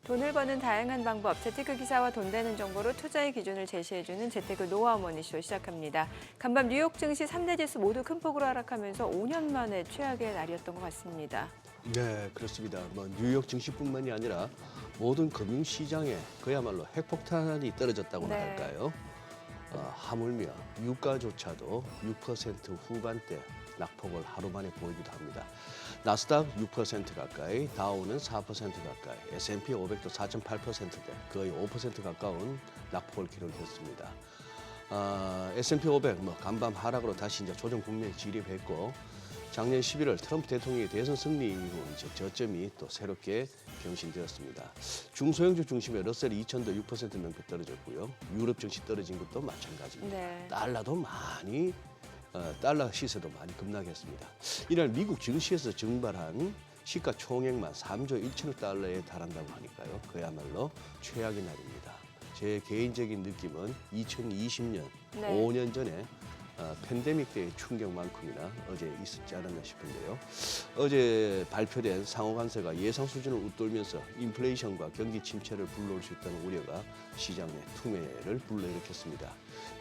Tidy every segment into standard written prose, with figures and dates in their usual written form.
돈을 버는 다양한 방법, 재테크 기사와 돈 되는 정보로 투자의 기준을 제시해주는 재테크 노하우 머니쇼 시작합니다. 간밤 뉴욕 증시 3대 지수 모두 큰 폭으로 하락하면서 5년 만에 최악의 날이었던 것 같습니다. 네, 그렇습니다. 뉴욕 증시뿐만이 아니라 모든 금융시장에 그야말로 핵폭탄이 떨어졌다고나 할까요? 하물며 유가조차도 6% 후반대 낙폭을 하루 만에 보이기도 합니다. 나스닥 6% 가까이, 다우는 4% 가까이, S&P 500도 4.8%대, 거의 5% 가까운 낙폭을 기록했습니다. S&P 500 간밤 하락으로 다시 이제 조정 국면에 진입했고, 작년 11월 트럼프 대통령의 대선 승리 이후 이제 저점이 또 새롭게 경신되었습니다. 중소형주 중심의 러셀 2000도 6% 넘게 떨어졌고요. 유럽 증시 떨어진 것도 마찬가지입니다. 네. 달러도 많이 달러 시세도 많이 급락했습니다. 이날 미국 증시에서 증발한 시가 총액만 3조 1천억 달러에 달한다고 하니까요. 그야말로 최악의 날입니다. 제 개인적인 느낌은 2020년, 5년 전에 팬데믹 때의 충격만큼이나 어제 있었지 않았나 싶은데요. 어제 발표된 상호관세가 예상 수준을 웃돌면서 인플레이션과 경기 침체를 불러올 수 있다는 우려가 시장 내 투매를 불러일으켰습니다.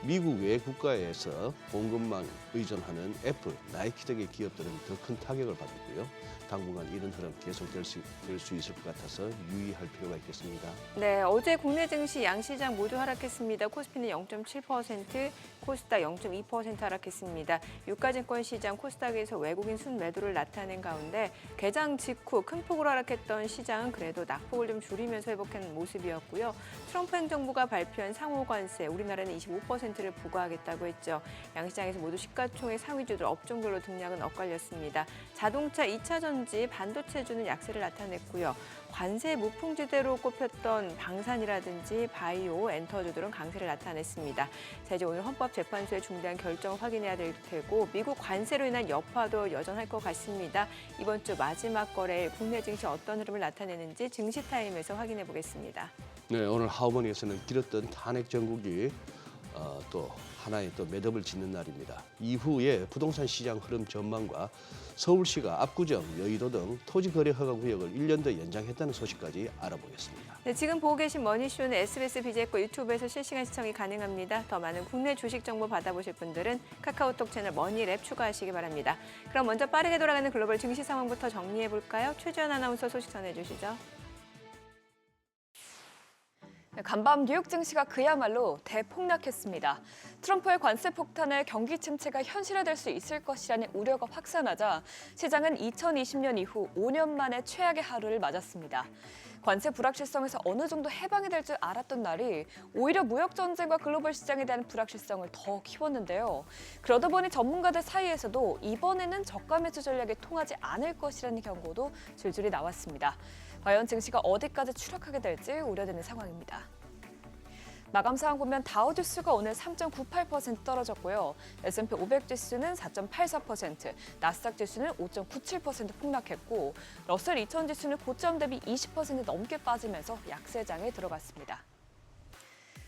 미국 외 국가에서 공급망 의존하는 애플, 나이키 등의 기업들은 더 큰 타격을 받았고요. 당분간 이런 흐름 계속될 수 있을 것 같아서 유의할 필요가 있겠습니다. 네, 어제 국내 증시 양시장 모두 하락했습니다. 코스피는 0.7%, 코스닥 0.2% 하락했습니다. 유가증권 시장 코스닥에서 외국인 순매도를 나타낸 가운데 개장 직후 큰 폭으로 하락했던 시장은 그래도 낙폭을 좀 줄이면서 회복한 모습이었고요. 트럼프 행정부가 발표한 상호관세, 우리나라는 25%를 부과하겠다고 했죠. 양시장에서 모두 시가총액 상위주들 업종별로 등락은 엇갈렸습니다. 자동차, 2차 전지, 반도체주는 약세를 나타냈고요. 관세 무풍지대로 꼽혔던 방산이라든지 바이오, 엔터주들은 강세를 나타냈습니다. 자, 이제 오늘 헌법재판소의 중대한 결정을 확인해야 될 테고 미국 관세로 인한 여파도 여전할 것 같습니다. 이번 주 마지막 거래일 국내 증시 어떤 흐름을 나타내는지 증시타임에서 확인해 보겠습니다. 네, 오늘 하우머니에서는 길었던 탄핵 정국이 또 하나의 또 매듭을 짓는 날입니다. 이후에 부동산 시장 흐름 전망과 서울시가 압구정, 여의도 등 토지 거래 허가 구역을 1년 더 연장했다는 소식까지 알아보겠습니다. 네, 지금 보고 계신 머니쇼는 SBS BJ과 유튜브에서 실시간 시청이 가능합니다. 더 많은 국내 주식 정보 받아보실 분들은 카카오톡 채널 머니랩 추가하시기 바랍니다. 그럼 먼저 빠르게 돌아가는 글로벌 증시 상황부터 정리해 볼까요? 최주연 아나운서 소식 전해주시죠. 간밤 뉴욕 증시가 그야말로 대폭락했습니다. 트럼프의 관세 폭탄에 경기 침체가 현실화될 수 있을 것이라는 우려가 확산하자 시장은 2020년 이후 5년 만에 최악의 하루를 맞았습니다. 관세 불확실성에서 어느 정도 해방이 될 줄 알았던 날이 오히려 무역 전쟁과 글로벌 시장에 대한 불확실성을 더 키웠는데요. 그러다 보니 전문가들 사이에서도 이번에는 저가 매수 전략이 통하지 않을 것이라는 경고도 줄줄이 나왔습니다. 과연 증시가 어디까지 추락하게 될지 우려되는 상황입니다. 마감 상황 보면 다우지수가 오늘 3.98% 떨어졌고요. S&P 500 지수는 4.84%, 나스닥 지수는 5.97% 폭락했고 러셀 2000 지수는 고점 대비 20% 넘게 빠지면서 약세장에 들어갔습니다.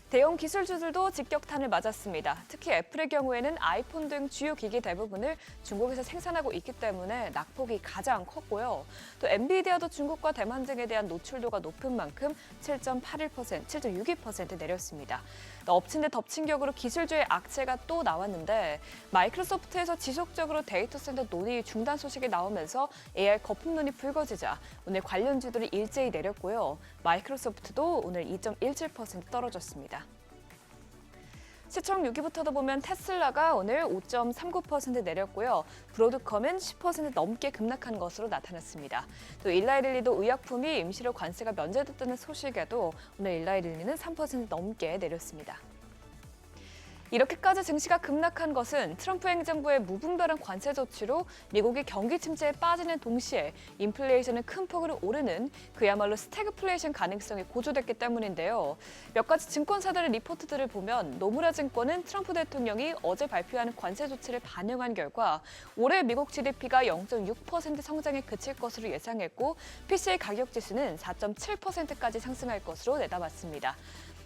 대형 기술주들도 직격탄을 맞았습니다. 특히 애플의 경우에는 아이폰 등 주요 기기 대부분을 중국에서 생산하고 있기 때문에 낙폭이 가장 컸고요. 또 엔비디아도 중국과 대만 등에 대한 노출도가 높은 만큼 7.81%, 7.62% 내렸습니다. 엎친 데 덮친 격으로 기술주의 악재가 또 나왔는데 마이크로소프트에서 지속적으로 데이터 센터 논의 중단 소식이 나오면서 AI 거품론이 불거지자 오늘 관련주들이 일제히 내렸고요. 마이크로소프트도 오늘 2.17% 떨어졌습니다. 시총 6위부터도 보면 테슬라가 오늘 5.39% 내렸고요. 브로드컴은 10% 넘게 급락한 것으로 나타났습니다. 또 일라이릴리도 의약품이 임시로 관세가 면제됐다는 소식에도 오늘 일라이릴리는 3% 넘게 내렸습니다. 이렇게까지 증시가 급락한 것은 트럼프 행정부의 무분별한 관세 조치로 미국이 경기 침체에 빠지는 동시에 인플레이션은 큰 폭으로 오르는 그야말로 스태그플레이션 가능성이 고조됐기 때문인데요. 몇 가지 증권사들의 리포트들을 보면 노무라 증권은 트럼프 대통령이 어제 발표한 관세 조치를 반영한 결과 올해 미국 GDP가 0.6% 성장에 그칠 것으로 예상했고 PCE 가격 지수는 4.7%까지 상승할 것으로 내다봤습니다.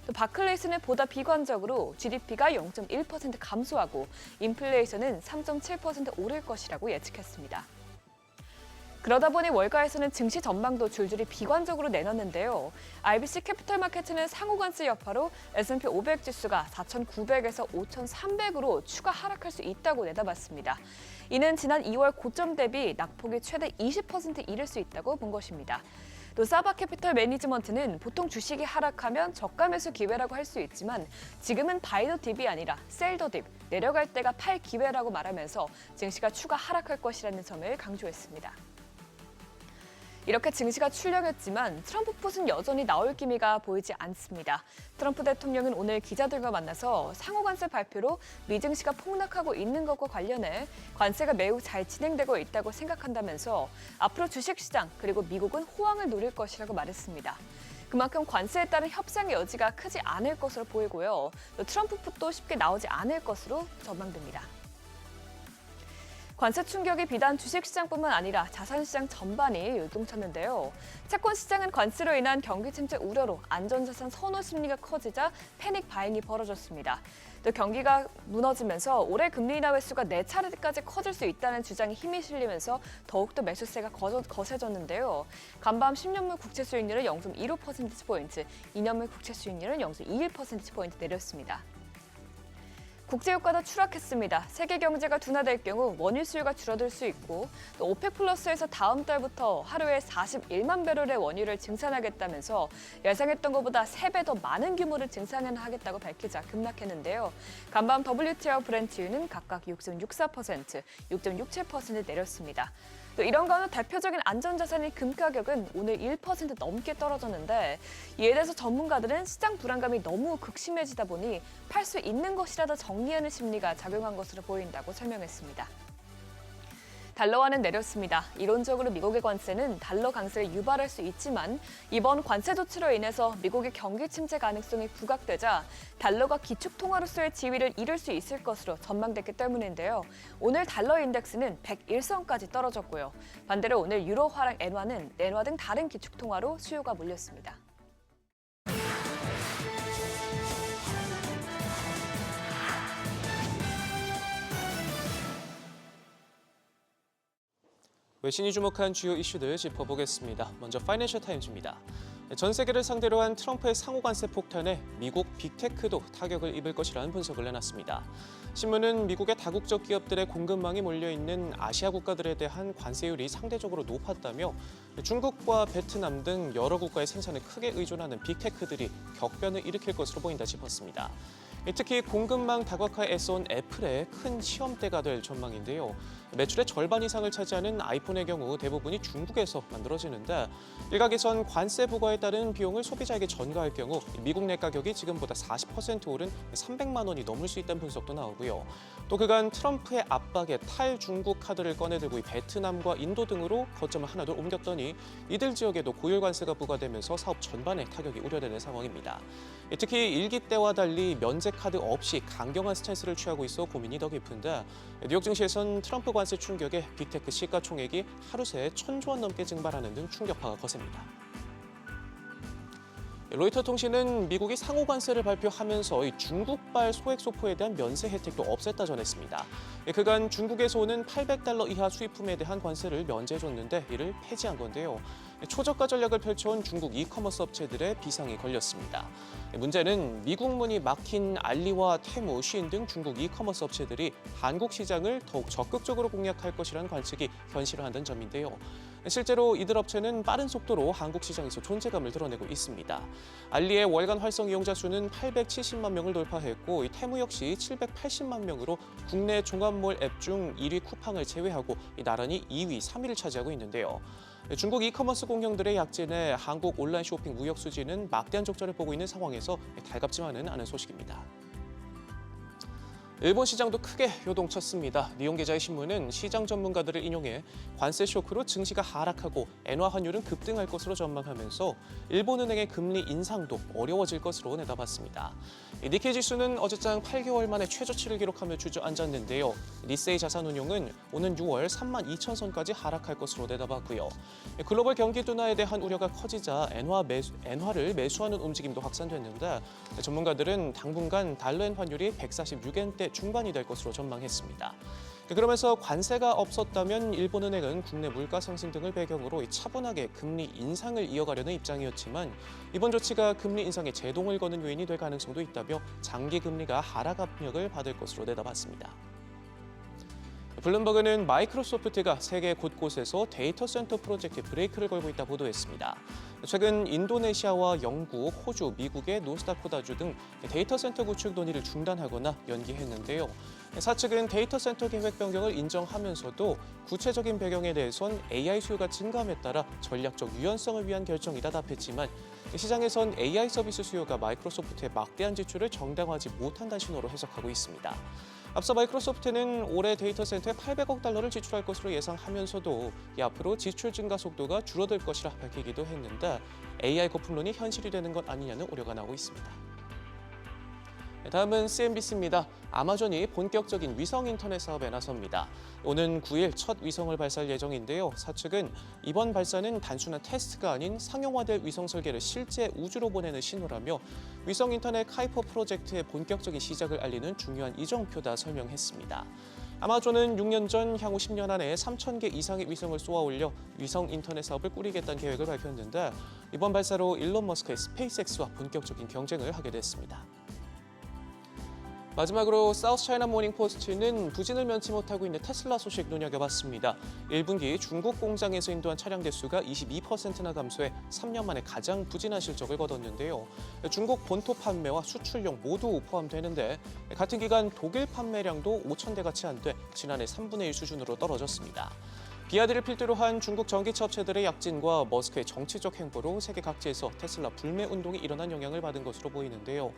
또 바클레이스는 보다 비관적으로 GDP가 0.1% 감소하고 인플레이션은 3.7% 오를 것이라고 예측했습니다. 그러다 보니 월가에서는 증시 전망도 줄줄이 비관적으로 내놨는데요. IBC 캐피털 마케트는 상호관세 여파로 S&P 500 지수가 4,900에서 5,300으로 추가 하락할 수 있다고 내다봤습니다. 이는 지난 2월 고점 대비 낙폭이 최대 20% 이를 수 있다고 본 것입니다. 또 사바 캐피털 매니지먼트는 보통 주식이 하락하면 저가 매수 기회라고 할 수 있지만 지금은 바이 더 딥이 아니라 셀 더 딥, 내려갈 때가 팔 기회라고 말하면서 증시가 추가 하락할 것이라는 점을 강조했습니다. 이렇게 증시가 출렁였지만 트럼프 풋은 여전히 나올 기미가 보이지 않습니다. 트럼프 대통령은 오늘 기자들과 만나서 상호관세 발표로 미 증시가 폭락하고 있는 것과 관련해 관세가 매우 잘 진행되고 있다고 생각한다면서 앞으로 주식시장 그리고 미국은 호황을 누릴 것이라고 말했습니다. 그만큼 관세에 따른 협상의 여지가 크지 않을 것으로 보이고요. 또 트럼프 풋도 쉽게 나오지 않을 것으로 전망됩니다. 관세 충격이 비단 주식시장뿐만 아니라 자산시장 전반이 요동쳤는데요. 채권시장은 관세로 인한 경기 침체 우려로 안전자산 선호 심리가 커지자 패닉 바잉이 벌어졌습니다. 또 경기가 무너지면서 올해 금리 인하 횟수가 4차례까지 커질 수 있다는 주장에 힘이 실리면서 더욱더 매수세가 거세졌는데요. 간밤 10년물 국채 수익률은 0.15%포인트, 2년물 국채 수익률은 0.21%포인트 내렸습니다. 국제유가도 추락했습니다. 세계 경제가 둔화될 경우 원유 수요가 줄어들 수 있고 또 오펙 플러스에서 다음 달부터 하루에 41만 배럴의 원유를 증산하겠다면서 예상했던 것보다 3배 더 많은 규모를 증산하겠다고 밝히자 급락했는데요. 간밤 WTI와 브렌트유는 각각 6.64%, 6.67% 내렸습니다. 또 이런 가운데 대표적인 안전자산인 금 가격은 오늘 1% 넘게 떨어졌는데 이에 대해서 전문가들은 시장 불안감이 너무 극심해지다 보니 팔 수 있는 것이라도 정리하는 심리가 작용한 것으로 보인다고 설명했습니다. 달러화는 내렸습니다. 이론적으로 미국의 관세는 달러 강세를 유발할 수 있지만 이번 관세 조치로 인해서 미국의 경기 침체 가능성이 부각되자 달러가 기축통화로서의 지위를 잃을 수 있을 것으로 전망됐기 때문인데요. 오늘 달러 인덱스는 101선까지 떨어졌고요. 반대로 오늘 유로화랑 엔화 등 다른 기축통화로 수요가 몰렸습니다. 외신이 주목한 주요 이슈들 짚어보겠습니다. 먼저 파이낸셜 타임즈입니다. 전 세계를 상대로 한 트럼프의 상호관세 폭탄에 미국 빅테크도 타격을 입을 것이라는 분석을 내놨습니다. 신문은 미국의 다국적 기업들의 공급망이 몰려있는 아시아 국가들에 대한 관세율이 상대적으로 높았다며 중국과 베트남 등 여러 국가의 생산에 크게 의존하는 빅테크들이 격변을 일으킬 것으로 보인다 짚었습니다. 특히 공급망 다각화에 애써온 애플의 큰 시험대가 될 전망인데요. 매출의 절반 이상을 차지하는 아이폰의 경우 대부분이 중국에서 만들어지는데 일각에선 관세 부과에 따른 비용을 소비자에게 전가할 경우 미국 내 가격이 지금보다 40% 오른 300만 원이 넘을 수 있다는 분석도 나오고요. 또 그간 트럼프의 압박에 탈중국 카드를 꺼내들고 베트남과 인도 등으로 거점을 하나둘 옮겼더니 이들 지역에도 고율 관세가 부과되면서 사업 전반에 타격이 우려되는 상황입니다. 특히 일기 때와 달리 면제 카드 없이 강경한 스탠스를 취하고 있어 고민이 더 깊은데 뉴욕 증시에선 트럼프 관세 충격에 빅테크 시가총액이 하루 새 1,000조 원 넘게 증발하는 등 충격파가 거셉니다. 로이터 통신은 미국이 상호 관세를 발표하면서 중국발 소액 소포에 대한 면세 혜택도 없앴다 전했습니다. 그간 중국에서 오는 $800 이하 수입품에 대한 관세를 면제해줬는데 이를 폐지한 건데요. 초저가 전략을 펼쳐온 중국 이커머스 업체들의 비상이 걸렸습니다. 문제는 미국 문이 막힌 알리와 테무, 쉬인 등 중국 이커머스 업체들이 한국 시장을 더욱 적극적으로 공략할 것이라는 관측이 현실화한다는 점인데요. 실제로 이들 업체는 빠른 속도로 한국 시장에서 존재감을 드러내고 있습니다. 알리의 월간 활성 이용자 수는 870만 명을 돌파했고 테무 역시 780만 명으로 국내 종합몰 앱 중 1위 쿠팡을 제외하고 나란히 2위, 3위를 차지하고 있는데요. 중국 이커머스 공룡들의 약진에 한국 온라인 쇼핑 무역 수지는 막대한 적자를 보고 있는 상황에서 달갑지만은 않은 소식입니다. 일본 시장도 크게 요동쳤습니다. 니혼 계좌의 신문은 시장 전문가들을 인용해 관세 쇼크로 증시가 하락하고 엔화 환율은 급등할 것으로 전망하면서 일본은행의 금리 인상도 어려워질 것으로 내다봤습니다. 니케이 지수는 어제장 8개월 만에 최저치를 기록하며 주저앉았는데요. 니세이 자산운용은 오는 6월 32,000선까지 하락할 것으로 내다봤고요. 글로벌 경기 둔화에 대한 우려가 커지자 엔화를 매수하는 움직임도 확산됐는데 전문가들은 당분간 달러엔 환율이 146엔대 중반이 될 것으로 전망했습니다. 그러면서 관세가 없었다면 일본은행은 국내 물가 상승 등을 배경으로 차분하게 금리 인상을 이어가려는 입장이었지만 이번 조치가 금리 인상에 제동을 거는 요인이 될 가능성도 있다며 장기 금리가 하락 압력을 받을 것으로 내다봤습니다. 블룸버그는 마이크로소프트가 세계 곳곳에서 데이터 센터 프로젝트에 브레이크를 걸고 있다 보도했습니다. 최근 인도네시아와 영국, 호주, 미국의 노스다코다주 등 데이터 센터 구축 논의를 중단하거나 연기했는데요. 사측은 데이터 센터 계획 변경을 인정하면서도 구체적인 배경에 대해선 AI 수요가 증감에 따라 전략적 유연성을 위한 결정이다 답했지만 시장에선 AI 서비스 수요가 마이크로소프트의 막대한 지출을 정당화하지 못한다는 신호로 해석하고 있습니다. 앞서 마이크로소프트는 올해 데이터 센터에 800억 달러를 지출할 것으로 예상하면서도 앞으로 지출 증가 속도가 줄어들 것이라 밝히기도 했는데 AI 거품론이 현실이 되는 것 아니냐는 우려가 나오고 있습니다. 다음은 CNBC입니다. 아마존이 본격적인 위성 인터넷 사업에 나섭니다. 오는 9일 첫 위성을 발사할 예정인데요. 사측은 이번 발사는 단순한 테스트가 아닌 상용화될 위성 설계를 실제 우주로 보내는 신호라며 위성 인터넷 카이퍼 프로젝트의 본격적인 시작을 알리는 중요한 이정표다 설명했습니다. 아마존은 6년 전 향후 10년 안에 3,000개 이상의 위성을 쏘아 올려 위성 인터넷 사업을 꾸리겠다는 계획을 밝혔는데 이번 발사로 일론 머스크의 스페이스X와 본격적인 경쟁을 하게 됐습니다. 마지막으로 사우스 차이나 모닝 포스트는 부진을 면치 못하고 있는 테슬라 소식 눈여겨봤습니다. 1분기 중국 공장에서 인도한 차량 대수가 22%나 감소해 3년 만에 가장 부진한 실적을 거뒀는데요. 중국 본토 판매와 수출용 모두 포함되는데 같은 기간 독일 판매량도 5,000대가 채 안 돼 지난해 3분의 1 수준으로 떨어졌습니다. 비아드를 필두로 한 중국 전기차 업체들의 약진과 머스크의 정치적 행보로 세계 각지에서 테슬라 불매 운동이 일어난 영향을 받은 것으로 보이는데요.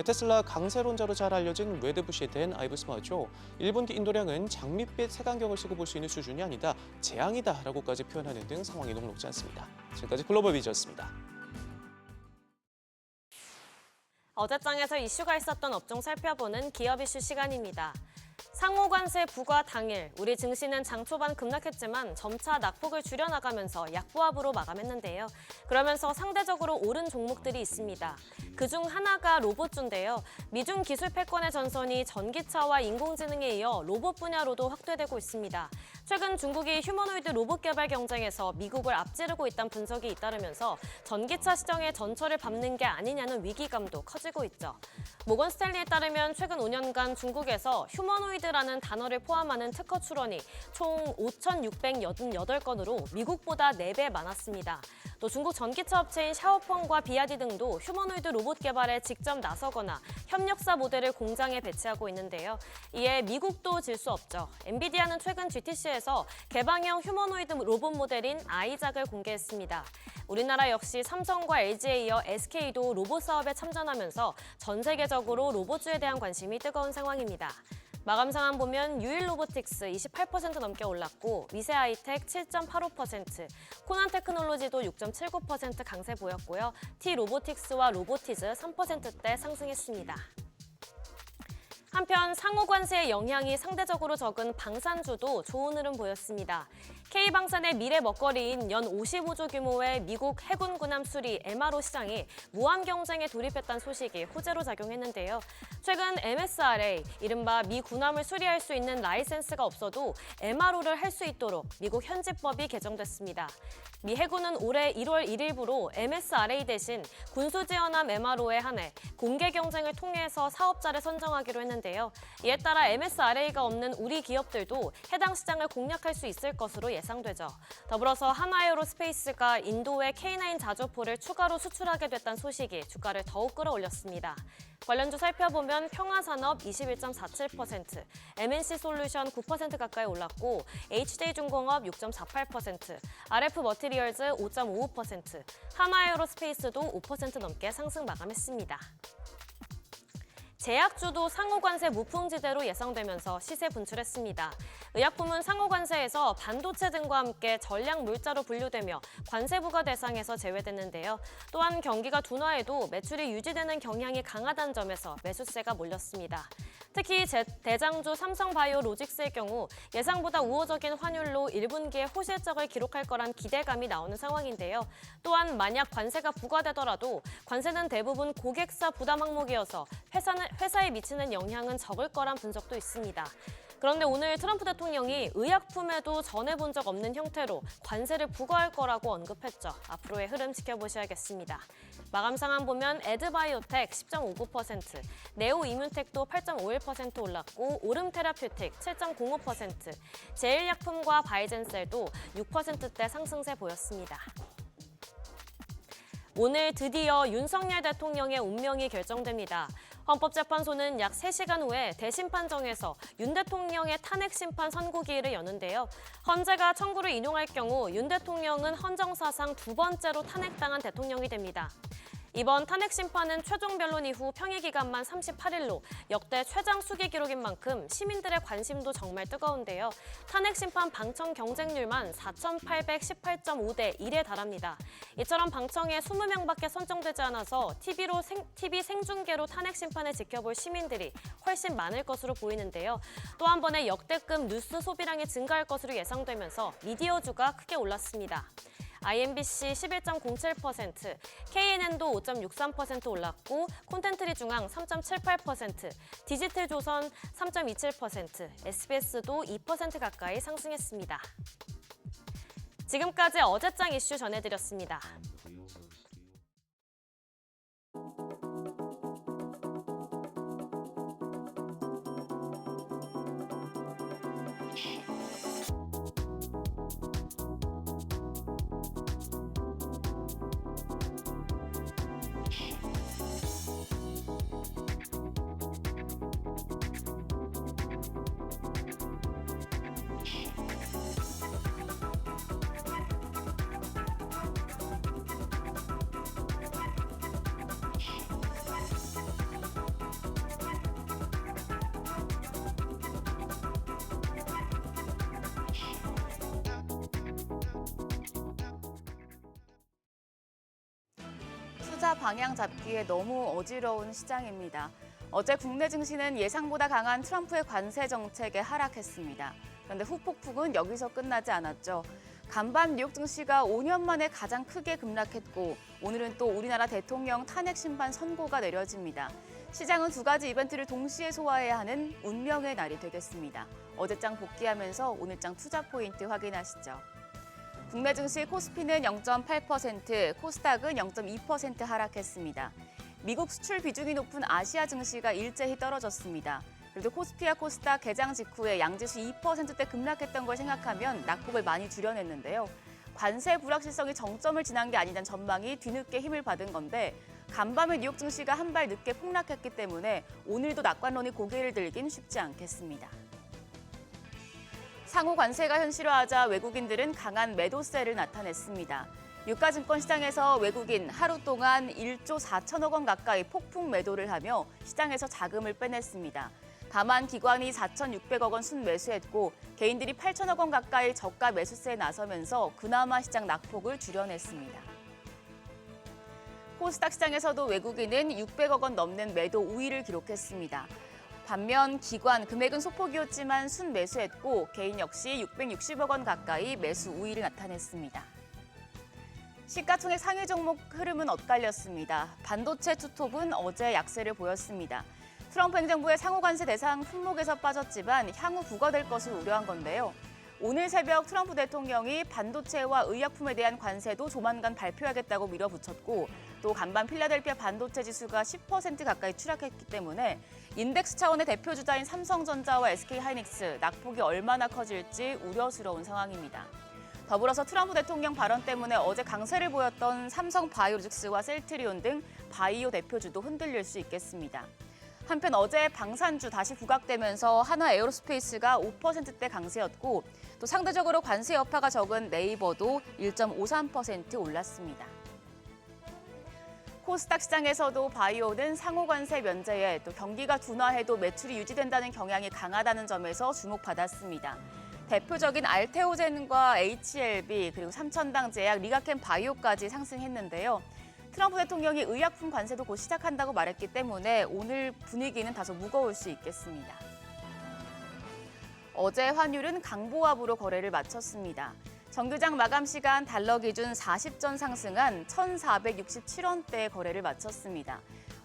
테슬라 강세론자로 잘 알려진 레드부시의 댄 아이브스마죠. 1분기 인도량은 장밋빛 색안경을 쓰고 볼 수 있는 수준이 아니다, 재앙이다라고까지 표현하는 등 상황이 녹록지 않습니다. 지금까지 글로벌 비즈였습니다. 어제장에서 이슈가 있었던 업종 살펴보는 기업 이슈 시간입니다. 상호관세 부과 당일 우리 증시는 장 초반 급락했지만 점차 낙폭을 줄여나가면서 약보합으로 마감했는데요. 그러면서 상대적으로 오른 종목들이 있습니다. 그중 하나가 로봇주인데요. 미중 기술 패권의 전선이 전기차와 인공지능에 이어 로봇 분야로도 확대되고 있습니다. 최근 중국이 휴머노이드 로봇 개발 경쟁에서 미국을 앞지르고 있다는 분석이 잇따르면서 전기차 시장의 전철을 밟는 게 아니냐는 위기감도 커지고 있죠. 모건 스탠리에 따르면 최근 5년간 중국에서 휴머노이드라는 단어를 포함하는 특허 출원이 총 5,688건으로 미국보다 4배 많았습니다. 또 중국 전기차 업체인 샤오펑과 비아디 등도 휴머노이드 로봇 개발에 직접 나서거나 협력사 모델을 공장에 배치하고 있는데요. 이에 미국도 질 수 없죠. 엔비디아는 최근 GTC에서 개방형 휴머노이드 로봇 모델인 아이작을 공개했습니다. 우리나라 역시 삼성과 LG에 이어 SK도 로봇 사업에 참전하면서 전 세계적으로 로봇주에 대한 관심이 뜨거운 상황입니다. 마감 상황 보면 유일로보틱스 28% 넘게 올랐고 위세하이텍 7.85%, 코난테크놀로지도 6.79% 강세 보였고요. T로보틱스와 로보티즈 3%대 상승했습니다. 한편 상호관세의 영향이 상대적으로 적은 방산주도 좋은 흐름 보였습니다. K방산의 미래 먹거리인 연 55조 규모의 미국 해군 군함 수리 MRO 시장이 무한 경쟁에 돌입했다는 소식이 호재로 작용했는데요. 최근 MSRA, 이른바 미 군함을 수리할 수 있는 라이센스가 없어도 MRO를 할 수 있도록 미국 현지법이 개정됐습니다. 미 해군은 올해 1월 1일부로 MSRA 대신 군수지원함 MRO에 한해 공개 경쟁을 통해서 사업자를 선정하기로 했는데요. 이에 따라 MSRA가 없는 우리 기업들도 해당 시장을 공략할 수 있을 것으로 예상되죠. 더불어서 하나에어로스페이스가 인도에 K9 자주포를 추가로 수출하게 됐다는 소식이 주가를 더욱 끌어올렸습니다. 관련주 살펴보면 평화산업 21.47%, MNC솔루션 9% 가까이 올랐고 HJ중공업 6.48%, RF머티리얼즈 5.55%, 하나에어로스페이스도 5% 넘게 상승 마감했습니다. 제약주도 상호관세 무풍지대로 예상되면서 시세 분출했습니다. 의약품은 상호관세에서 반도체 등과 함께 전략물자로 분류되며 관세 부과 대상에서 제외됐는데요. 또한 경기가 둔화해도 매출이 유지되는 경향이 강하다는 점에서 매수세가 몰렸습니다. 특히 대장주 삼성바이오로직스의 경우 예상보다 우호적인 환율로 1분기에 호실적을 기록할 거란 기대감이 나오는 상황인데요. 또한 만약 관세가 부과되더라도 관세는 대부분 고객사 부담 항목이어서 회사에 미치는 영향은 적을 거란 분석도 있습니다. 그런데 오늘 트럼프 대통령이 의약품에도 전해본 적 없는 형태로 관세를 부과할 거라고 언급했죠. 앞으로의 흐름 지켜보셔야겠습니다. 마감 상황 보면 에드바이오텍 10.59%, 네오이뮨텍도 8.51% 올랐고 오름테라퓨틱 7.05%, 제일약품과 바이젠셀도 6%대 상승세 보였습니다. 오늘 드디어 윤석열 대통령의 운명이 결정됩니다. 헌법재판소는 약 3시간 후에 대심판정에서 윤 대통령의 탄핵심판 선고기일을 여는데요. 헌재가 청구를 인용할 경우 윤 대통령은 헌정사상 2번째로 탄핵당한 대통령이 됩니다. 이번 탄핵 심판은 최종 변론 이후 평일 기간만 38일로 역대 최장 수기 기록인 만큼 시민들의 관심도 정말 뜨거운데요. 탄핵 심판 방청 경쟁률만 4,818.5대 1에 달합니다. 이처럼 방청에 20명밖에 선정되지 않아서 TV 생중계로 탄핵 심판을 지켜볼 시민들이 훨씬 많을 것으로 보이는데요. 또 한 번의 역대급 뉴스 소비량이 증가할 것으로 예상되면서 미디어주가 크게 올랐습니다. IMBC 11.07%, KNN도 5.63% 올랐고 콘텐츠리 중앙 3.78%, 디지털조선 3.27%, SBS도 2% 가까이 상승했습니다. 지금까지 어제장 이슈 전해드렸습니다. 투자 방향 잡기에 너무 어지러운 시장입니다. 어제 국내 증시는 예상보다 강한 트럼프의 관세 정책에 하락했습니다. 그런데 후폭풍은 여기서 끝나지 않았죠. 간밤 뉴욕 증시가 5년 만에 가장 크게 급락했고 오늘은 또 우리나라 대통령 탄핵 심판 선고가 내려집니다. 시장은 두 가지 이벤트를 동시에 소화해야 하는 운명의 날이 되겠습니다. 어제장 복귀하면서 오늘장 투자 포인트 확인하시죠. 국내 증시 코스피는 0.8%, 코스닥은 0.2% 하락했습니다. 미국 수출 비중이 높은 아시아 증시가 일제히 떨어졌습니다. 그래도 코스피와 코스닥 개장 직후에 양지수 2%대 급락했던 걸 생각하면 낙폭을 많이 줄여냈는데요. 관세 불확실성이 정점을 지난 게 아니란 전망이 뒤늦게 힘을 받은 건데 간밤에 뉴욕 증시가 한 발 늦게 폭락했기 때문에 오늘도 낙관론이 고개를 들긴 쉽지 않겠습니다. 상호 관세가 현실화하자 외국인들은 강한 매도세를 나타냈습니다. 유가증권 시장에서 외국인 하루 동안 1조 4천억 원 가까이 폭풍 매도를 하며 시장에서 자금을 빼냈습니다. 다만 기관이 4,600억 원 순매수했고 개인들이 8천억 원 가까이 저가 매수세에 나서면서 그나마 시장 낙폭을 줄여냈습니다. 코스닥 시장에서도 외국인은 600억 원 넘는 매도 우위를 기록했습니다. 반면 기관 금액은 소폭이었지만 순매수했고 개인 역시 660억 원 가까이 매수 우위를 나타냈습니다. 시가총액 상위 종목 흐름은 엇갈렸습니다. 반도체 투톱은 어제 약세를 보였습니다. 트럼프 행정부의 상호관세 대상 품목에서 빠졌지만 향후 부과될 것을 우려한 건데요. 오늘 새벽 트럼프 대통령이 반도체와 의약품에 대한 관세도 조만간 발표하겠다고 밀어붙였고 또 간밤 필라델피아 반도체 지수가 10% 가까이 추락했기 때문에 인덱스 차원의 대표 주자인 삼성전자와 SK하이닉스 낙폭이 얼마나 커질지 우려스러운 상황입니다. 더불어서 트럼프 대통령 발언 때문에 어제 강세를 보였던 삼성바이오로직스와 셀트리온 등 바이오 대표주도 흔들릴 수 있겠습니다. 한편 어제 방산주 다시 부각되면서 하나에어로스페이스가 5%대 강세였고 또 상대적으로 관세 여파가 적은 네이버도 1.53% 올랐습니다. 코스닥 시장에서도 바이오는 상호관세 면제에 또 경기가 둔화해도 매출이 유지된다는 경향이 강하다는 점에서 주목받았습니다. 대표적인 알테오젠과 HLB 그리고 삼천당 제약, 리가켄 바이오까지 상승했는데요. 트럼프 대통령이 의약품 관세도 곧 시작한다고 말했기 때문에 오늘 분위기는 다소 무거울 수 있겠습니다. 어제 환율은 강보합으로 거래를 마쳤습니다. 정규장 마감 시간 달러 기준 40전 상승한 1,467원대의 거래를 마쳤습니다.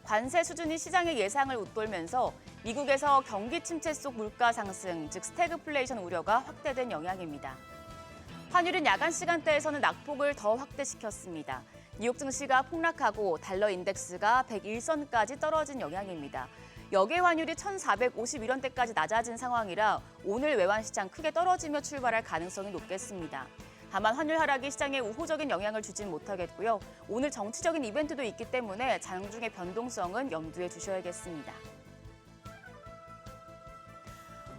관세 수준이 시장의 예상을 웃돌면서 미국에서 경기 침체 속 물가 상승, 즉 스태그플레이션 우려가 확대된 영향입니다. 환율은 야간 시간대에서는 낙폭을 더 확대시켰습니다. 뉴욕 증시가 폭락하고 달러 인덱스가 101선까지 떨어진 영향입니다. 역외 환율이 1,451원대까지 낮아진 상황이라 오늘 외환 시장 크게 떨어지며 출발할 가능성이 높겠습니다. 다만 환율 하락이 시장에 우호적인 영향을 주진 못하겠고요. 오늘 정치적인 이벤트도 있기 때문에 장중의 변동성은 염두에 두셔야겠습니다.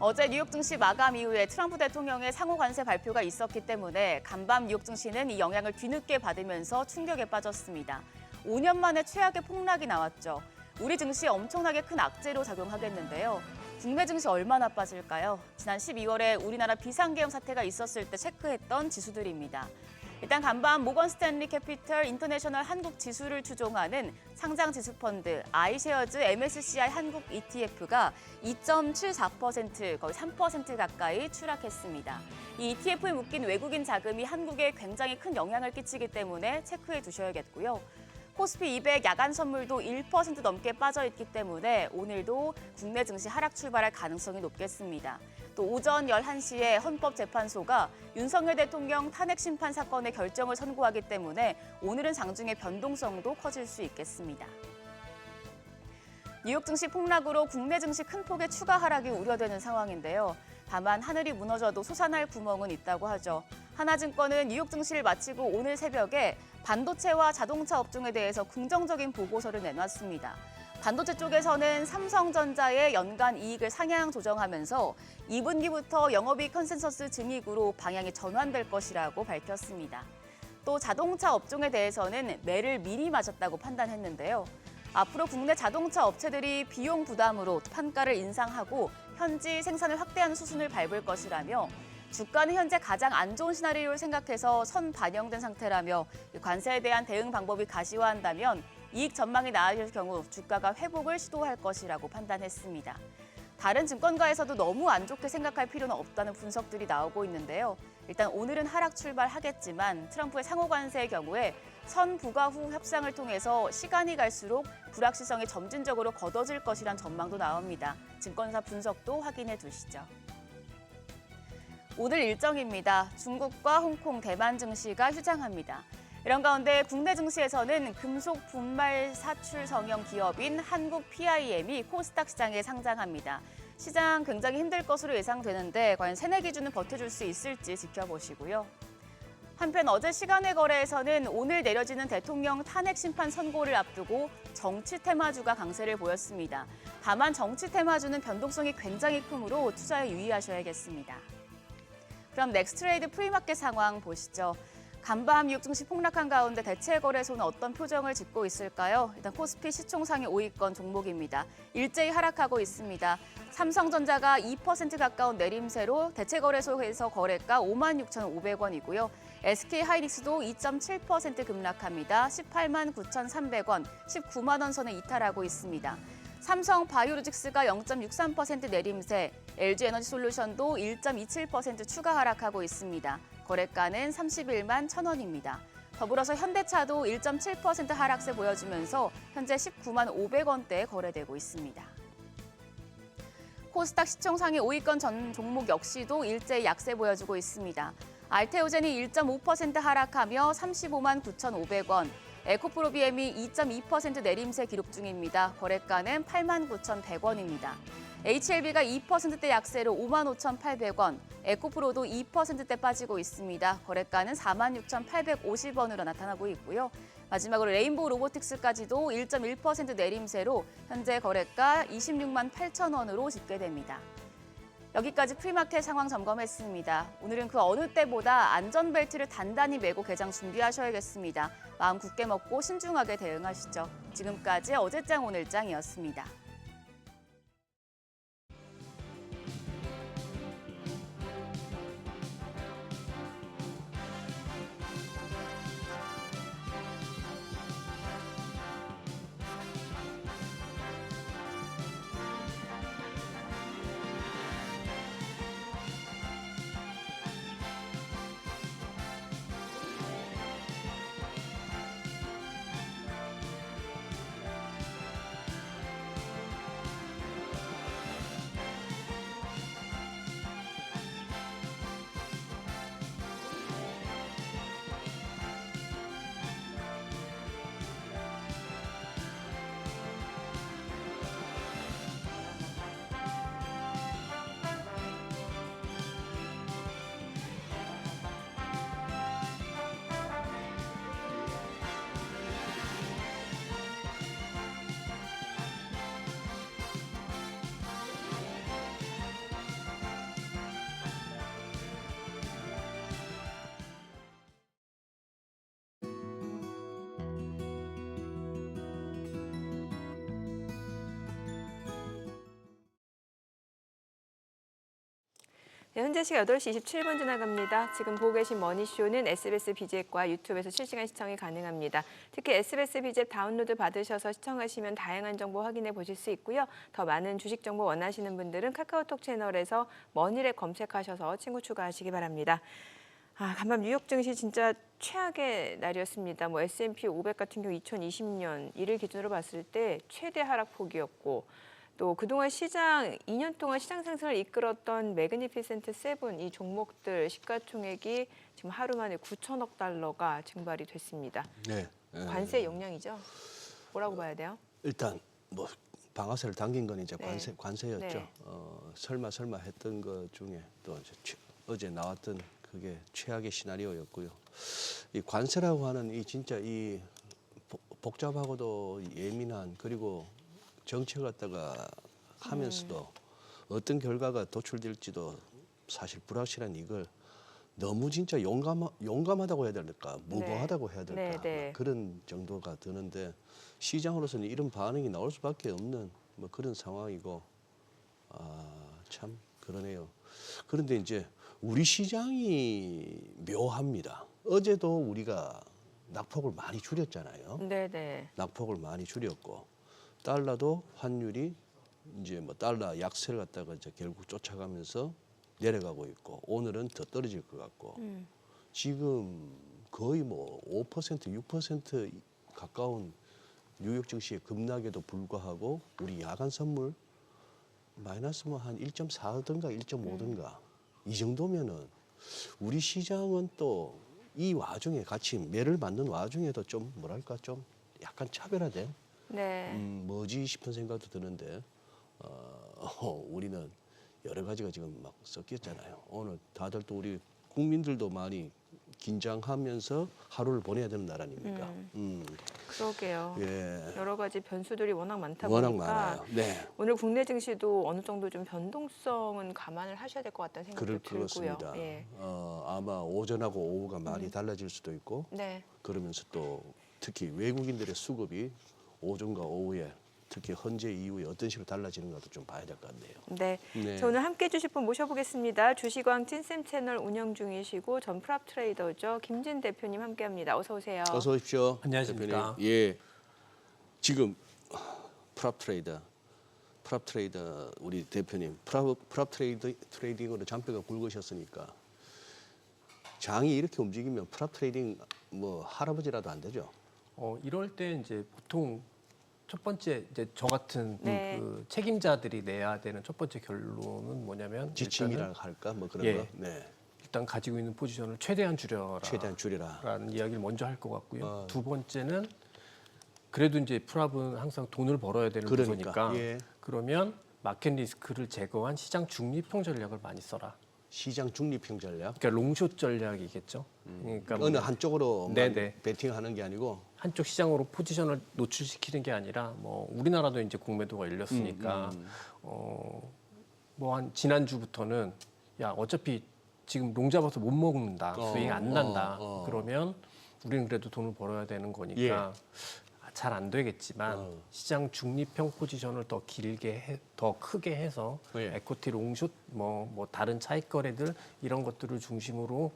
어제 뉴욕 증시 마감 이후에 트럼프 대통령의 상호 관세 발표가 있었기 때문에 간밤 뉴욕 증시는 이 영향을 뒤늦게 받으면서 충격에 빠졌습니다. 5년 만에 최악의 폭락이 나왔죠. 우리 증시에 엄청나게 큰 악재로 작용하겠는데요. 국내 증시 얼마나 빠질까요? 지난 12월에 우리나라 비상계엄 사태가 있었을 때 체크했던 지수들입니다. 일단 간밤 모건 스탠리 캐피털 인터내셔널 한국 지수를 추종하는 상장 지수 펀드 아이쉐어즈 MSCI 한국 ETF가 2.74% 거의 3% 가까이 추락했습니다. 이 ETF에 묶인 외국인 자금이 한국에 굉장히 큰 영향을 끼치기 때문에 체크해 두셔야겠고요. 코스피 200 야간 선물도 1% 넘게 빠져있기 때문에 오늘도 국내 증시 하락 출발할 가능성이 높겠습니다. 또 오전 11시에 헌법재판소가 윤석열 대통령 탄핵 심판 사건의 결정을 선고하기 때문에 오늘은 장중의 변동성도 커질 수 있겠습니다. 뉴욕 증시 폭락으로 국내 증시 큰 폭의 추가 하락이 우려되는 상황인데요. 다만 하늘이 무너져도 솟아날 구멍은 있다고 하죠. 하나증권은 뉴욕 증시를 마치고 오늘 새벽에 반도체와 자동차 업종에 대해서 긍정적인 보고서를 내놨습니다. 반도체 쪽에서는 삼성전자의 연간 이익을 상향 조정하면서 2분기부터 영업이익 컨센서스 증익으로 방향이 전환될 것이라고 밝혔습니다. 또 자동차 업종에 대해서는 매를 미리 맞았다고 판단했는데요. 앞으로 국내 자동차 업체들이 비용 부담으로 판가를 인상하고 현지 생산을 확대하는 수순을 밟을 것이라며 주가는 현재 가장 안 좋은 시나리오를 생각해서 선 반영된 상태라며 관세에 대한 대응 방법이 가시화한다면 이익 전망이 나아질 경우 주가가 회복을 시도할 것이라고 판단했습니다. 다른 증권가에서도 너무 안 좋게 생각할 필요는 없다는 분석들이 나오고 있는데요. 일단 오늘은 하락 출발하겠지만 트럼프의 상호 관세의 경우에 선 부과 후 협상을 통해서 시간이 갈수록 불확실성이 점진적으로 걷어질 것이란 전망도 나옵니다. 증권사 분석도 확인해 두시죠. 오늘 일정입니다. 중국과 홍콩, 대만 증시가 휴장합니다. 이런 가운데 국내 증시에서는 금속 분말 사출 성형 기업인 한국 PIM이 코스닥 시장에 상장합니다. 시장 굉장히 힘들 것으로 예상되는데 과연 세내 기준은 버텨줄 수 있을지 지켜보시고요. 한편 어제 시간외 거래에서는 오늘 내려지는 대통령 탄핵 심판 선고를 앞두고 정치 테마주가 강세를 보였습니다. 다만 정치 테마주는 변동성이 굉장히 크므로 투자에 유의하셔야겠습니다. 그럼 넥스트레이드 프리마켓 상황 보시죠. 간밤 뉴욕 증시 폭락한 가운데 대체 거래소는 어떤 표정을 짓고 있을까요? 일단 코스피 시총상위 5위권 종목입니다. 일제히 하락하고 있습니다. 삼성전자가 2% 가까운 내림세로 대체 거래소에서 거래가 56,500원이고요. SK하이닉스도 2.7% 급락합니다. 18만 9,300원, 19만 원 선에 이탈하고 있습니다. 삼성 바이오로직스가 0.63% 내림세, LG에너지솔루션도 1.27% 추가 하락하고 있습니다. 거래가는 31만 1,000원입니다. 더불어서 현대차도 1.7% 하락세 보여주면서 현재 19만 500원대에 거래되고 있습니다. 코스닥 시총 상위 5위권 전 종목 역시도 일제히 약세 보여주고 있습니다. 알테오젠이 1.5% 하락하며 35만 9,500원, 에코프로비엠이 2.2% 내림세 기록 중입니다. 거래가는 8만 9,100원입니다. HLB가 2%대 약세로 5만 5,800원, 에코프로도 2%대 빠지고 있습니다. 거래가는 4만 6,850원으로 나타나고 있고요. 마지막으로 레인보우 로보틱스까지도 1.1% 내림세로 현재 거래가 26만 8,000원으로 집계됩니다. 여기까지 프리마켓 상황 점검했습니다. 오늘은 그 어느 때보다 안전벨트를 단단히 매고 개장 준비하셔야겠습니다. 마음 굳게 먹고 신중하게 대응하시죠. 지금까지 어제장 오늘장이었습니다. 네, 현재 시각 8시 27분 지나갑니다. 지금 보고 계신 머니쇼는 SBS BJ과 유튜브에서 실시간 시청이 가능합니다. 특히 SBS BJ 다운로드 받으셔서 시청하시면 다양한 정보 확인해 보실 수 있고요. 더 많은 주식 정보 원하시는 분들은 카카오톡 채널에서 머니랩 검색하셔서 친구 추가하시기 바랍니다. 간밤 뉴욕 증시 진짜 최악의 날이었습니다. S&P 500 같은 경우 2020년 1일 기준으로 봤을 때 최대 하락폭이었고 또 그동안 2년 동안 시장 상승을 이끌었던 매그니피센트 7 이 종목들 시가총액이 지금 하루 만에 9천억 달러가 증발이 됐습니다. 네. 관세 영향이죠? 뭐라고 봐야 돼요? 일단 방아쇠를 당긴 건 이제 네. 관세였죠. 네. 설마 했던 것 중에 또 이제 어제 나왔던 그게 최악의 시나리오였고요. 이 관세라고 하는 이 진짜 이 복잡하고도 예민한 그리고 정책 갖다가 하면서도 어떤 결과가 도출될지도 사실 불확실한 이걸 너무 진짜 용감하다고 해야 될까 무모하다고 해야 될까 네. 그런 정도가 드는데 시장으로서는 이런 반응이 나올 수밖에 없는 그런 상황이고 참 그러네요. 그런데 이제 우리 시장이 묘합니다. 어제도 우리가 낙폭을 많이 줄였잖아요. 네네. 낙폭을 많이 줄였고 달러도 환율이 이제 달러 약세를 갖다가 이제 결국 쫓아가면서 내려가고 있고 오늘은 더 떨어질 것 같고 지금 거의 5% 6% 가까운 뉴욕 증시의 급락에도 불구하고 우리 야간 선물 마이너스 한 1.4든가 1.5든가 이 정도면은 우리 시장은 또 이 와중에 같이 매를 맞는 와중에도 좀 뭐랄까 좀 약간 차별화된 네. 뭐지 싶은 생각도 드는데 우리는 여러 가지가 지금 막 섞였잖아요. 오늘 다들 또 우리 국민들도 많이 긴장하면서 하루를 보내야 되는 날 아닙니까? 그러게요. 예. 여러 가지 변수들이 워낙 많다 워낙 보니까 많아요. 네. 오늘 국내 증시도 어느 정도 좀 변동성은 감안을 하셔야 될 것 같다는 생각도 들고요. 그렇습니다. 예. 아마 오전하고 오후가 많이 달라질 수도 있고 네. 그러면서 또 특히 외국인들의 수급이 오전과 오후에 특히 헌재 이후에 어떤 식으로 달라지는가도 좀 봐야 될 것 같네요. 네. 네. 자, 오늘 함께 해주실 분 모셔보겠습니다. 주식왕 찐쌤 채널 운영 중이시고 전 프랍 트레이더죠. 김진 대표님 함께합니다. 어서 오세요. 어서 오십시오. 안녕하십니까. 대표님. 예. 지금 프랍 트레이더 우리 대표님 프랍 트레이딩으로 잔뼈가 굵으셨으니까 장이 이렇게 움직이면 프랍 트레이딩 할아버지라도 안 되죠. 이럴 때 이제 보통 첫 번째 이제 저 같은 네. 그 책임자들이 내야 되는 첫 번째 결론은 뭐냐면 지침이라 할까 그런 예. 거. 네. 일단 가지고 있는 포지션을 최대한 줄여라. 최대한 줄여라. 라는 이야기를 먼저 할 것 같고요. 어. 두 번째는 그래도 이제 프랍은 항상 돈을 벌어야 되는 그러니까, 부서니까 예. 그러면 마켓 리스크를 제거한 시장 중립형 전략을 많이 써라. 시장 중립형 전략. 그러니까 롱숏 전략이겠죠. 그러니까 어느 한쪽으로 네네. 베팅하는 게 아니고 한쪽 시장으로 포지션을 노출시키는 게 아니라 우리나라도 이제 공매도가 열렸으니까 한 지난주부터는 야 어차피 지금 롱 잡아서 못 먹는다 수익 안 난다 그러면 우리는 그래도 돈을 벌어야 되는 거니까 잘 안 되겠지만 시장 중립형 포지션을 더 길게 더 크게 해서 예. 에코티 롱숏 뭐 다른 차익 거래들 이런 것들을 중심으로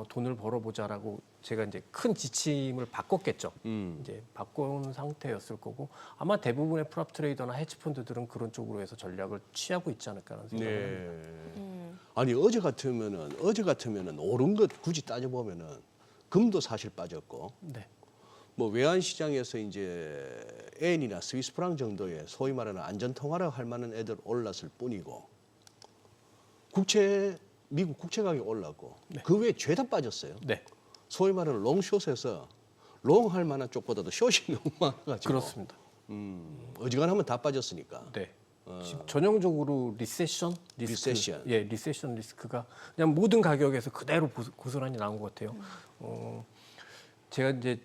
돈을 벌어보자라고 제가 이제 큰 지침을 바꿨겠죠. 이제 바꾼 상태였을 거고 아마 대부분의 프랍 트레이더나 헤지 펀드들은 그런 쪽으로 해서 전략을 취하고 있지 않을까라는 생각을 합니다. 아니 어제 같으면은 오른 것 굳이 따져 보면은 금도 사실 빠졌고 네. 외환 시장에서 이제 엔이나 스위스 프랑 정도의 소위 말하는 안전 통화라고 할 만한 애들 올랐을 뿐이고 미국 국채 가격이 올랐고 그 외에 죄다 빠졌어요. 네. 소위 말하는 롱숏에서 롱할 만한 쪽보다도 숏이 너무 많아가지고 그렇습니다. 어지간하면 다 빠졌으니까. 네. 지금 전형적으로 리세션 리스크, 리세션. 예, 리세션 리스크가 그냥 모든 가격에서 그대로 고스란히 나온 것 같아요. 제가 이제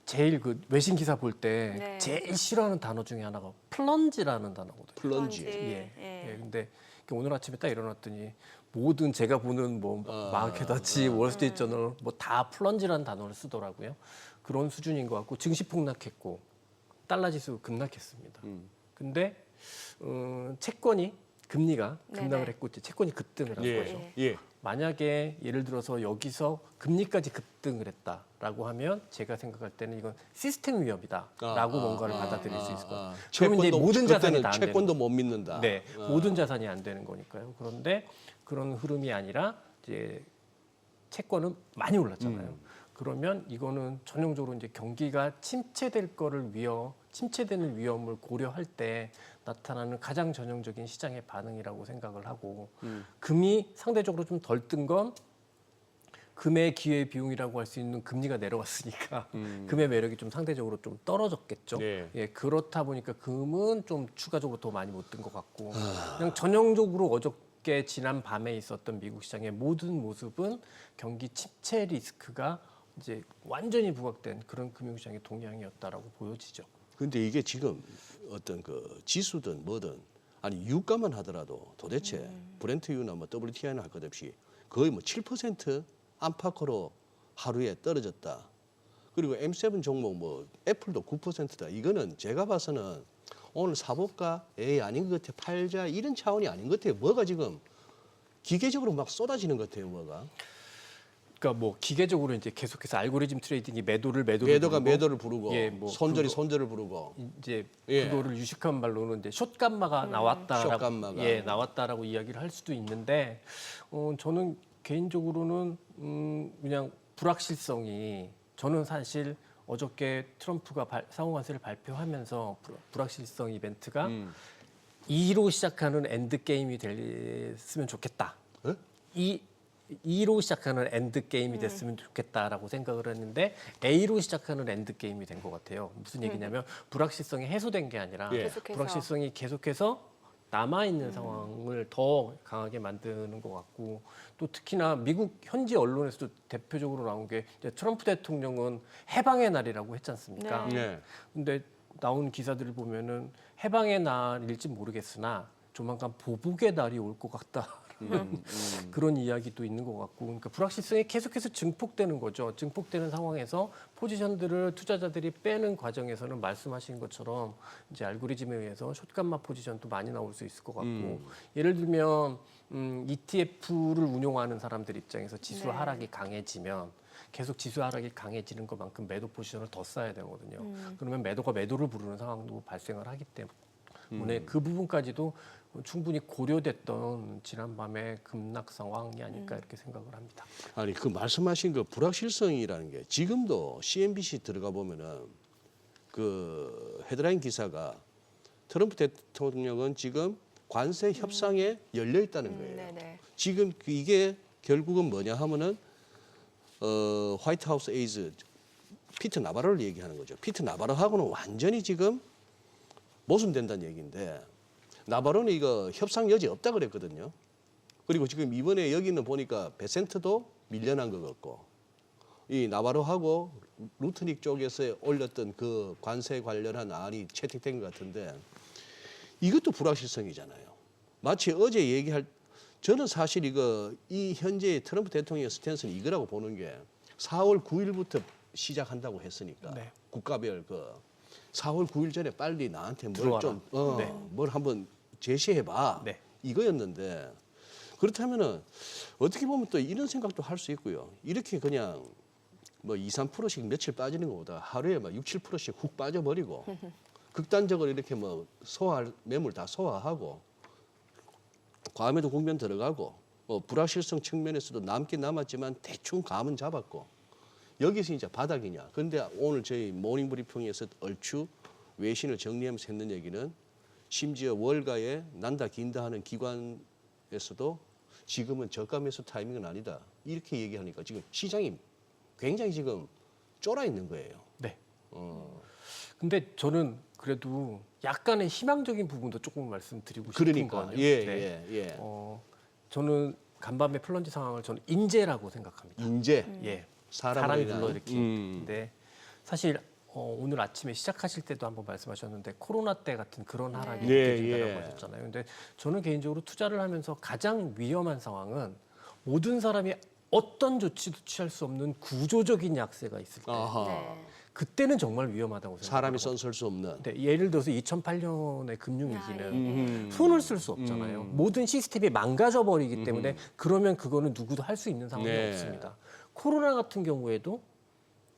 제일 그 외신 기사 볼 때 네. 제일 싫어하는 단어 중에 하나가 플런지라는 단어거든요. 플런지. 예. 근데 오늘 아침에 딱 일어났더니 모든 제가 보는 마켓워치, 월스트리트 저널 다 플런지라는 단어를 쓰더라고요. 그런 수준인 것 같고 증시 폭락했고 달러 지수 급락했습니다. 근데 채권이 금리가 네네. 급락을 했고 이제 채권이 급등을 한 예. 거죠. 예. 만약에 예를 들어서 여기서 금리까지 급등을 했다라고 하면 제가 생각할 때는 이건 시스템 위협이다라고 뭔가를 받아들일 수 있을 것 같아요. 그러면 이제 모든 자산이 다 안 되는 채권도 못 믿는다. 네, 모든 자산이 안 되는 거니까요. 그런데 그런 흐름이 아니라 이제 채권은 많이 올랐잖아요. 그러면 이거는 전형적으로 이제 경기가 침체되는 위험을 고려할 때 나타나는 가장 전형적인 시장의 반응이라고 생각을 하고 금이 상대적으로 좀 덜 뜬 건 금의 기회 비용이라고 할 수 있는 금리가 내려왔으니까 금의 매력이 좀 상대적으로 좀 떨어졌겠죠. 네. 예, 그렇다 보니까 금은 좀 추가적으로 더 많이 못 뜬 것 같고 그냥 전형적으로 어저께 지난 밤에 있었던 미국 시장의 모든 모습은 경기 침체 리스크가 이제 완전히 부각된 그런 금융시장의 동향이었다라고 보여지죠. 근데 이게 지금 어떤 그 지수든 뭐든 아니 유가만 하더라도 도대체 브렌트유나 뭐 WTI나 할 것 없이 거의 뭐 7% 안팎으로 하루에 떨어졌다. 그리고 M7 종목 뭐 애플도 9%다. 이거는 제가 봐서는 오늘 사볼까? 에이 아닌 것 같아. 팔자 이런 차원이 아닌 것 같아요. 뭐가 지금 기계적으로 막 쏟아지는 것 같아요. 뭐가. 그러니까 뭐 기계적으로 이제 계속해서 알고리즘 트레이딩이 매도가 매도가 매도를 부르고 예, 뭐 손절이 그거- 손절을 부르고 이제 예. 그거를 유식한 말로는 이제 숏감마가 나왔다라고 숏감마가. 예, 나왔다라고 이야기를 할 수도 있는데 저는 개인적으로는 그냥 불확실성이 저는 사실 어저께 트럼프가 상호관세를 발표하면서 불확실성 이벤트가 2로 시작하는 엔드 게임이 됐으면 좋겠다. 예? 2로 시작하는 엔드 게임이 됐으면 좋겠다라고 생각을 했는데 A로 시작하는 엔드 게임이 된 것 같아요. 무슨 얘기냐면 불확실성이 해소된 게 아니라 예. 계속해서. 불확실성이 계속해서 남아 있는 상황을 더 강하게 만드는 것 같고 또 특히나 미국 현지 언론에서도 대표적으로 나온 게 이제 트럼프 대통령은 해방의 날이라고 했지 않습니까? 네. 근데 나온 기사들을 보면은 해방의 날일지 모르겠으나 조만간 보복의 날이 올 것 같다. 그런 이야기도 있는 것 같고, 그러니까 불확실성이 계속해서 증폭되는 거죠. 증폭되는 상황에서 포지션들을 투자자들이 빼는 과정에서는 말씀하신 것처럼 이제 알고리즘에 의해서 숏감마 포지션도 많이 나올 수 있을 것 같고, 예를 들면 ETF를 운용하는 사람들 입장에서 지수 네. 하락이 강해지면 계속 지수 하락이 강해지는 것만큼 매도 포지션을 더 쌓아야 되거든요. 그러면 매도가 매도를 부르는 상황도 발생을 하기 때문에 그 부분까지도 충분히 고려됐던 지난밤의 급락 상황이 아닐까 이렇게 생각을 합니다. 아니 그 말씀하신 그 불확실성이라는 게 지금도 CNBC 들어가 보면은 그 헤드라인 기사가 트럼프 대통령은 지금 관세 협상에 열려 있다는 거예요. 네네. 지금 이게 결국은 뭐냐 하면은 화이트하우스 에이즈 피트 나바로를 얘기하는 거죠. 피트 나바로하고는 완전히 지금 모순된다는 얘기인데 나바로는 이거 협상 여지 없다 그랬거든요. 그리고 지금 이번에 여기는 보니까 베센트도 밀려난 것 같고 이 나바로하고 루트닉 쪽에서 올렸던 그 관세 관련한 안이 채택된 것 같은데 이것도 불확실성이잖아요. 마치 어제 저는 사실 이 현재 트럼프 대통령의 스탠스는 이거라고 보는 게 4월 9일부터 시작한다고 했으니까 네. 국가별 4월 9일 전에 빨리 나한테 들어와라. 뭘 한번 제시해봐 네. 이거였는데 그렇다면은 어떻게 보면 또 이런 생각도 할 수 있고요. 이렇게 그냥 뭐 2, 3%씩 며칠 빠지는 것보다 하루에 막 6, 7%씩 훅 빠져버리고 극단적으로 이렇게 뭐 소화할 매물 다 소화하고 과매도 국면 들어가고 불확실성 측면에서도 남긴 남았지만 대충 감은 잡았고 여기서 이제 바닥이냐. 그런데 오늘 저희 모닝 브리핑에서 얼추 외신을 정리하면서 했는 얘기는 심지어 월가에 난다 긴다 하는 기관에서도 지금은 저가 매수 타이밍은 아니다. 이렇게 얘기하니까 지금 시장이 굉장히 지금 쫄아 있는 거예요. 네. 근데 저는 그래도 약간의 희망적인 부분도 조금 말씀드리고 싶은 그러니까 거예요. 예. 저는 간밤의 플런지 상황을 저는 인재라고 생각합니다. 인재 예. 사람을 사람이 위한. 불러일으키는데 사실 오늘 아침에 시작하실 때도 한번 말씀하셨는데 코로나 때 같은 그런 하락이 네, 느껴진다고 예. 하셨잖아요. 근데 저는 개인적으로 투자를 하면서 가장 위험한 상황은 모든 사람이 어떤 조치도 취할 수 없는 구조적인 약세가 있을 때 아하. 네. 그때는 정말 위험하다고 생각합니다. 사람이 손 쓸 수 없는. 네, 예를 들어서 2008년의 금융위기는 음. 손을 쓸 수 없잖아요. 모든 시스템이 망가져 버리기 때문에 그러면 그거는 누구도 할 수 있는 상황이 네. 없습니다. 코로나 같은 경우에도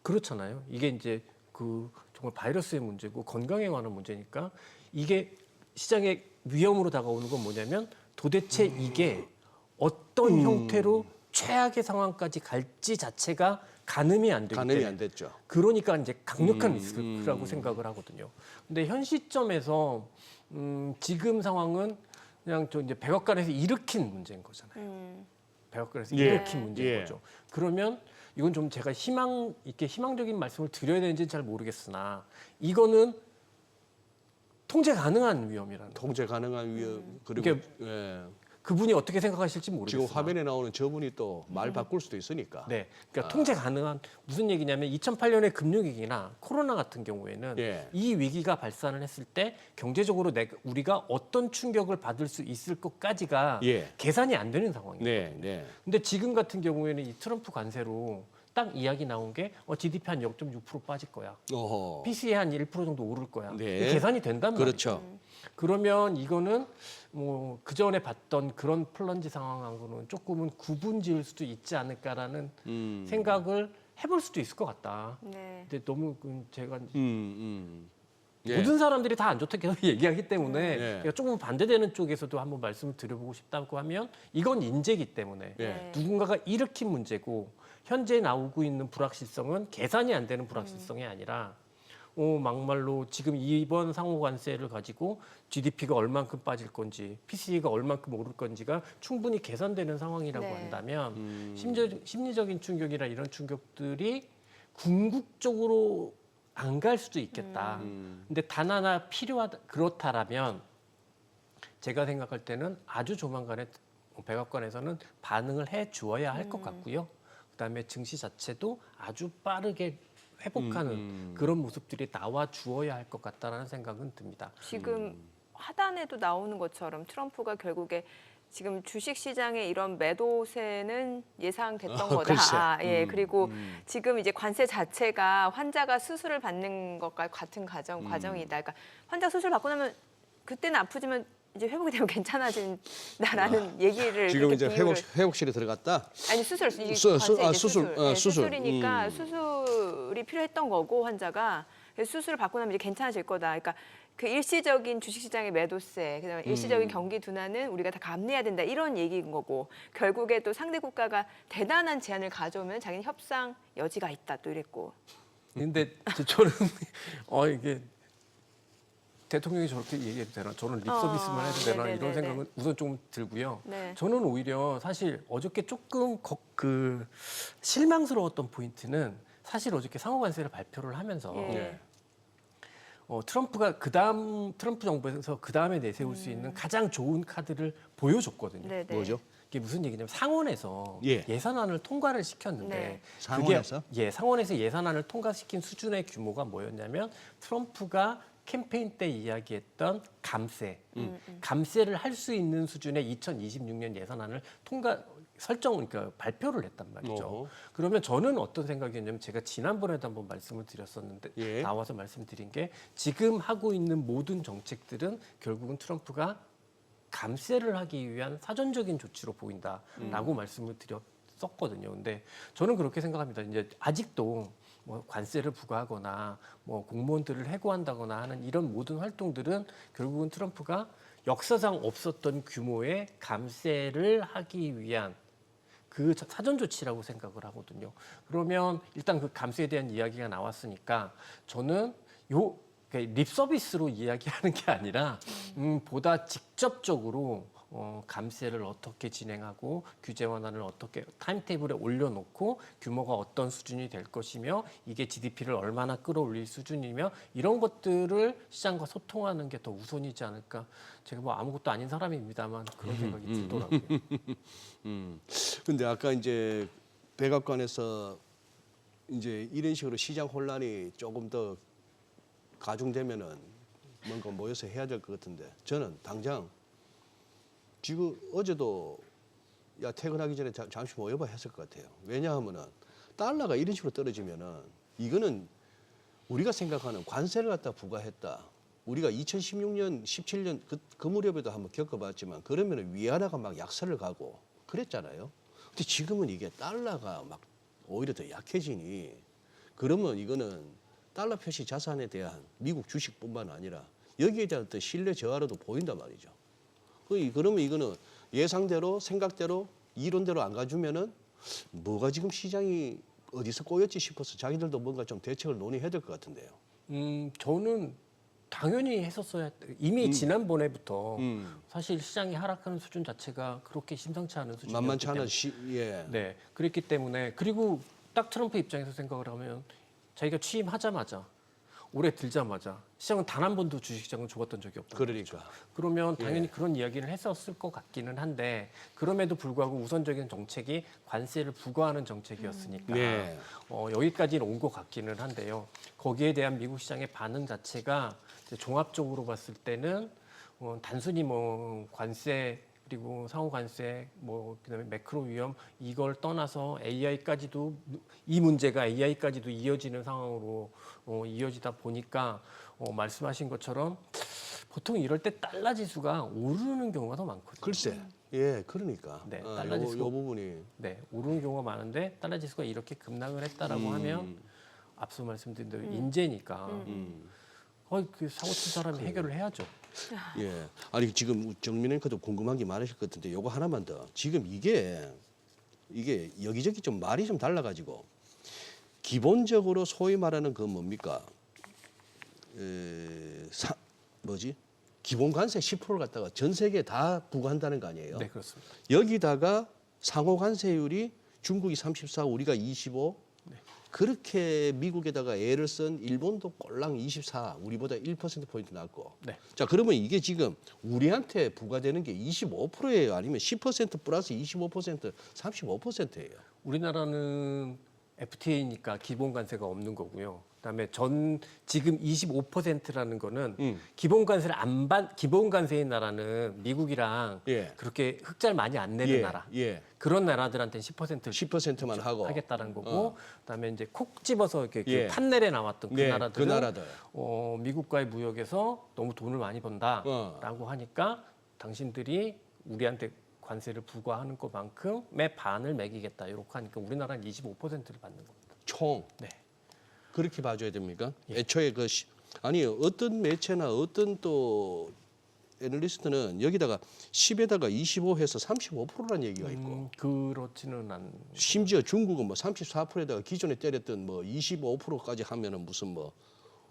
그렇잖아요. 이게 이제 그 정말 바이러스의 문제고 건강에 관한 문제니까 이게 시장에 위험으로 다가오는 건 뭐냐면 도대체 이게 어떤 형태로 최악의 상황까지 갈지 자체가 가늠이 안 되기 가늠이 때문에 안 됐죠. 그러니까 이제 강력한 리스크라고 생각을 하거든요. 근데 현 시점에서 지금 상황은 그냥 저 이제 백악관에서 일으킨 문제인 거잖아요. 백악관에서 예. 일으킨 문제인 예. 거죠. 그러면 이건 좀 제가 희망적인 말씀을 드려야 되는지는 잘 모르겠으나 이거는 통제 가능한 위험이라는 거죠. 통제 가능한 위험 그리고 이게 예. 그분이 어떻게 생각하실지 모르겠어요. 지금 화면에 나오는 저분이 또 말 바꿀 수도 있으니까. 네, 그러니까 통제 가능한 무슨 얘기냐면 2008년의 금융위기나 코로나 같은 경우에는 예. 이 위기가 발산을 했을 때 경제적으로 우리가 어떤 충격을 받을 수 있을 것까지가 예. 계산이 안 되는 상황이에요. 네, 네. 근데 지금 같은 경우에는 이 트럼프 관세로 딱 이야기 나온 게 GDP 한 0.6% 빠질 거야. 어허. PCE 한 1% 정도 오를 거야. 네. 이게 계산이 된단 말이죠. 그렇죠. 그러면 이거는 뭐 그전에 봤던 그런 플런지 상황하고는 조금은 구분 지을 수도 있지 않을까라는 생각을 해볼 수도 있을 것 같다. 네. 근데 너무 제가 예. 모든 사람들이 다 안 좋다 계속 얘기하기 때문에 예. 조금 반대되는 쪽에서도 한번 말씀을 드려보고 싶다고 하면 이건 인재이기 때문에 예. 누군가가 일으킨 문제고 현재 나오고 있는 불확실성은 계산이 안 되는 불확실성이 아니라 막말로 지금 이번 상호 관세를 가지고 GDP가 얼만큼 빠질 건지, PCE가 얼만큼 오를 건지가 충분히 계산되는 상황이라고 네. 한다면 심리적인 충격이나 이런 충격들이 궁극적으로 안 갈 수도 있겠다. 근데 단 하나 그렇다라면 제가 생각할 때는 아주 조만간에 백악관에서는 반응을 해 주어야 할 것 같고요. 그다음에 증시 자체도 아주 빠르게 회복하는 그런 모습들이 나와 주어야 할 것 같다라는 생각은 듭니다. 지금 하단에도 나오는 것처럼 트럼프가 결국에 지금 주식시장의 이런 매도세는 예상됐던 거다. 글쎄. 예, 그리고 지금 이제 관세 자체가 환자가 수술을 받는 것과 같은 과정이다. 그러니까 환자 수술 받고 나면 그때는 아프지만 이제 회복이 되면 괜찮아진다라는 얘기를 지금 이렇게 이제 비유를- 회복실에 들어갔다. 아니 수술 이게 수술, 관세 이제 수술, 네, 수술. 수술이니까 수술이 필요했던 거고 환자가 수술을 받고 나면 이제 괜찮아질 거다. 그러니까 그 일시적인 주식시장의 매도세, 그다음에 일시적인 경기 둔화는 우리가 다 감내해야 된다 이런 얘기인 거고 결국에 또 상대 국가가 대단한 제한을 가져오면 자기는 협상 여지가 있다 또 이랬고. 근데 저는 이게 대통령이 저렇게 얘기해도 되나? 저는 립서비스만 해도 되나? 네네네네. 이런 생각은 우선 좀 들고요. 네. 저는 오히려 사실 어저께 조금 실망스러웠던 포인트는 사실 어저께 상호관세를 발표를 하면서 예. 네. 트럼프가 트럼프 정부에서 그 다음에 내세울 수 있는 가장 좋은 카드를 보여줬거든요. 네네. 뭐죠? 이게 무슨 얘기냐면 상원에서 예. 예산안을 통과를 시켰는데 네. 상원에서? 상원에서 예산안을 통과시킨 수준의 규모가 뭐였냐면 트럼프가 캠페인 때 이야기했던 감세를 할 수 있는 수준의 2026년 예산안을 그러니까 발표를 했단 말이죠. 어허. 그러면 저는 어떤 생각이었냐면 제가 지난번에도 한번 말씀을 드렸었는데 예. 나와서 말씀드린 게 지금 하고 있는 모든 정책들은 결국은 트럼프가 감세를 하기 위한 사전적인 조치로 보인다라고 말씀을 드렸었거든요. 근데 저는 그렇게 생각합니다. 이제 아직도 뭐 관세를 부과하거나 뭐 공무원들을 해고한다거나 하는 이런 모든 활동들은 결국은 트럼프가 역사상 없었던 규모의 감세를 하기 위한 그 사전 조치라고 생각을 하거든요. 그러면 일단 그 감세에 대한 이야기가 나왔으니까 저는 립 서비스로 이야기하는 게 아니라 보다 직접적으로 감세를 어떻게 진행하고 규제 완화를 어떻게 타임테이블에 올려놓고 규모가 어떤 수준이 될 것이며 이게 GDP를 얼마나 끌어올릴 수준이며 이런 것들을 시장과 소통하는 게 더 우선이지 않을까. 제가 뭐 아무것도 아닌 사람입니다만 그런 생각이 들더라고요. 근데 아까 이제 백악관에서 이제 이런 식으로 시장 혼란이 조금 더 가중되면은 뭔가 모여서 해야 될 것 같은데 저는 당장 지금 어제도 야 퇴근하기 전에 잠시 모여봐 했을 것 같아요. 왜냐하면은 달러가 이런 식으로 떨어지면은 이거는 우리가 생각하는 관세를 갖다 부과했다. 우리가 2016년, 17년 그 무렵에도 한번 겪어봤지만 그러면 위안화가 막 약세를 가고 그랬잖아요. 근데 지금은 이게 달러가 막 오히려 더 약해지니 그러면 이거는 달러 표시 자산에 대한 미국 주식뿐만 아니라 여기에 대한 어떤 신뢰 저하로도 보인단 말이죠. 그러면 이거는 예상대로 생각대로 이론대로 안 가주면은 뭐가 지금 시장이 어디서 꼬였지 싶어서 자기들도 뭔가 좀 대책을 논의해야 될 것 같은데요. 저는 당연히 했었어야 이미 지난번에부터 사실 시장이 하락하는 수준 자체가 그렇게 심상치 않은 수준이었기 만만치 않은 때문에 예. 네, 그랬기 때문에 그리고 딱 트럼프 입장에서 생각을 하면 자기가 취임하자마자 올해 들자마자 시장은 단 한 번도 주식시장은 좋았던 적이 없다. 그러니까 그러면 당연히 그런 이야기를 했었을 것 같기는 한데 그럼에도 불구하고 우선적인 정책이 관세를 부과하는 정책이었으니까 네. 여기까지는 온 것 같기는 한데요. 거기에 대한 미국 시장의 반응 자체가 이제 종합적으로 봤을 때는 단순히 뭐 관세 그리고 상호 관세 뭐 그다음에 매크로 위험 이걸 떠나서 AI까지도 이 문제가 AI까지도 이어지는 상황으로 이어지다 보니까 말씀하신 것처럼 보통 이럴 때 달러 지수가 오르는 경우가 더 많거든요. 글쎄, 예, 그러니까 네, 달러 지수. 요 부분이 네, 오르는 경우가 많은데 달러 지수가 이렇게 급락을 했다라고 하면 앞서 말씀드린 대로 인재니까 그 사고 친 사람이 해결을 해야죠. 예, 아니 지금 정민 앵커도 궁금한 게 많으실 것 같은데 요거 하나만 더. 지금 이게 여기저기 좀 말이 좀 달라가지고 기본적으로 소위 말하는 그 뭡니까? 뭐지? 기본 관세 10%를 갖다가 전 세계에 다 부과한다는 거 아니에요? 네, 그렇습니다. 여기다가 상호 관세율이 중국이 34, 우리가 25. 그렇게 미국에다가 애를 쓴 일본도 꼴랑 24, 우리보다 1%포인트 낮고. 네. 자, 그러면 이게 지금 우리한테 부과되는 게 25%예요? 아니면 10% 플러스 25%, 35%예요? 우리나라는 FTA니까 기본 관세가 없는 거고요. 그다음에 지금 25%라는 거는 기본 관세를 기본 관세인 나라는 미국이랑 예. 그렇게 흑자를 많이 안 내는 나라. 예. 그런 나라들한테는 10%를 10%만 하고. 하겠다는 거고, 그다음에 이제 콕 집어서 이렇게 예. 그 판넬에 나왔던 그 네, 나라들은 그 나라들. 미국과의 무역에서 너무 돈을 많이 번다라고 하니까 당신들이 우리한테 관세를 부과하는 것만큼의 반을 매기겠다 이렇게 하니까 우리나라는 25%를 받는 겁니다. 총. 네. 그렇게 봐줘야 됩니까? 애초에 아니 어떤 매체나 어떤 또 애널리스트는 여기다가 10에다가 25 해서 35%라는 얘기가 있고 그렇지는 않. 심지어 중국은 뭐 34%에다가 기존에 때렸던 뭐 25%까지 하면은 무슨 뭐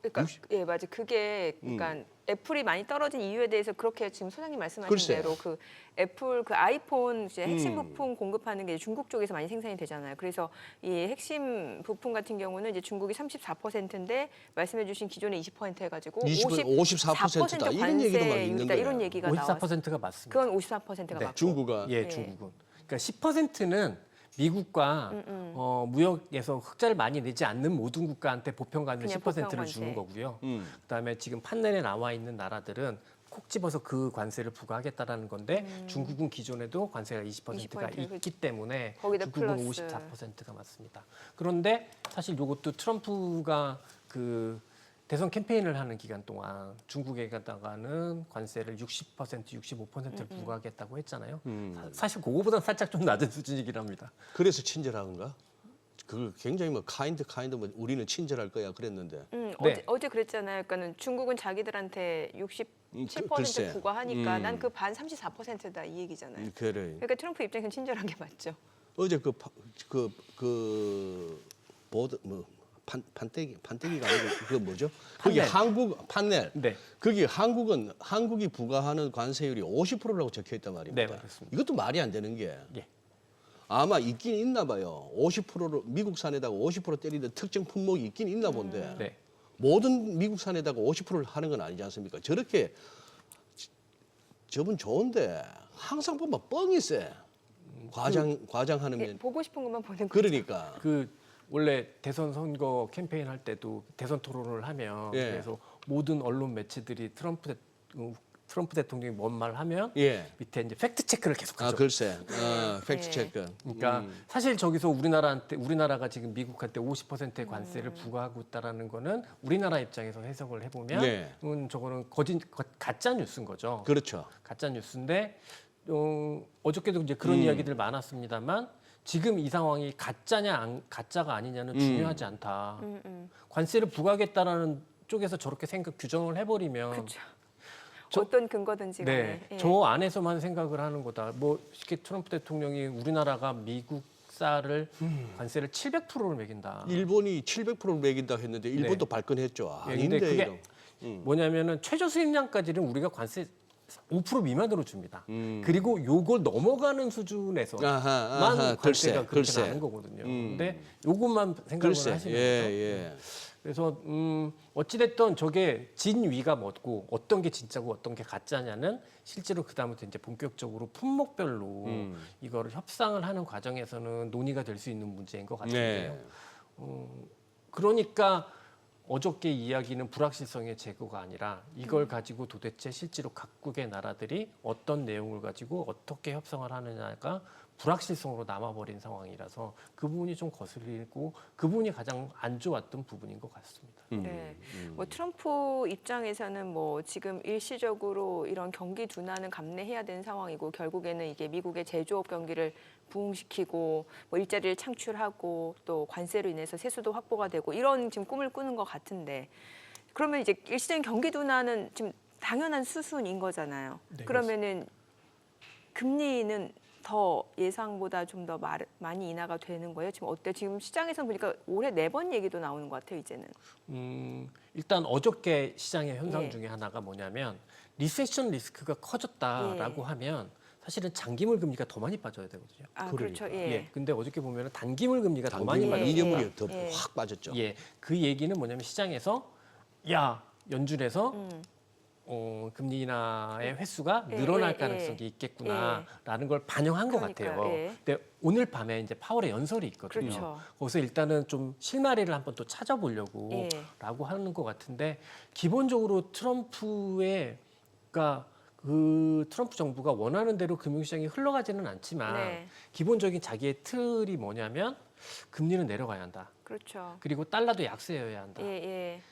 그러니까 예 맞아 그게 그러니까 애플이 많이 떨어진 이유에 대해서 그렇게 지금 소장님 말씀하신 글쎄. 대로 그 애플 그 아이폰 이제 핵심 부품 공급하는 게 중국 쪽에서 많이 생산이 되잖아요. 그래서 이 핵심 부품 같은 경우는 이제 중국이 34%인데 말씀해주신 기존의 20% 해가지고 54%다 이런 얘기도 막 있는 거예요. 이런 얘기가 나왔어요. 54%가 맞습니다. 그건 54%가 네. 맞고. 중국은 예, 중국은. 그러니까 10%는 미국과 무역에서 흑자를 많이 내지 않는 모든 국가한테 보편관세 그냥 10%를 보편관세. 주는 거고요. 그다음에 지금 판넬에 나와 있는 나라들은 콕 집어서 그 관세를 부과하겠다라는 건데 중국은 기존에도 관세가 20%가 20% 있기 때문에 거기다 중국은 플러스. 54%가 맞습니다. 그런데 사실 이것도 트럼프가 그 대선 캠페인을 하는 기간 동안 중국에 가다가는 관세를 60%, 65%를 부과하겠다고 했잖아요. 사실 그거보다는 살짝 좀 낮은 수준이긴 합니다. 그래서 친절한가? 그 굉장히 뭐 카인드 뭐 우리는 친절할 거야 그랬는데 네. 어제 그랬잖아요. 그러니까 중국은 자기들한테 67% 글쎄. 부과하니까 난 그 반 34%다 이 얘기잖아요. 그래. 그러니까 트럼프 입장에서는 친절한 게 맞죠. 어제 보드 뭐 판때기가 아니고 그 뭐죠? 거기 판넬. 한국 판넬. 네. 거기 한국이 부과하는 관세율이 50%라고 적혀 있단 말입니다. 네, 그렇습니다. 이것도 말이 안 되는 게 예. 아마 있긴 있나 봐요. 50%로 미국산에다가 50% 때리는 특정 품목이 있긴 있나 본데 네. 모든 미국산에다가 50%를 하는 건 아니지 않습니까? 저렇게 저분 좋은데 항상 보면 뻥이 세. 과장하는 예, 면 보고 싶은 것만 보는 거. 그러니까 그 원래 대선 선거 캠페인 할 때도 대선 토론을 하면 예. 그래서 모든 언론 매체들이 트럼프 트럼프 대통령이 뭔 말 하면 예. 밑에 이제 팩트 체크를 아, 계속하죠. 글쎄. 팩트 체크. 그러니까 사실 저기서 우리나라가 지금 미국한테 50%의 관세를 부과하고 있다라는 거는 우리나라 입장에서 해석을 해보면 네. 저거는 가짜 뉴스인 거죠. 그렇죠. 가짜 뉴스인데 어저께도 이제 그런 이야기들 많았습니다만 지금 이 상황이 가짜가 아니냐는 중요하지 않다. 관세를 부과하겠다라는 쪽에서 저렇게 규정을 해버리면 그렇죠. 어떤 근거든지 간에. 네, 예. 저 안에서만 생각을 하는 거다. 뭐 쉽게 트럼프 대통령이 우리나라가 미국 쌀을 관세를 700%를 매긴다. 일본이 700%를 매긴다 했는데 일본도 발끈했죠. 예, 아닌데 근데 이런. 그게 뭐냐면은 최저 수입량까지는 우리가 관세 5% 미만으로 줍니다. 그리고 요걸 넘어가는 수준에서만 아하, 관세가 그렇게 글쎄. 나는 거거든요. 근데 요것만 생각을 글쎄. 하시면 예. 그래서 어찌됐든 저게 진위가 뭐고 어떤 게 진짜고 어떤 게 가짜냐는 실제로 그다음부터 이제 본격적으로 품목별로 이거를 협상을 하는 과정에서는 논의가 될 수 있는 문제인 것 같은데요. 네. 그러니까 어저께 이야기는 불확실성의 제거가 아니라 이걸 가지고 도대체 실제로 각국의 나라들이 어떤 내용을 가지고 어떻게 협상을 하느냐가 불확실성으로 남아버린 상황이라서 그 부분이 좀 거슬리고 그 부분이 가장 안 좋았던 부분인 것 같습니다. 네. 뭐 트럼프 입장에서는 뭐 지금 일시적으로 이런 경기 둔화는 감내해야 되는 상황이고 결국에는 이게 미국의 제조업 경기를 부흥시키고 뭐 일자리를 창출하고 또 관세로 인해서 세수도 확보가 되고 이런 지금 꿈을 꾸는 것 같은데 그러면 이제 일시적인 경기 둔화는 지금 당연한 수순인 거잖아요. 네, 그러면은 금리는 더 예상보다 좀 더 많이 인하가 되는 거예요? 지금 어때? 지금 시장에서 보니까 올해 4번 얘기도 나오는 것 같아요, 이제는. 일단 어저께 시장의 현상 예. 중에 하나가 뭐냐면 리세션 리스크가 커졌다라고 예. 하면 사실은 장기물 금리가 더 많이 빠져야 되거든요. 아, 그렇죠. 예. 예. 근데 어저께 보면은 단기물 금리가 더 많이 당기물 빠졌어요. 예. 2년물이 더 예. 확 빠졌죠. 예, 그 얘기는 뭐냐면 시장에서 연준에서 금리 인하의 횟수가 예, 늘어날 예, 가능성이 예. 있겠구나라는 걸 반영한 것 그러니까요, 같아요. 예. 근데 오늘 밤에 이제 파월의 연설이 있거든요. 그렇죠. 거기서 일단은 좀 실마리를 한번 또 찾아보려고 예. 라고 하는 것 같은데 기본적으로 그러니까 그 트럼프 정부가 원하는 대로 금융시장이 흘러가지는 않지만 네. 기본적인 자기의 틀이 뭐냐면 금리는 내려가야 한다. 그렇죠. 그리고 달러도 약세여야 한다. 예, 예.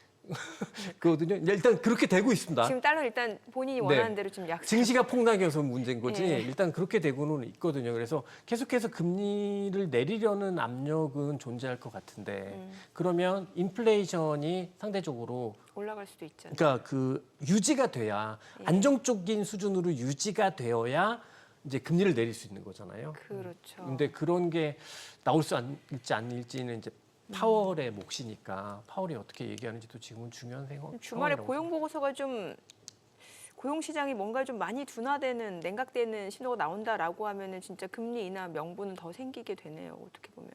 그거든요. 일단 그렇게 되고 있습니다. 지금 달러 일단 본인이 네. 원하는 대로 지금 약속. 증시가 폭락이어서 문제인 거지. 예. 일단 그렇게 되고는 있거든요. 그래서 계속해서 금리를 내리려는 압력은 존재할 것 같은데 그러면 인플레이션이 상대적으로 올라갈 수도 있잖아요. 그러니까 그 유지가 돼야 예. 안정적인 수준으로 유지가 되어야 이제 금리를 내릴 수 있는 거잖아요. 그렇죠. 근데 그런 게 나올 수 있지 않을지는 이제 파월의 몫이니까 파월이 어떻게 얘기하는지도 지금은 중요한 주말에 상황이라고 고용 보고서가 좀 고용 시장이 뭔가 좀 많이 둔화되는 냉각되는 신호가 나온다라고 하면은 진짜 금리 인하 명분은 더 생기게 되네요. 어떻게 보면.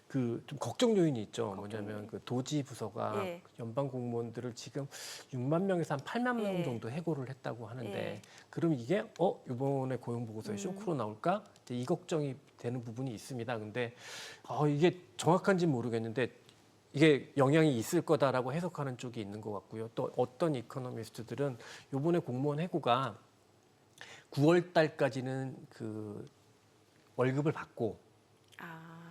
그 좀 걱정 요인이 있죠. 뭐냐면 그 도지 부서가 예. 연방 공무원들을 지금 6만 명에서 한 8만 명 예. 정도 해고를 했다고 하는데 예. 그럼 이게 이번에 고용 보고서에 쇼크로 나올까? 이제 이 걱정이 되는 부분이 있습니다. 근데 이게 정확한지는 모르겠는데 이게 영향이 있을 거다라고 해석하는 쪽이 있는 것 같고요. 또 어떤 이코노미스트들은 이번에 공무원 해고가 9월 달까지는 그 월급을 받고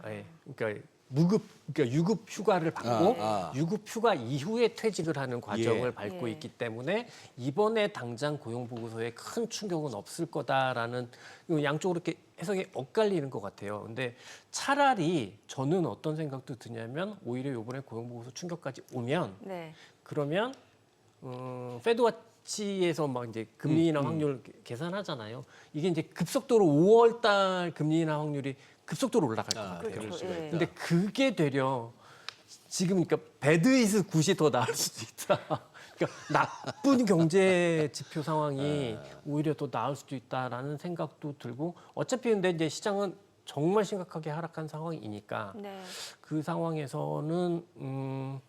예, 그러니까 유급 휴가를 받고 유급 휴가 이후에 퇴직을 하는 과정을 예. 밟고 예. 있기 때문에 이번에 당장 고용 보고서에 큰 충격은 없을 거다라는 양쪽으로 이렇게 해석이 엇갈리는 것 같아요. 근데 차라리 저는 어떤 생각도 드냐면 오히려 이번에 고용 보고서 충격까지 오면 네. 그러면 페드와치에서 막 이제 금리 인하 확률 계산하잖아요. 이게 이제 급속도로 5월 달 금리 인하 확률이 급속도로 올라갈 것 같아요. 그렇죠. 그럴 수가 예. 있다. 근데 그게 되려 지금 그러니까 배드 이즈 굿이 더 나을 수도 있다. 그러니까 나쁜 경제 지표 상황이 오히려 더 나을 수도 있다라는 생각도 들고 어차피 근데 이제 시장은 정말 심각하게 하락한 상황이니까 네. 그 상황에서는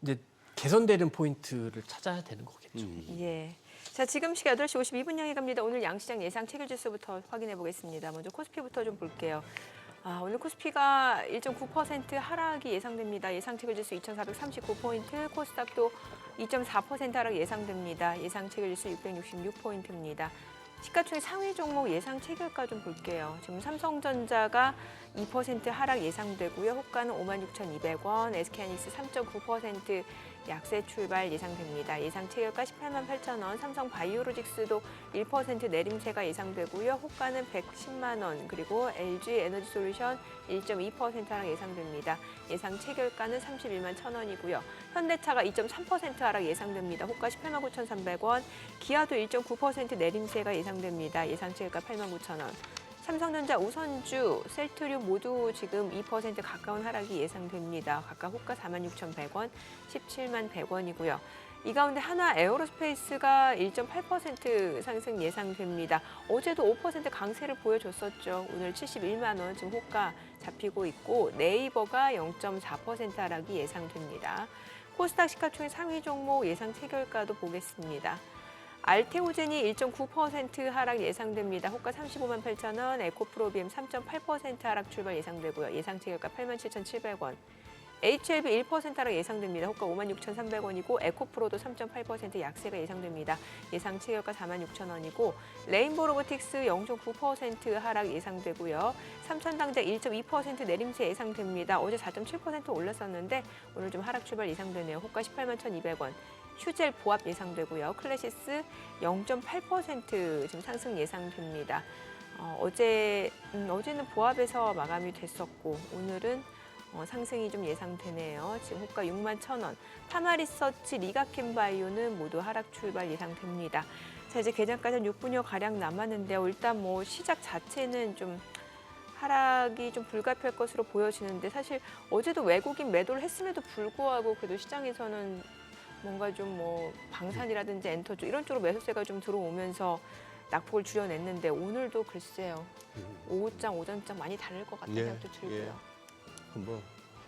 이제 개선되는 포인트를 찾아야 되는 거겠죠. 예. 자, 지금 시각 8시 52분 향해 갑니다. 오늘 양시장 예상 체결 지수부터 확인해 보겠습니다. 먼저 코스피부터 좀 볼게요. 오늘 코스피가 1.9% 하락이 예상됩니다. 예상 체결지수 2,439포인트, 코스닥도 2.4% 하락 예상됩니다. 예상 체결지수 666포인트입니다. 시가총액 상위 종목 예상 체결가 좀 볼게요. 지금 삼성전자가 2% 하락 예상되고요. 호가는 56,200원, SK하이닉스 3.9% 약세 출발 예상됩니다. 예상 체결가 188,000원, 삼성바이오로직스도 1% 내림세가 예상되고요. 호가는 110만 원, 그리고 LG에너지솔루션 1.2% 하락 예상됩니다. 예상 체결가는 31만 1,000원이고요. 현대차가 2.3% 하락 예상됩니다. 호가 18만 9,300원, 기아도 1.9% 내림세가 예상됩니다. 예상 체결가 8만 9,000원. 삼성전자, 우선주, 셀트리온 모두 지금 2% 가까운 하락이 예상됩니다. 각각 호가 46,100원, 17만 100원이고요. 이 가운데 한화 에어로스페이스가 1.8% 상승 예상됩니다. 어제도 5% 강세를 보여줬었죠. 오늘 71만 원 지금 호가 잡히고 있고 네이버가 0.4% 하락이 예상됩니다. 코스닥 시가총액 상위 종목 예상 체결가도 보겠습니다. 알테오젠이 1.9% 하락 예상됩니다. 호가 35만 8,000원, 에코프로비엠 3.8% 하락 출발 예상되고요. 예상 체결가 87,700원. HLB 1% 하락 예상됩니다. 호가 56,300원이고 에코프로도 3.8% 약세가 예상됩니다. 예상 체결가 46,000원이고 레인보우 로보틱스 0.9% 하락 예상되고요. 삼천당자 1.2% 내림세 예상됩니다. 어제 4.7% 올랐었는데 오늘 좀 하락 출발 예상되네요. 호가 18만 1,200원. 휴젤 보합 예상되고요. 클래시스 0.8% 지금 상승 예상됩니다. 어제는 보합에서 마감이 됐었고 오늘은 상승이 좀 예상되네요. 지금 호가 6만 1,000원. 파마리서치, 리가캠바이오는 모두 하락 출발 예상됩니다. 자, 이제 개장까지 한 6분여 가량 남았는데요. 일단 뭐 시작 자체는 좀 하락이 좀 불가피할 것으로 보여지는데 사실 어제도 외국인 매도를 했음에도 불구하고 그래도 시장에서는 뭔가 좀 뭐 방산이라든지 엔터주 이런 쪽으로 매수세가 좀 들어오면서 낙폭을 줄여냈는데 오늘도 글쎄요. 오후장, 오전장 많이 다를 것 같다는 생각도 들고요. 뭐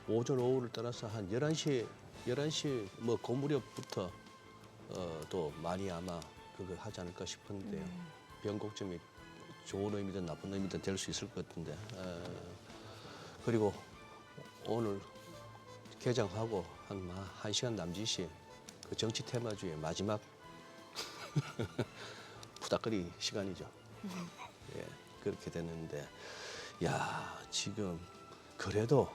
오전 오후를 떠나서 한 11시 뭐 고무렵부터 또 많이 아마 그거 하지 않을까 싶은데요. 변곡점이 좋은 의미든 나쁜 의미든 될 수 있을 것 같은데. 그리고 오늘 개장하고 한 1시간 남짓이 그 정치 테마주의 마지막 푸닥거리 시간이죠. 예, 그렇게 됐는데, 야 지금 그래도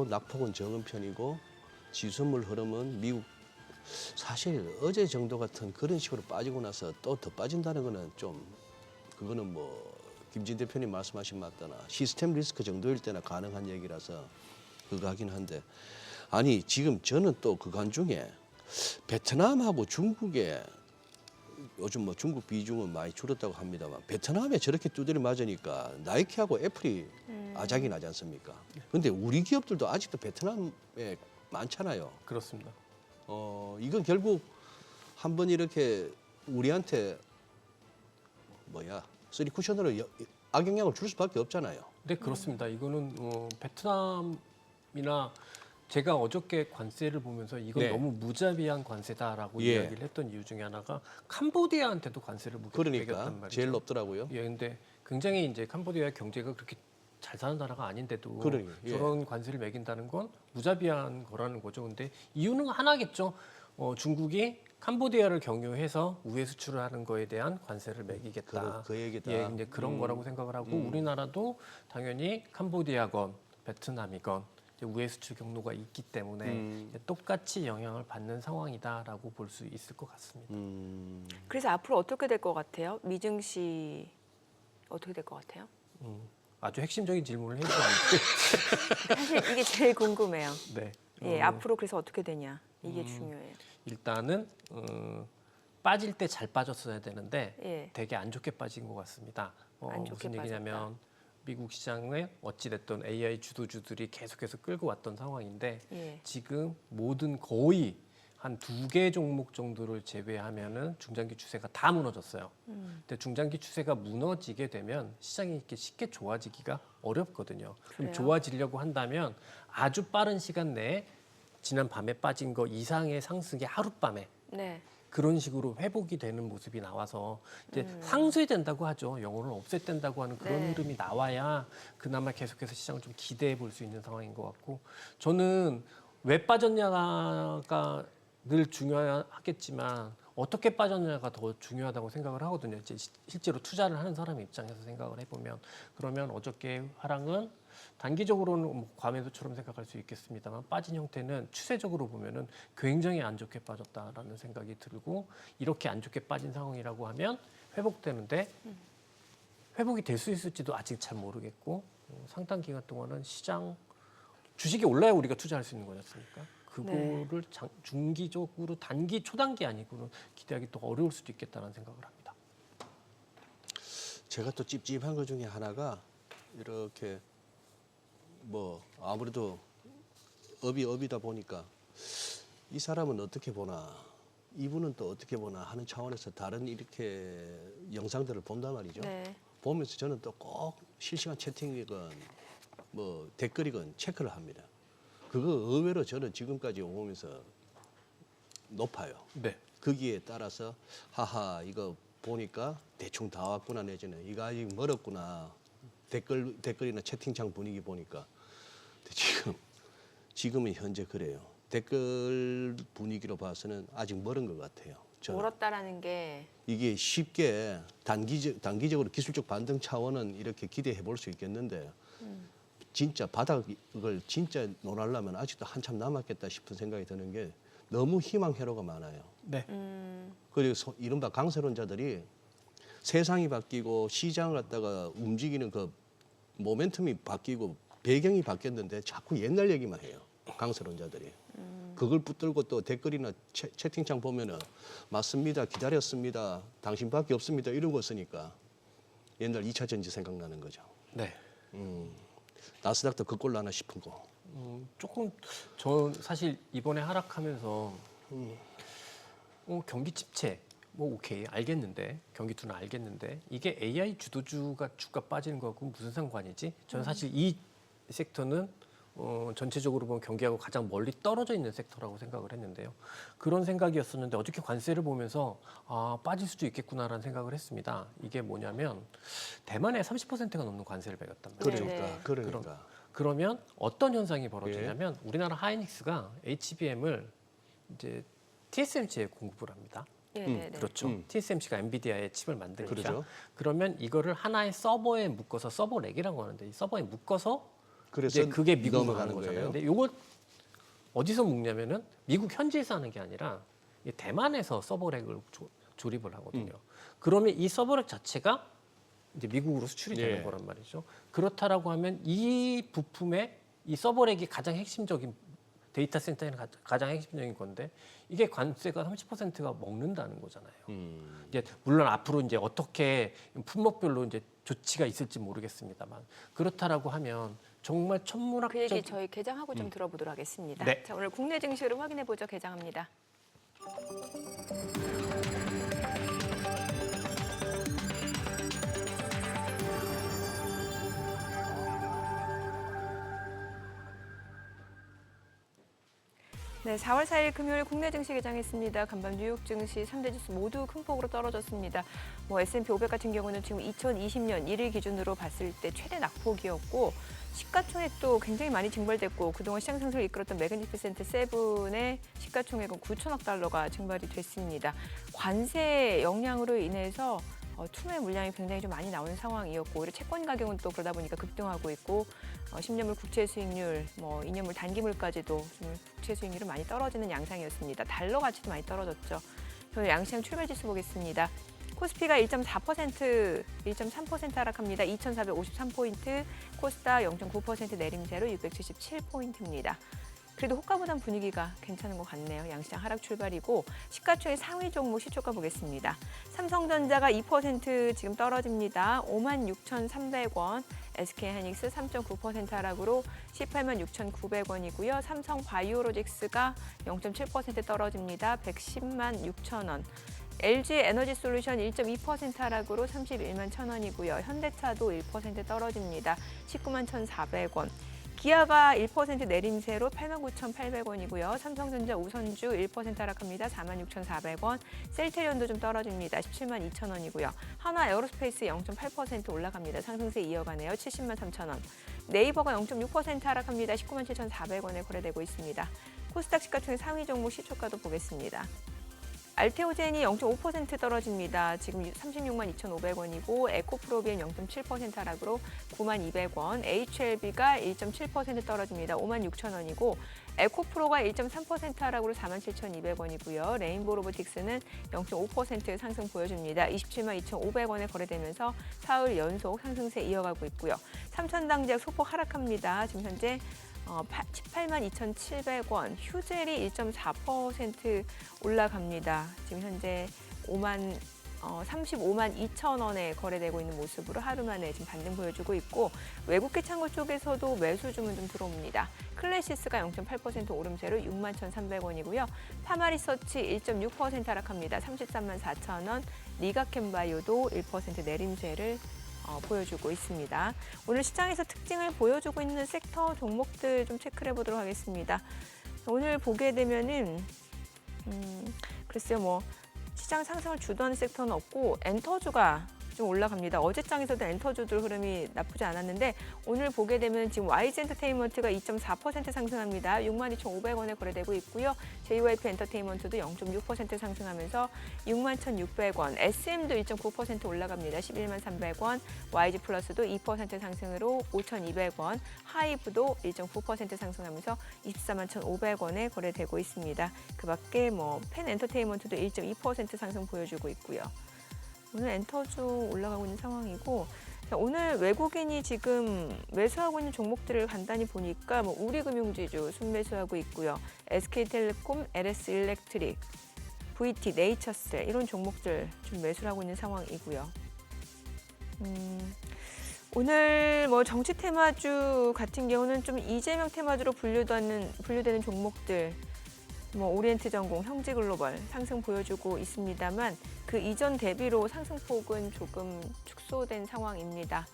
낙폭은 적은 편이고 지수물 흐름은 미국 사실 어제 정도 같은 그런 식으로 빠지고 나서 또 더 빠진다는 거는 좀 그거는 뭐 김진 대표님 말씀하신 맞다나 시스템 리스크 정도일 때나 가능한 얘기라서 그거 하긴 한데 아니 지금 저는 또 그간 중에 베트남하고 중국에 요즘 뭐 중국 비중은 많이 줄었다고 합니다만 베트남에 저렇게 두드려 맞으니까 나이키하고 애플이 아작이 나지 않습니까? 근데 우리 기업들도 아직도 베트남에 많잖아요. 그렇습니다. 이건 결국 한번 이렇게 우리한테 쓰리 쿠션으로 악영향을 줄 수밖에 없잖아요. 네, 그렇습니다. 이거는 베트남이나 제가 어저께 관세를 보면서 이건 네. 너무 무자비한 관세다라고 예. 이야기를 했던 이유 중에 하나가 캄보디아한테도 관세를 매겼단 그러니까 말이죠. 제일 높더라고요. 예, 근데 굉장히 이제 캄보디아의 경제가 그렇게 잘 사는 나라가 아닌데도 그러니까, 예. 저런 관세를 매긴다는 건 무자비한 거라는 거죠. 근데 이유는 하나겠죠. 중국이 캄보디아를 경유해서 우회 수출을 하는 거에 대한 관세를 매기겠다. 그 얘기다. 예, 이제 그런 거라고 생각을 하고 우리나라도 당연히 캄보디아건 베트남이건 이제 우회 수출 경로가 있기 때문에 이제 똑같이 영향을 받는 상황이다라고 볼 수 있을 것 같습니다. 그래서 앞으로 어떻게 될 것 같아요? 미증시 어떻게 될 것 같아요? 아주 핵심적인 질문을 해주셨는데 사실 이게 제일 궁금해요. 네. 예, 앞으로 그래서 어떻게 되냐 이게 중요해요. 일단은 빠질 때 잘 빠졌어야 되는데 예. 되게 안 좋게 빠진 것 같습니다. 안 좋게 무슨 얘기냐면 미국 시장에 어찌됐든 AI 주도주들이 계속해서 끌고 왔던 상황인데 예. 지금 모든 거의 한 2개 종목 정도를 제외하면은 중장기 추세가 다 무너졌어요. 근데 중장기 추세가 무너지게 되면 시장이 이렇게 쉽게 좋아지기가 어렵거든요. 그래요? 그럼 좋아지려고 한다면 아주 빠른 시간 내에 지난 밤에 빠진 거 이상의 상승이 하룻밤에 네. 그런 식으로 회복이 되는 모습이 나와서 이제 상쇄된다고 하죠. 영혼을 없앴된다고 하는 그런 네. 흐름이 나와야 그나마 계속해서 시장을 좀 기대해 볼 수 있는 상황인 것 같고, 저는 왜 빠졌냐가 늘 중요하겠지만 어떻게 빠졌냐가 더 중요하다고 생각을 하거든요. 이제 실제로 투자를 하는 사람의 입장에서 생각을 해보면, 그러면 어저께 하락은 단기적으로는 뭐 과매도처럼 생각할 수 있겠습니다만, 빠진 형태는 추세적으로 보면은 굉장히 안 좋게 빠졌다라는 생각이 들고, 이렇게 안 좋게 빠진 상황이라고 하면 회복되는데 회복이 될 수 있을지도 아직 잘 모르겠고, 상당 기간 동안은 시장 주식이 올라야 우리가 투자할 수 있는 거지 않습니까? 그거를 중기적으로 단기 초단기 아니고는 기대하기 또 어려울 수도 있겠다는 생각을 합니다. 제가 또 찝찝한 것 중에 하나가 이렇게 뭐 아무래도 업이다 보니까 이 사람은 어떻게 보나, 이분은 또 어떻게 보나 하는 차원에서 다른 이렇게 영상들을 본단 말이죠. 네. 보면서 저는 또 꼭 실시간 채팅이건 뭐 댓글이건 체크를 합니다. 그거 의외로 저는 지금까지 오면서 높아요. 네. 거기에 따라서 하하 이거 보니까 대충 다 왔구나, 내지는 이거 아직 멀었구나, 댓글이나 채팅창 분위기 보니까. 근데 지금은 현재 그래요. 댓글 분위기로 봐서는 아직 멀은 것 같아요. 저는. 멀었다라는 게 이게 쉽게 단기적으로 기술적 반등 차원은 이렇게 기대해 볼 수 있겠는데 진짜 바닥을 진짜 논하려면 아직도 한참 남았겠다 싶은 생각이 드는 게 너무 희망 회로가 많아요. 네. 그리고 이른바 강세론자들이 세상이 바뀌고 시장을 갖다가 움직이는 그 모멘텀이 바뀌고 배경이 바뀌었는데 자꾸 옛날 얘기만 해요. 강세론자들이. 그걸 붙들고 또 댓글이나 채팅창 보면은 맞습니다, 기다렸습니다, 당신밖에 없습니다 이런 거 쓰니까 옛날 2차 전지 생각나는 거죠. 네. 나스닥도 그 꼴 나나 싶은 거. 조금 저 사실 이번에 하락하면서 경기 침체 뭐 오케이 알겠는데, 경기 둔화 알겠는데 이게 AI 주도주가 주가 빠지는 거하고 무슨 상관이지? 저는 사실 이 섹터는 전체적으로 보면 경기하고 가장 멀리 떨어져 있는 섹터라고 생각을 했는데요. 그런 생각이었었는데 어저께 관세를 보면서 빠질 수도 있겠구나라는 생각을 했습니다. 이게 뭐냐면 대만에 30%가 넘는 관세를 매겼단 말이죠. 네. 그러니까. 그러면 어떤 현상이 벌어지냐면 우리나라 하이닉스가 HBM을 이제 TSMC에 공급을 합니다. 네네네. 그렇죠. TSMC가 엔비디아의 칩을 만드니까. 그러죠. 그러면 이거를 하나의 서버에 묶어서 서버렉이라고 하는데, 이 서버에 묶어서 그래서 이제 그게 미국으로 넘어가는 가는 거잖아요. 거예요. 근데 이걸 어디서 묶냐면은 미국 현지에서 하는 게 아니라 이게 대만에서 서버렉을 조립을 하거든요. 그러면 이 서버렉 자체가 이제 미국으로 수출이 되는 네. 거란 말이죠. 그렇다라고 하면 이 부품의 이 서버렉이 가장 핵심적인, 데이터 센터에는 가장 핵심적인 건데 이게 관세가 30%가 먹는다는 거잖아요. 이제 물론 앞으로 이제 어떻게 품목별로 이제 조치가 있을지 모르겠습니다만, 그렇다라고 하면 정말 그 천문학적 얘기 저희 개장하고 좀 들어보도록 하겠습니다. 네. 자, 오늘 국내 증시를 확인해 보죠. 개장합니다. 네, 4월 4일 금요일 국내 증시 개장했습니다. 간밤 뉴욕 증시 3대 지수 모두 큰 폭으로 떨어졌습니다. S&P 500 같은 경우는 지금 2020년 1일 기준으로 봤을 때 최대 낙폭이었고, 시가총액도 굉장히 많이 증발됐고, 그동안 시장 상승을 이끌었던 매그니피센트 세븐의 시가총액은 9천억 달러가 증발이 됐습니다. 관세 영향으로 인해서 투매 물량이 굉장히 좀 많이 나오는 상황이었고, 오히려 채권 가격은 또 그러다 보니까 급등하고 있고, 10년물 국채 수익률, 2년물 단기물까지도 좀 국채 수익률은 많이 떨어지는 양상이었습니다. 달러 가치도 많이 떨어졌죠. 저희 양시장 출발 지수 보겠습니다. 코스피가 1.4%, 1.3% 하락합니다. 2,453포인트, 코스닥 0.9% 내림세로 677포인트입니다. 그래도 호가보단 분위기가 괜찮은 것 같네요. 양시장 하락 출발이고, 시가총액 상위 종목 시초가 보겠습니다. 삼성전자가 2% 지금 떨어집니다. 56,300원, SK하이닉스 3.9% 하락으로 186,900원이고요. 삼성바이오로직스가 0.7% 떨어집니다. 110만 6천원. LG에너지솔루션 1.2% 하락으로 31만 1,000원이고요. 현대차도 1% 떨어집니다. 19만 1,400원. 기아가 1% 내림세로 89,800원이고요. 삼성전자 우선주 1% 하락합니다. 46,400원. 셀트리온도 좀 떨어집니다. 172,000원이고요. 하나 에어로스페이스 0.8% 올라갑니다. 상승세 이어가네요. 703,000원. 네이버가 0.6% 하락합니다. 197,400원에 거래되고 있습니다. 코스닥 시가총액 상위 종목 시초가도 보겠습니다. 알테오젠이 0.5% 떨어집니다. 지금 362,500원이고 에코프로비엔 0.7% 하락으로 92,200원, HLB가 1.7% 떨어집니다. 56,000원이고 에코프로가 1.3% 하락으로 47,200원이고요. 레인보우 로보틱스는 0.5% 상승 보여줍니다. 272,500원에 거래되면서 사흘 연속 상승세 이어가고 있고요. 삼천당제약 소폭 하락합니다. 지금 현재 182,700원, 휴젤이 1.4% 올라갑니다. 지금 현재 35만 2천 원에 거래되고 있는 모습으로 하루 만에 지금 반등 보여주고 있고 외국계 창고 쪽에서도 매수 주문 좀 들어옵니다. 클래시스가 0.8% 오름세로 61,300원이고요. 파마리서치 1.6% 하락합니다. 33만 4천 원. 리가캠바이오도 1% 내림세를 보여주고 있습니다. 오늘 시장에서 특징을 보여주고 있는 섹터 종목들 좀 체크를 해보도록 하겠습니다. 오늘 보게 되면은 글쎄요, 뭐 시장 상승을 주도하는 섹터는 없고 엔터주가 좀 올라갑니다. 어제장에서도 엔터주들 흐름이 나쁘지 않았는데 오늘 보게 되면 지금 YG 엔터테인먼트가 2.4% 상승합니다. 62,500원에 거래되고 있고요. JYP 엔터테인먼트도 0.6% 상승하면서 61,600원, SM도 1.9% 올라갑니다. 11,300원, YG 플러스도 2% 상승으로 5,200원, 하이브도 1.9% 상승하면서 24,500원에 거래되고 있습니다. 그 밖에 펜 엔터테인먼트도 1.2% 상승 보여주고 있고요. 오늘 엔터주 올라가고 있는 상황이고 오늘 외국인이 지금 매수하고 있는 종목들을 간단히 보니까 우리금융지주 순매수하고 있고요. SK텔레콤, LS일렉트릭, VT, 네이처셀 이런 종목들 좀 매수를 하고 있는 상황이고요. 오늘 정치 테마주 같은 경우는 좀 이재명 테마주로 분류되는 종목들 오리엔트전공, 형지글로벌 상승 보여주고 있습니다만 그 이전 대비로 상승폭은 조금 축소된 상황입니다.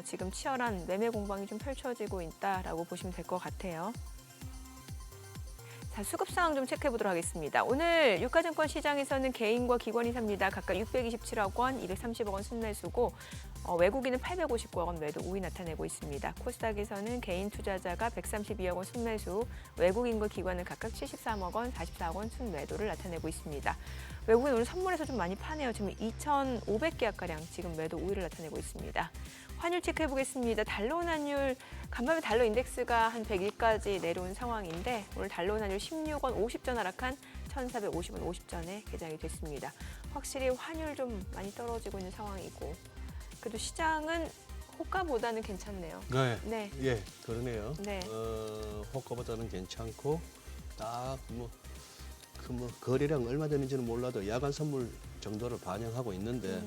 지금 치열한 매매 공방이 좀 펼쳐지고 있다라고 보시면 될 것 같아요. 자, 수급 상황 좀 체크해 보도록 하겠습니다. 오늘 유가증권 시장에서는 개인과 기관이 삽니다. 각각 627억 원, 230억 원 순매수고 외국인은 859억 원 매도 우위 나타내고 있습니다. 코스닥에서는 개인 투자자가 132억 원 순매수, 외국인과 기관은 각각 73억 원, 44억 원 순매도를 나타내고 있습니다. 외국인 오늘 선물에서 좀 많이 파네요. 지금 2,500계약가량 지금 매도 우위를 나타내고 있습니다. 환율 체크해 보겠습니다. 달러원 환율, 간밤에 달러 인덱스가 한 101까지 내려온 상황인데 오늘 달러원 환율 16원 50전 하락한 1,450원 50전에 개장이 됐습니다. 확실히 환율 좀 많이 떨어지고 있는 상황이고 그래도 시장은 호가보다는 괜찮네요. 네. 네. 예, 그러네요. 네. 호가보다는 괜찮고 딱 거래량 얼마 되는지는 몰라도 야간 선물 정도를 반영하고 있는데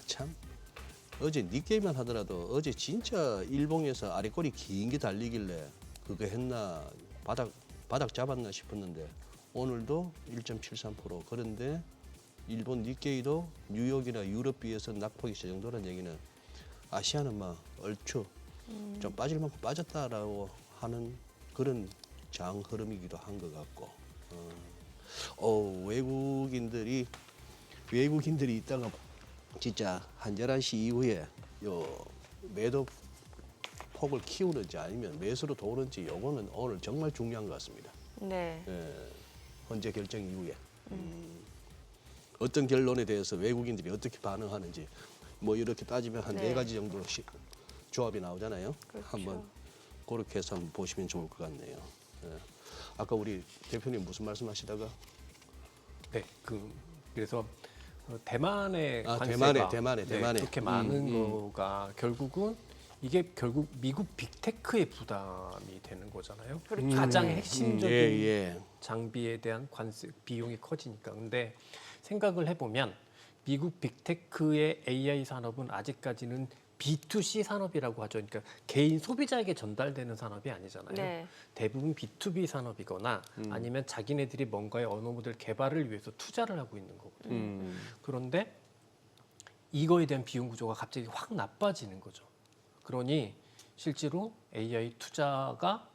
참 어제 니케이만 하더라도 어제 진짜 일봉에서 아래꼬리 긴 게 달리길래 그거 했나 바닥 잡았나 싶었는데 오늘도 1.73% 그런데 일본 니케이도 뉴욕이나 유럽 비해서 낙폭이 저 정도라는 얘기는 아시아는 얼추 좀 빠질 만큼 빠졌다라고 하는 그런 장 흐름이기도 한 것 같고 외국인들이 있다가 진짜 한 11시 이후에 매도 폭을 키우는지 아니면 매수로 도는지 요거는 오늘 정말 중요한 것 같습니다. 네. 헌재 결정 이후에 어떤 결론에 대해서 외국인들이 어떻게 반응하는지 이렇게 따지면 한 네 가지 정도 조합이 나오잖아요. 그렇죠. 한번 그렇게 해서 한번 보시면 좋을 것 같네요. 아까 우리 대표님 무슨 말씀하시다가 네, 그래서 대만의 관세가 대만에 그렇게 많은 거가 결국 미국 빅테크의 부담이 되는 거잖아요. 그렇죠. 가장 핵심적인 예. 장비에 대한 관세 비용이 커지니까. 근데 생각을 해보면 미국 빅테크의 AI 산업은 아직까지는 B2C 산업이라고 하죠. 그러니까 개인 소비자에게 전달되는 산업이 아니잖아요. 네. 대부분 B2B 산업이거나 아니면 자기네들이 뭔가의 언어 모델 개발을 위해서 투자를 하고 있는 거거든요. 그런데 이거에 대한 비용 구조가 갑자기 확 나빠지는 거죠. 그러니 실제로 AI 투자가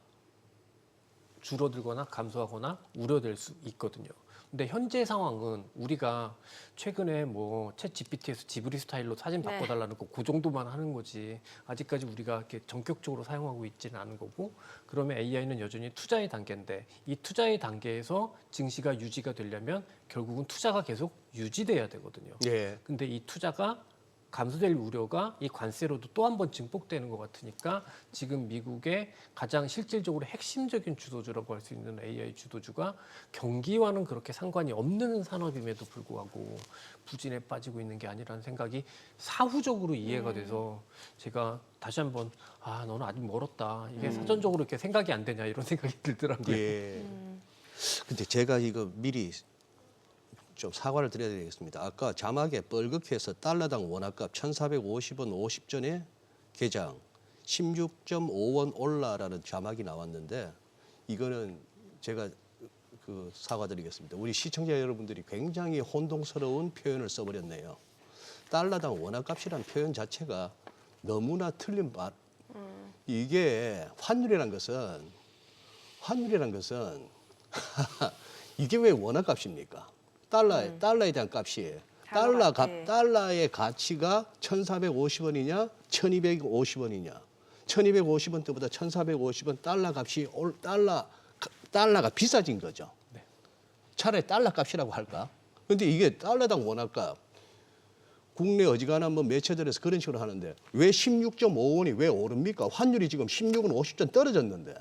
줄어들거나 감소하거나 우려될 수 있거든요. 근데 현재 상황은 우리가 최근에 뭐 챗 GPT에서 지브리 스타일로 사진 네. 바꿔달라는 거 그 정도만 하는 거지 아직까지 우리가 이렇게 전격적으로 사용하고 있지는 않은 거고 그러면 AI는 여전히 투자의 단계인데 이 투자의 단계에서 증시가 유지가 되려면 결국은 투자가 계속 유지돼야 되거든요. 예. 근데 이 투자가 감소될 우려가 이 관세로도 또 한 번 증폭되는 것 같으니까 지금 미국의 가장 실질적으로 핵심적인 주도주라고 할 수 있는 AI 주도주가 경기와는 그렇게 상관이 없는 산업임에도 불구하고 부진에 빠지고 있는 게 아니라는 생각이 사후적으로 이해가 돼서 제가 다시 한번 너는 아직 멀었다. 이게 사전적으로 이렇게 생각이 안 되냐 이런 생각이 들더라고요. 예. 근데 제가 이거 미리 좀 사과를 드려야 되겠습니다. 아까 자막에 뻘겋게 해서 달러당 원화값 1,450원 50전에 개장 16.5원 올라라는 자막이 나왔는데 이거는 제가 그 사과드리겠습니다. 우리 시청자 여러분들이 굉장히 혼동스러운 표현을 써버렸네요. 달러당 원화값이라는 표현 자체가 너무나 틀린 말. 이게 환율이란 것은 이게 왜 원화값입니까? 달러에 대한 값이에요. 달러의 가치가 1,450원이냐, 1,250원이냐. 1,250원 때보다 1,450원 달러 값이 달러가 비싸진 거죠. 네. 차라리 달러 값이라고 할까? 근데 이게 달러당 원화값 국내 어지간한 뭐 매체들에서 그런 식으로 하는데 왜 16.5원이 왜 오릅니까? 환율이 지금 16원 50전 떨어졌는데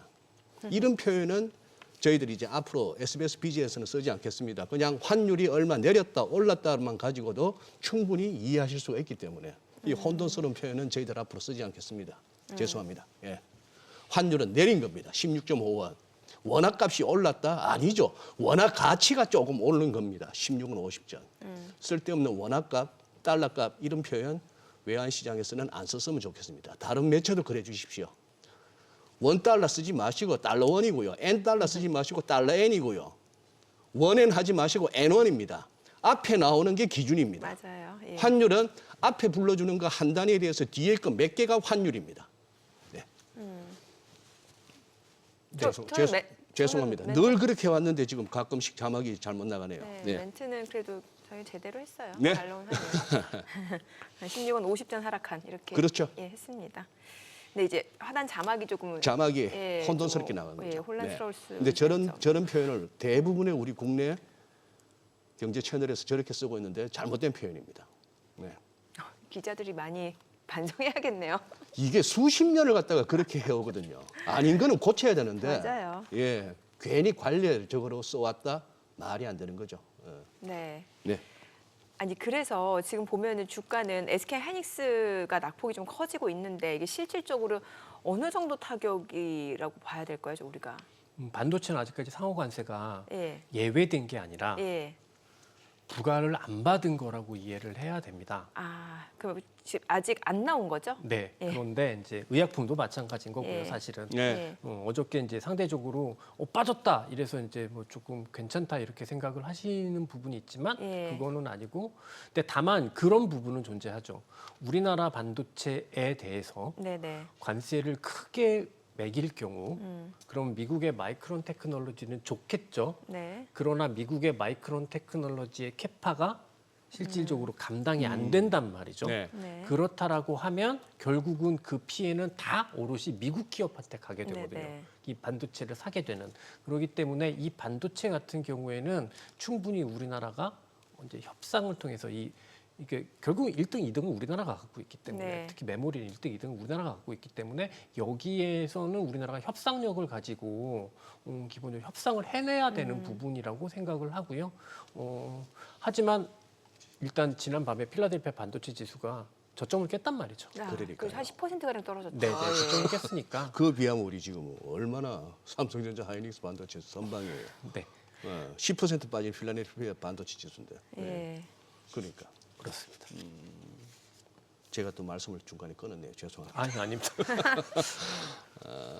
이런 표현은 저희들이 이제 앞으로 SBS BG에서는 쓰지 않겠습니다. 그냥 환율이 얼마 내렸다 올랐다만 가지고도 충분히 이해하실 수가 있기 때문에 이 혼돈스러운 표현은 저희들 앞으로 쓰지 않겠습니다. 죄송합니다. 예. 환율은 내린 겁니다. 16.5원. 원화값이 올랐다? 아니죠. 원화 가치가 조금 오른 겁니다. 16원 50전. 쓸데없는 원화값, 달러값 이런 표현 외환시장에서는 안 썼으면 좋겠습니다. 다른 매체도 그래 주십시오. 원달러 쓰지 마시고 달러원이고요. N달러 쓰지 마시고 달러N이고요. 원엔 하지 마시고 N원입니다. 앞에 나오는 게 기준입니다. 맞아요. 예. 환율은 앞에 불러주는 거 한 단위에 대해서 뒤에 거 몇 개가 환율입니다. 네. 죄송합니다. 늘 그렇게 왔는데 지금 가끔씩 자막이 잘못 나가네요. 네. 멘트는 그래도 저희 제대로 했어요. 네. 반론하네요. 16원 50전 하락한 이렇게 그렇죠. 예, 했습니다. 근데 이제 하단 자막이 조금 자막이 예, 혼돈스럽게 좀, 나가는 예, 거죠. 혼란스러울 수 근데 있죠. 저런 표현을 대부분의 우리 국내 경제 채널에서 저렇게 쓰고 있는데 잘못된 표현입니다. 네. 기자들이 많이 반성해야겠네요. 이게 수십 년을 갖다가 그렇게 해오거든요. 아닌 거는 고쳐야 되는데 맞아요. 예, 괜히 관례적으로 써왔다 말이 안 되는 거죠. 네. 네. 아니 그래서 지금 보면은 주가는 SK 하이닉스가 낙폭이 좀 커지고 있는데 이게 실질적으로 어느 정도 타격이라고 봐야 될까요, 우리가? 반도체는 아직까지 상호 관세가 예. 예외된 게 아니라 예. 부과를 안 받은 거라고 이해를 해야 됩니다. 아, 그럼 지금 아직 안 나온 거죠? 네. 예. 그런데 이제 의약품도 마찬가지인 거고요, 예. 사실은. 네. 어저께 이제 상대적으로 빠졌다 이래서 이제 뭐 조금 괜찮다 이렇게 생각을 하시는 부분이 있지만 예. 그거는 아니고, 근데 다만 그런 부분은 존재하죠. 우리나라 반도체에 대해서 네네. 관세를 크게 매길 경우, 그럼 미국의 마이크론 테크놀로지는 좋겠죠. 네. 그러나 미국의 마이크론 테크놀로지의 캐파가 실질적으로 감당이 안 된단 말이죠. 네. 네. 그렇다라고 하면 결국은 그 피해는 다 오롯이 미국 기업한테 가게 되거든요. 네네. 이 반도체를 사게 되는. 그렇기 때문에 이 반도체 같은 경우에는 충분히 우리나라가 이제 협상을 통해서 이게 결국 1등, 2등은 우리나라가 갖고 있기 때문에 네. 특히 메모리 1등, 2등은 우리나라가 갖고 있기 때문에 여기에서는 우리나라가 협상력을 가지고 기본적으로 협상을 해내야 되는 부분이라고 생각을 하고요. 하지만 일단 지난밤에 필라델피아 반도체 지수가 저점을 깼단 말이죠. 그러니까요. 한 10%가량 떨어졌다. 네, 저점을 깼으니까. 그 비하면 우리 지금 얼마나 삼성전자 하이닉스 반도체 선방이에요. 네, 10% 빠진 필라델피아 반도체 지수인데. 예. 그러니까 그렇습니다. 제가 또 말씀을 중간에 끊었네요. 죄송합니다. 아니, 아닙니다.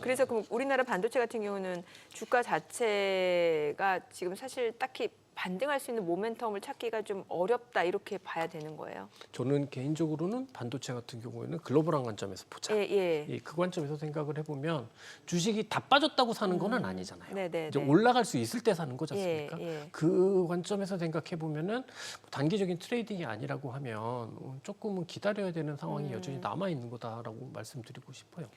그래서 그럼 우리나라 반도체 같은 경우는 주가 자체가 지금 사실 딱히 반등할 수 있는 모멘텀을 찾기가 좀 어렵다 이렇게 봐야 되는 거예요. 저는 개인적으로는 반도체 같은 경우에는 글로벌한 관점에서 보자. 예. 예, 그 관점에서 생각을 해보면 주식이 다 빠졌다고 사는 건 아니잖아요. 네네. 이제 올라갈 수 있을 때 사는 거지 예, 않습니까? 예. 그 관점에서 생각해 보면은 단기적인 트레이딩이 아니라고 하면 조금은 기다려야 되는 상황이 여전히 남아 있는 거다라고 말씀드리고 싶어요.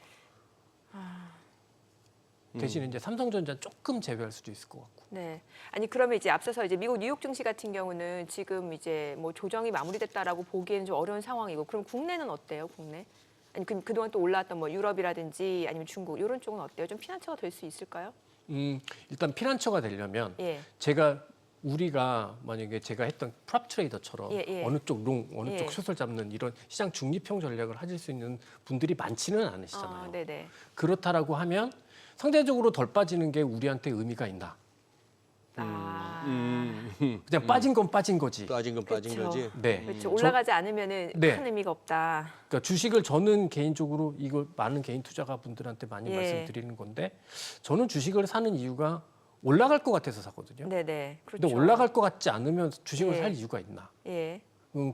대신 이제 삼성전자 조금 제외할 수도 있을 것 같고. 네. 아니 그러면 이제 앞서서 이제 미국 뉴욕 증시 같은 경우는 지금 이제 뭐 조정이 마무리됐다라고 보기에는 좀 어려운 상황이고, 그럼 국내는 어때요? 국내? 아니 그동안 또 올라왔던 뭐 유럽이라든지 아니면 중국 이런 쪽은 어때요? 좀 피난처가 될 수 있을까요? 일단 피난처가 되려면 예. 우리가 만약에 제가 했던 프랍 트레이더처럼 예. 어느 쪽 롱, 어느 예. 쪽 숏을 잡는 이런 시장 중립형 전략을 하실 수 있는 분들이 많지는 않으시잖아요. 네네. 그렇다라고 하면 상대적으로 덜 빠지는 게 우리한테 의미가 있나? 그냥 빠진 건 빠진 거지. 빠진 건 빠진 그쵸. 거지. 네. 그렇죠. 올라가지 않으면은 네. 큰 의미가 없다. 그러니까 주식을 저는 개인적으로 이거 많은 개인 투자가분들한테 많이 예. 말씀드리는 건데 저는 주식을 사는 이유가 올라갈 것 같아서 사거든요. 네네. 그렇죠. 근데 올라갈 것 같지 않으면 주식을 예. 살 이유가 있나? 예.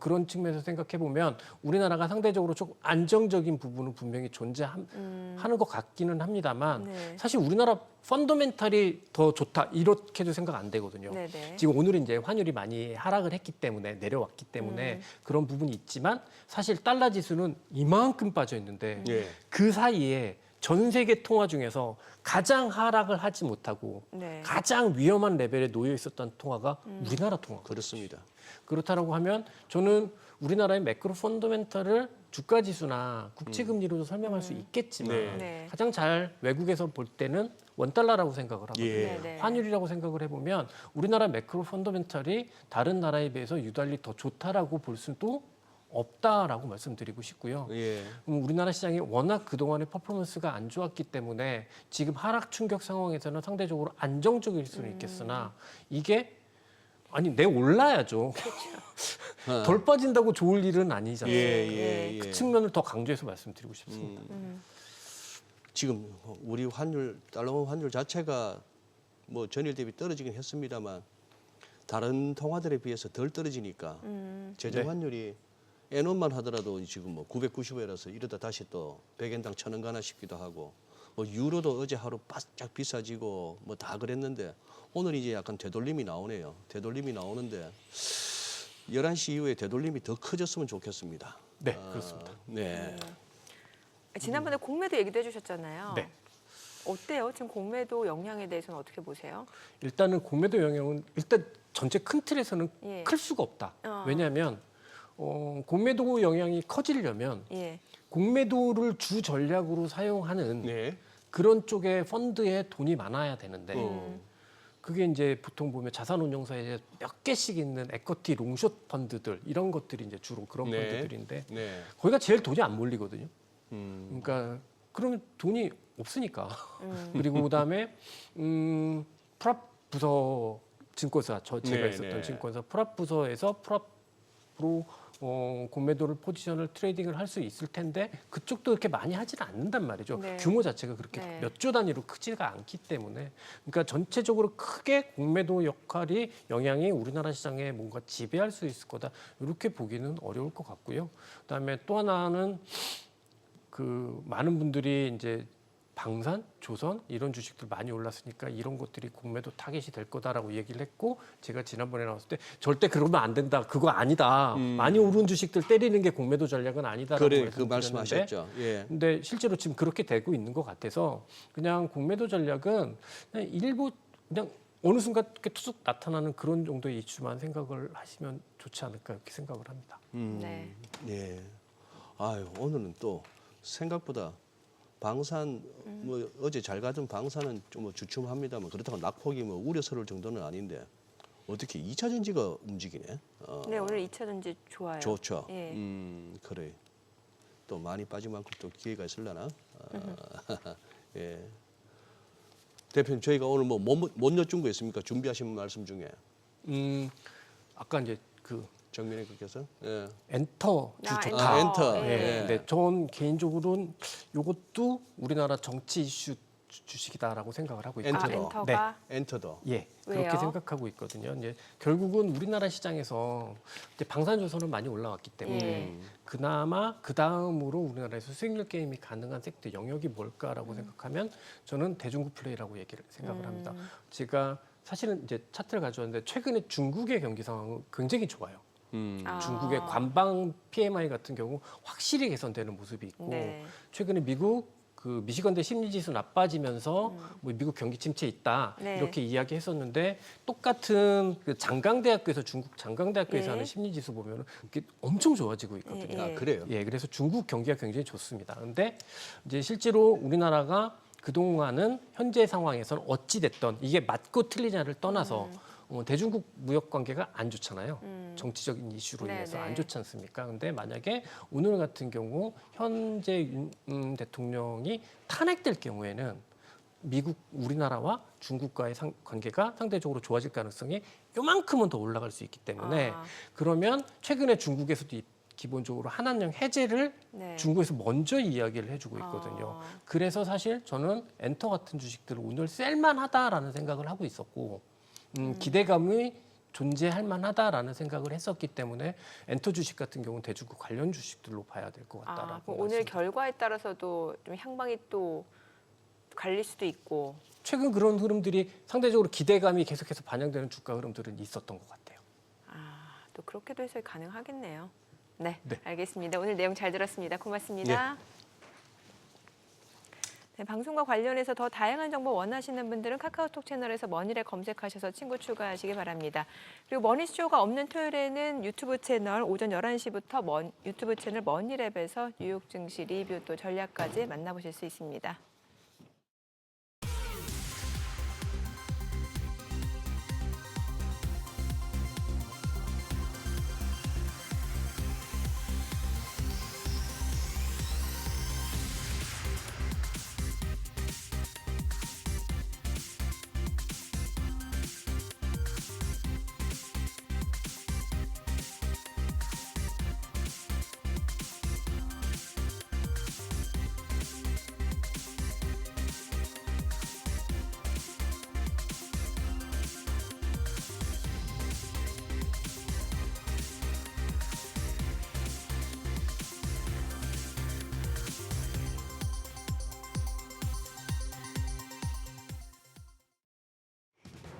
그런 측면에서 생각해 보면 우리나라가 상대적으로 조금 안정적인 부분은 분명히 존재하는 것 같기는 합니다만 네. 사실 우리나라 펀더멘탈이 더 좋다 이렇게도 생각 안 되거든요. 네네. 지금 오늘은 이제 환율이 많이 하락을 했기 때문에 내려왔기 때문에 그런 부분이 있지만 사실 달러 지수는 이만큼 빠져 있는데 예. 그 사이에 전 세계 통화 중에서 가장 하락을 하지 못하고 네. 가장 위험한 레벨에 놓여 있었던 통화가 우리나라 통화. 그렇습니다. 그렇다라고 하면 저는 우리나라의 매크로 펀더멘털을 주가 지수나 국채 금리로도 설명할 수 있겠지만 네. 네. 가장 잘 외국에서 볼 때는 원달러라고 생각을 하거든요. 예. 네네. 환율이라고 생각을 해보면 우리나라 매크로 펀더멘털이 다른 나라에 비해서 유달리 더 좋다라고 볼 수도 없다라고 말씀드리고 싶고요. 예. 우리나라 시장이 워낙 그동안의 퍼포먼스가 안 좋았기 때문에 지금 하락 충격 상황에서는 상대적으로 안정적일 수는 있겠으나 이게 아니 내 올라야죠. 덜 빠진다고 좋을 일은 아니잖아요. 예. 그 측면을 더 강조해서 말씀드리고 싶습니다. 지금 우리 환율, 달러 환율 자체가 뭐 전일 대비 떨어지긴 했습니다만 다른 통화들에 비해서 덜 떨어지니까 제정 환율이 엔원만 하더라도 지금 뭐 990원이라서 이러다 다시 또 100엔당 1000원 가나 싶기도 하고, 뭐 유로도 어제 하루 바짝 비싸지고 뭐 다 그랬는데 오늘 이제 약간 되돌림이 나오네요. 되돌림이 나오는데 11시 이후에 되돌림이 더 커졌으면 좋겠습니다. 네, 그렇습니다. 네. 지난번에 공매도 얘기도 해주셨잖아요. 네. 어때요? 지금 공매도 영향에 대해서는 어떻게 보세요? 일단은 공매도 영향은 일단 전체 큰 틀에서는 예. 클 수가 없다. 왜냐하면 공매도 영향이 커지려면 예. 공매도를 주 전략으로 사용하는 네. 그런 쪽에 펀드에 돈이 많아야 되는데 그게 이제 보통 보면 자산운용사에 몇 개씩 있는 에쿼티 롱숏 펀드들 이런 것들이 이제 주로 그런 네. 펀드들인데 네. 거기가 제일 돈이 안 몰리거든요. 그러니까 그러면 돈이 없으니까. 그리고 그다음에 프랍 부서 증권사 제가 네, 있었던 네. 증권사 프랍 부서에서 프랍으로 공매도를 포지션을 트레이딩을 할 수 있을 텐데 그쪽도 그렇게 많이 하지는 않는단 말이죠. 네. 규모 자체가 그렇게 네. 몇 조 단위로 크지가 않기 때문에 그러니까 전체적으로 크게 공매도 역할이 영향이 우리나라 시장에 뭔가 지배할 수 있을 거다 이렇게 보기는 어려울 것 같고요. 그다음에 또 하나는 그 많은 분들이 이제 방산, 조선 이런 주식들 많이 올랐으니까 이런 것들이 공매도 타겟이 될 거다라고 얘기를 했고 제가 지난번에 나왔을 때 절대 그러면 안 된다. 그거 아니다. 많이 오른 주식들 때리는 게 공매도 전략은 아니다라고 그래, 그 말씀드렸는데 말씀하셨죠. 예. 근데 실제로 지금 그렇게 되고 있는 것 같아서 그냥 공매도 전략은 그냥 일부 그냥 어느 순간 이렇게 투숙 나타나는 그런 정도의 이슈만 생각을 하시면 좋지 않을까 이렇게 생각을 합니다. 네. 예. 아유, 오늘은 또 생각보다 방산 뭐 어제 잘 가던 방산은 좀 뭐 주춤합니다만 그렇다고 낙폭이 뭐 우려스러울 정도는 아닌데 어떻게 2차 전지가 움직이네. 네, 오늘 2차 전지 좋아요. 좋죠. 예. 그래. 또 많이 빠진 만큼 또 기회가 있으려나? 예. 대표님 저희가 오늘 뭐 못 여쭌 거 있습니까? 준비하신 말씀 중에 아까 이제 그 정민혜 교께서. 예. 엔터 아, 좋다. 엔터. 예. 네, 전 개인적으로는 이것도 우리나라 정치 이슈 주식이다라고 생각을 하고 엔터도. 있거든요. 엔터가 엔터도. 예, 왜요? 그렇게 생각하고 있거든요. 이제 결국은 우리나라 시장에서 이제 방산조선은 많이 올라왔기 때문에 예. 그나마 그 다음으로 우리나라에서 수익률 게임이 가능한 섹터 영역이 뭘까라고 생각하면 저는 대중국 플레이라고 생각을 합니다. 제가 사실은 이제 차트를 가져왔는데 최근에 중국의 경기 상황은 굉장히 좋아요. 아. 중국의 관방 PMI 같은 경우 확실히 개선되는 모습이 있고 네. 최근에 미국 그 미시건대 심리지수 나빠지면서 뭐 미국 경기 침체 있다 네. 이렇게 이야기했었는데 똑같은 그 장강대학교에서 중국 장강대학교에서 예. 하는 심리지수 보면 이게 엄청 좋아지고 있거든요. 예, 예. 아, 그래요? 예, 그래서 중국 경기가 굉장히 좋습니다. 근데 이제 실제로 우리나라가 그동안은 현재 상황에서는 어찌 됐던 이게 맞고 틀리냐를 떠나서 대중국 무역 관계가 안 좋잖아요. 정치적인 이슈로 네, 인해서 네. 안 좋지 않습니까? 근데 만약에 오늘 같은 경우 현재 윤 대통령이 탄핵될 경우에는 미국, 우리나라와 중국과의 관계가 상대적으로 좋아질 가능성이 요만큼은 더 올라갈 수 있기 때문에 아. 그러면 최근에 중국에서도 기본적으로 한한령 해제를 네. 중국에서 먼저 이야기를 해주고 있거든요. 아. 그래서 사실 저는 엔터 같은 주식들을 오늘 셀만하다라는 생각을 하고 있었고 기대감이 존재할 만하다라는 생각을 했었기 때문에 엔터 주식 같은 경우는 대중국 관련 주식들로 봐야 될 것 아, 같다라고 그럼 오늘 결과에 따라서도 좀 향방이 또 갈릴 수도 있고. 최근 그런 흐름들이 상대적으로 기대감이 계속해서 반영되는 주가 흐름들은 있었던 것 같아요. 아, 또 그렇게도 해석이 가능하겠네요. 네, 네. 알겠습니다. 오늘 내용 잘 들었습니다. 고맙습니다. 네, 방송과 관련해서 더 다양한 정보 원하시는 분들은 카카오톡 채널에서 머니랩 검색하셔서 친구 추가하시기 바랍니다. 그리고 머니쇼가 없는 토요일에는 유튜브 채널 오전 11시부터 유튜브 채널 머니랩에서 뉴욕 증시 리뷰 또 전략까지 만나보실 수 있습니다.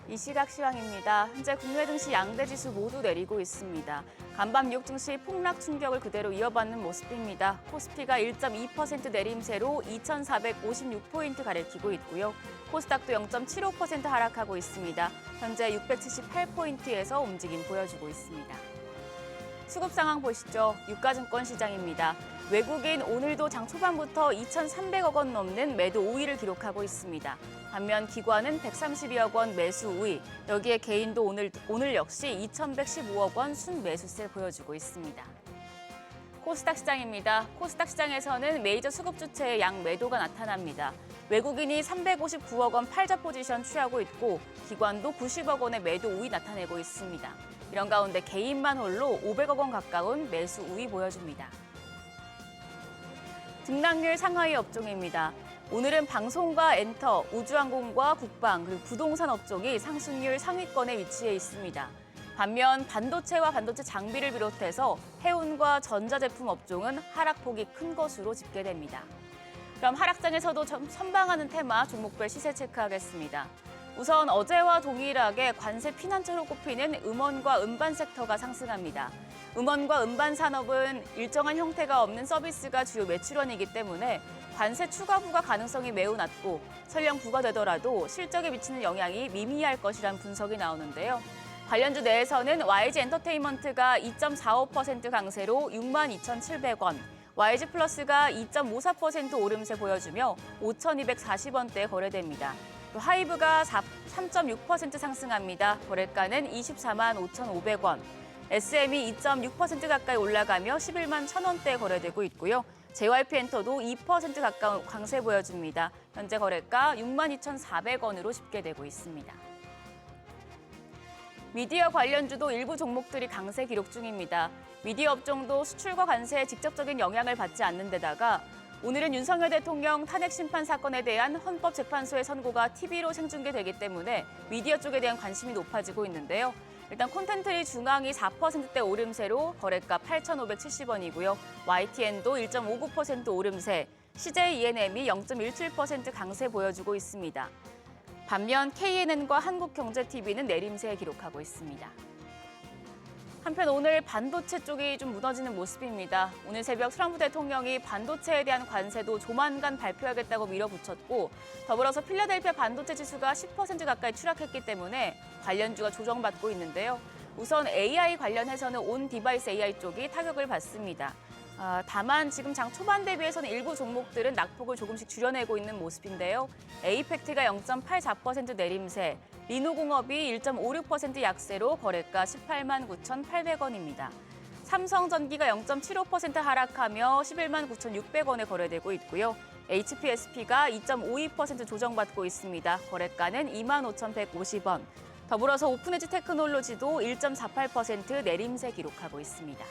이 시각 시황입니다. 현재 국내 증시 양대 지수 모두 내리고 있습니다. 간밤 뉴욕 증시 폭락 충격을 그대로 이어받는 모습입니다. 코스피가 1.2% 내림세로 2,456포인트 가리키고 있고요. 코스닥도 0.75% 하락하고 있습니다. 현재 678포인트에서 움직임 보여주고 있습니다. 수급 상황 보시죠. 유가증권 시장입니다. 외국인 오늘도 장 초반부터 2,300억 원 넘는 매도 우위를 기록하고 있습니다. 반면 기관은 132억 원 매수 우위, 여기에 개인도 오늘 역시 2,115억 원 순매수세 보여주고 있습니다. 코스닥 시장입니다. 코스닥 시장에서는 메이저 수급 주체의 양 매도가 나타납니다. 외국인이 359억 원 팔자 포지션 취하고 있고 기관도 90억 원의 매도 우위 나타내고 있습니다. 이런 가운데 개인만 홀로 500억 원 가까운 매수 우위 보여줍니다. 등락률 상하위 업종입니다. 오늘은 방송과 엔터, 우주항공과 국방, 그리고 부동산 업종이 상승률 상위권에 위치해 있습니다. 반면 반도체와 반도체 장비를 비롯해서 해운과 전자제품 업종은 하락폭이 큰 것으로 집계됩니다. 그럼 하락장에서도 선방하는 테마 종목별 시세 체크하겠습니다. 우선 어제와 동일하게 관세 피난처로 꼽히는 음원과 음반 섹터가 상승합니다. 음원과 음반 산업은 일정한 형태가 없는 서비스가 주요 매출원이기 때문에 관세 추가 부과 가능성이 매우 낮고 설령 부과되더라도 실적에 미치는 영향이 미미할 것이란 분석이 나오는데요. 관련주 내에서는 YG 엔터테인먼트가 2.45% 강세로 62,700원, YG 플러스가 2.54% 오름세 보여주며 5,240원대에 거래됩니다. 또 하이브가 3.6% 상승합니다. 거래가는 24만 5,500원. SM이 2.6% 가까이 올라가며 11만 1,000원대에 거래되고 있고요. JYP 엔터도 2% 가까운 강세 보여줍니다. 현재 거래가 62,400원으로 집계되고 있습니다. 미디어 관련주도 일부 종목들이 강세 기록 중입니다. 미디어 업종도 수출과 관세에 직접적인 영향을 받지 않는 데다가 오늘은 윤석열 대통령 탄핵 심판 사건에 대한 헌법재판소의 선고가 TV로 생중계되기 때문에 미디어 쪽에 대한 관심이 높아지고 있는데요. 일단 콘텐츠리 중앙이 4%대 오름세로 거래가 8,570원이고요. YTN도 1.59% 오름세, CJ ENM이 0.17% 강세 보여주고 있습니다. 반면 KNN과 한국경제TV는 내림세 기록하고 있습니다. 한편 오늘 반도체 쪽이 좀 무너지는 모습입니다. 오늘 새벽 트럼프 대통령이 반도체에 대한 관세도 조만간 발표하겠다고 밀어붙였고 더불어서 필라델피아 반도체 지수가 10% 가까이 추락했기 때문에 관련주가 조정받고 있는데요. 우선 AI 관련해서는 온 디바이스 AI 쪽이 타격을 받습니다. 다만 지금 장 초반 대비해서는 일부 종목들은 낙폭을 조금씩 줄여내고 있는 모습인데요. 에이펙트가 0.84% 내림세, 리노공업이 1.56% 약세로 거래가 18만 9,800원입니다. 삼성전기가 0.75% 하락하며 11만 9,600원에 거래되고 있고요. HPSP가 2.52% 조정받고 있습니다. 거래가는 2만 5,150원. 더불어서 오픈에지 테크놀로지도 1.48% 내림세 기록하고 있습니다.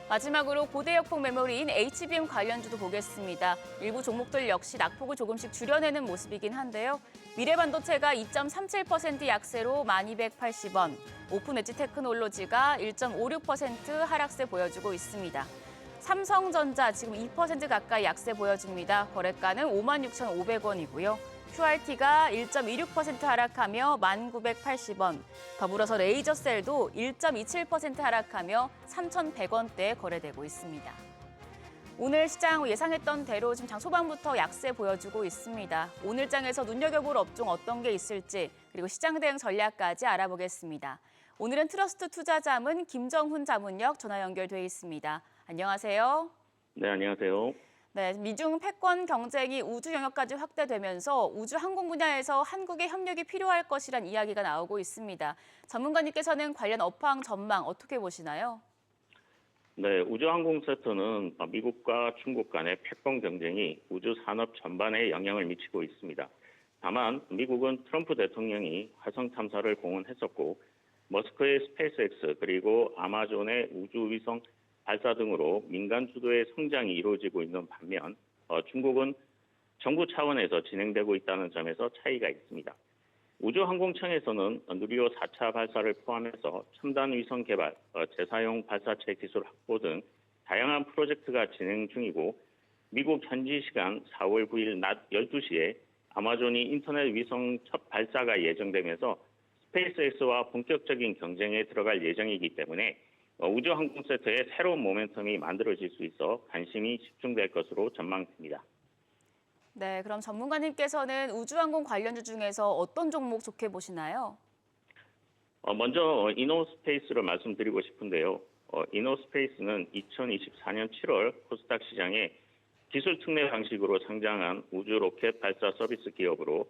마지막으로 고대역폭 메모리인 HBM 관련주도 보겠습니다. 일부 종목들 역시 낙폭을 조금씩 줄여내는 모습이긴 한데요. 미래반도체가 2.37% 약세로 1,280원, 오픈엣지 테크놀로지가 1.56% 하락세 보여주고 있습니다. 삼성전자 지금 2% 가까이 약세 보여줍니다. 거래가는 56,500원이고요. QRT가 1.26% 하락하며 1,980원, 더불어서 레이저셀도 1.27% 하락하며 3,100원대에 거래되고 있습니다. 오늘 시장 예상했던 대로 지금 장 초반부터 약세 보여주고 있습니다. 오늘 장에서 눈여겨볼 업종 어떤 게 있을지 그리고 시장 대응 전략까지 알아보겠습니다. 오늘은 트러스트 투자자문 김정훈 자문역 전화 연결돼 있습니다. 안녕하세요. 네, 안녕하세요. 네, 미중 패권 경쟁이 우주 영역까지 확대되면서 우주 항공 분야에서 한국의 협력이 필요할 것이란 이야기가 나오고 있습니다. 전문가님께서는 관련 업황 전망 어떻게 보시나요? 네, 우주항공 섹터는 미국과 중국 간의 패권 경쟁이 우주 산업 전반에 영향을 미치고 있습니다. 다만 미국은 트럼프 대통령이 화성 탐사를 공언했었고 머스크의 스페이스X 그리고 아마존의 우주위성 발사 등으로 민간 주도의 성장이 이루어지고 있는 반면 중국은 정부 차원에서 진행되고 있다는 점에서 차이가 있습니다. 우주항공청에서는 누리호 4차 발사를 포함해서 첨단 위성 개발, 재사용 발사체 기술 확보 등 다양한 프로젝트가 진행 중이고 미국 현지 시간 4월 9일 낮 12시에 아마존이 인터넷 위성 첫 발사가 예정되면서 스페이스X와 본격적인 경쟁에 들어갈 예정이기 때문에 우주항공 섹터에 새로운 모멘텀이 만들어질 수 있어 관심이 집중될 것으로 전망됩니다. 네, 그럼 전문가님께서는 우주항공 관련주 중에서 어떤 종목 좋게 보시나요? 먼저 이노스페이스를 말씀드리고 싶은데요. 이노스페이스는 2024년 7월 코스닥 시장에 기술 특례 방식으로 상장한 우주 로켓 발사 서비스 기업으로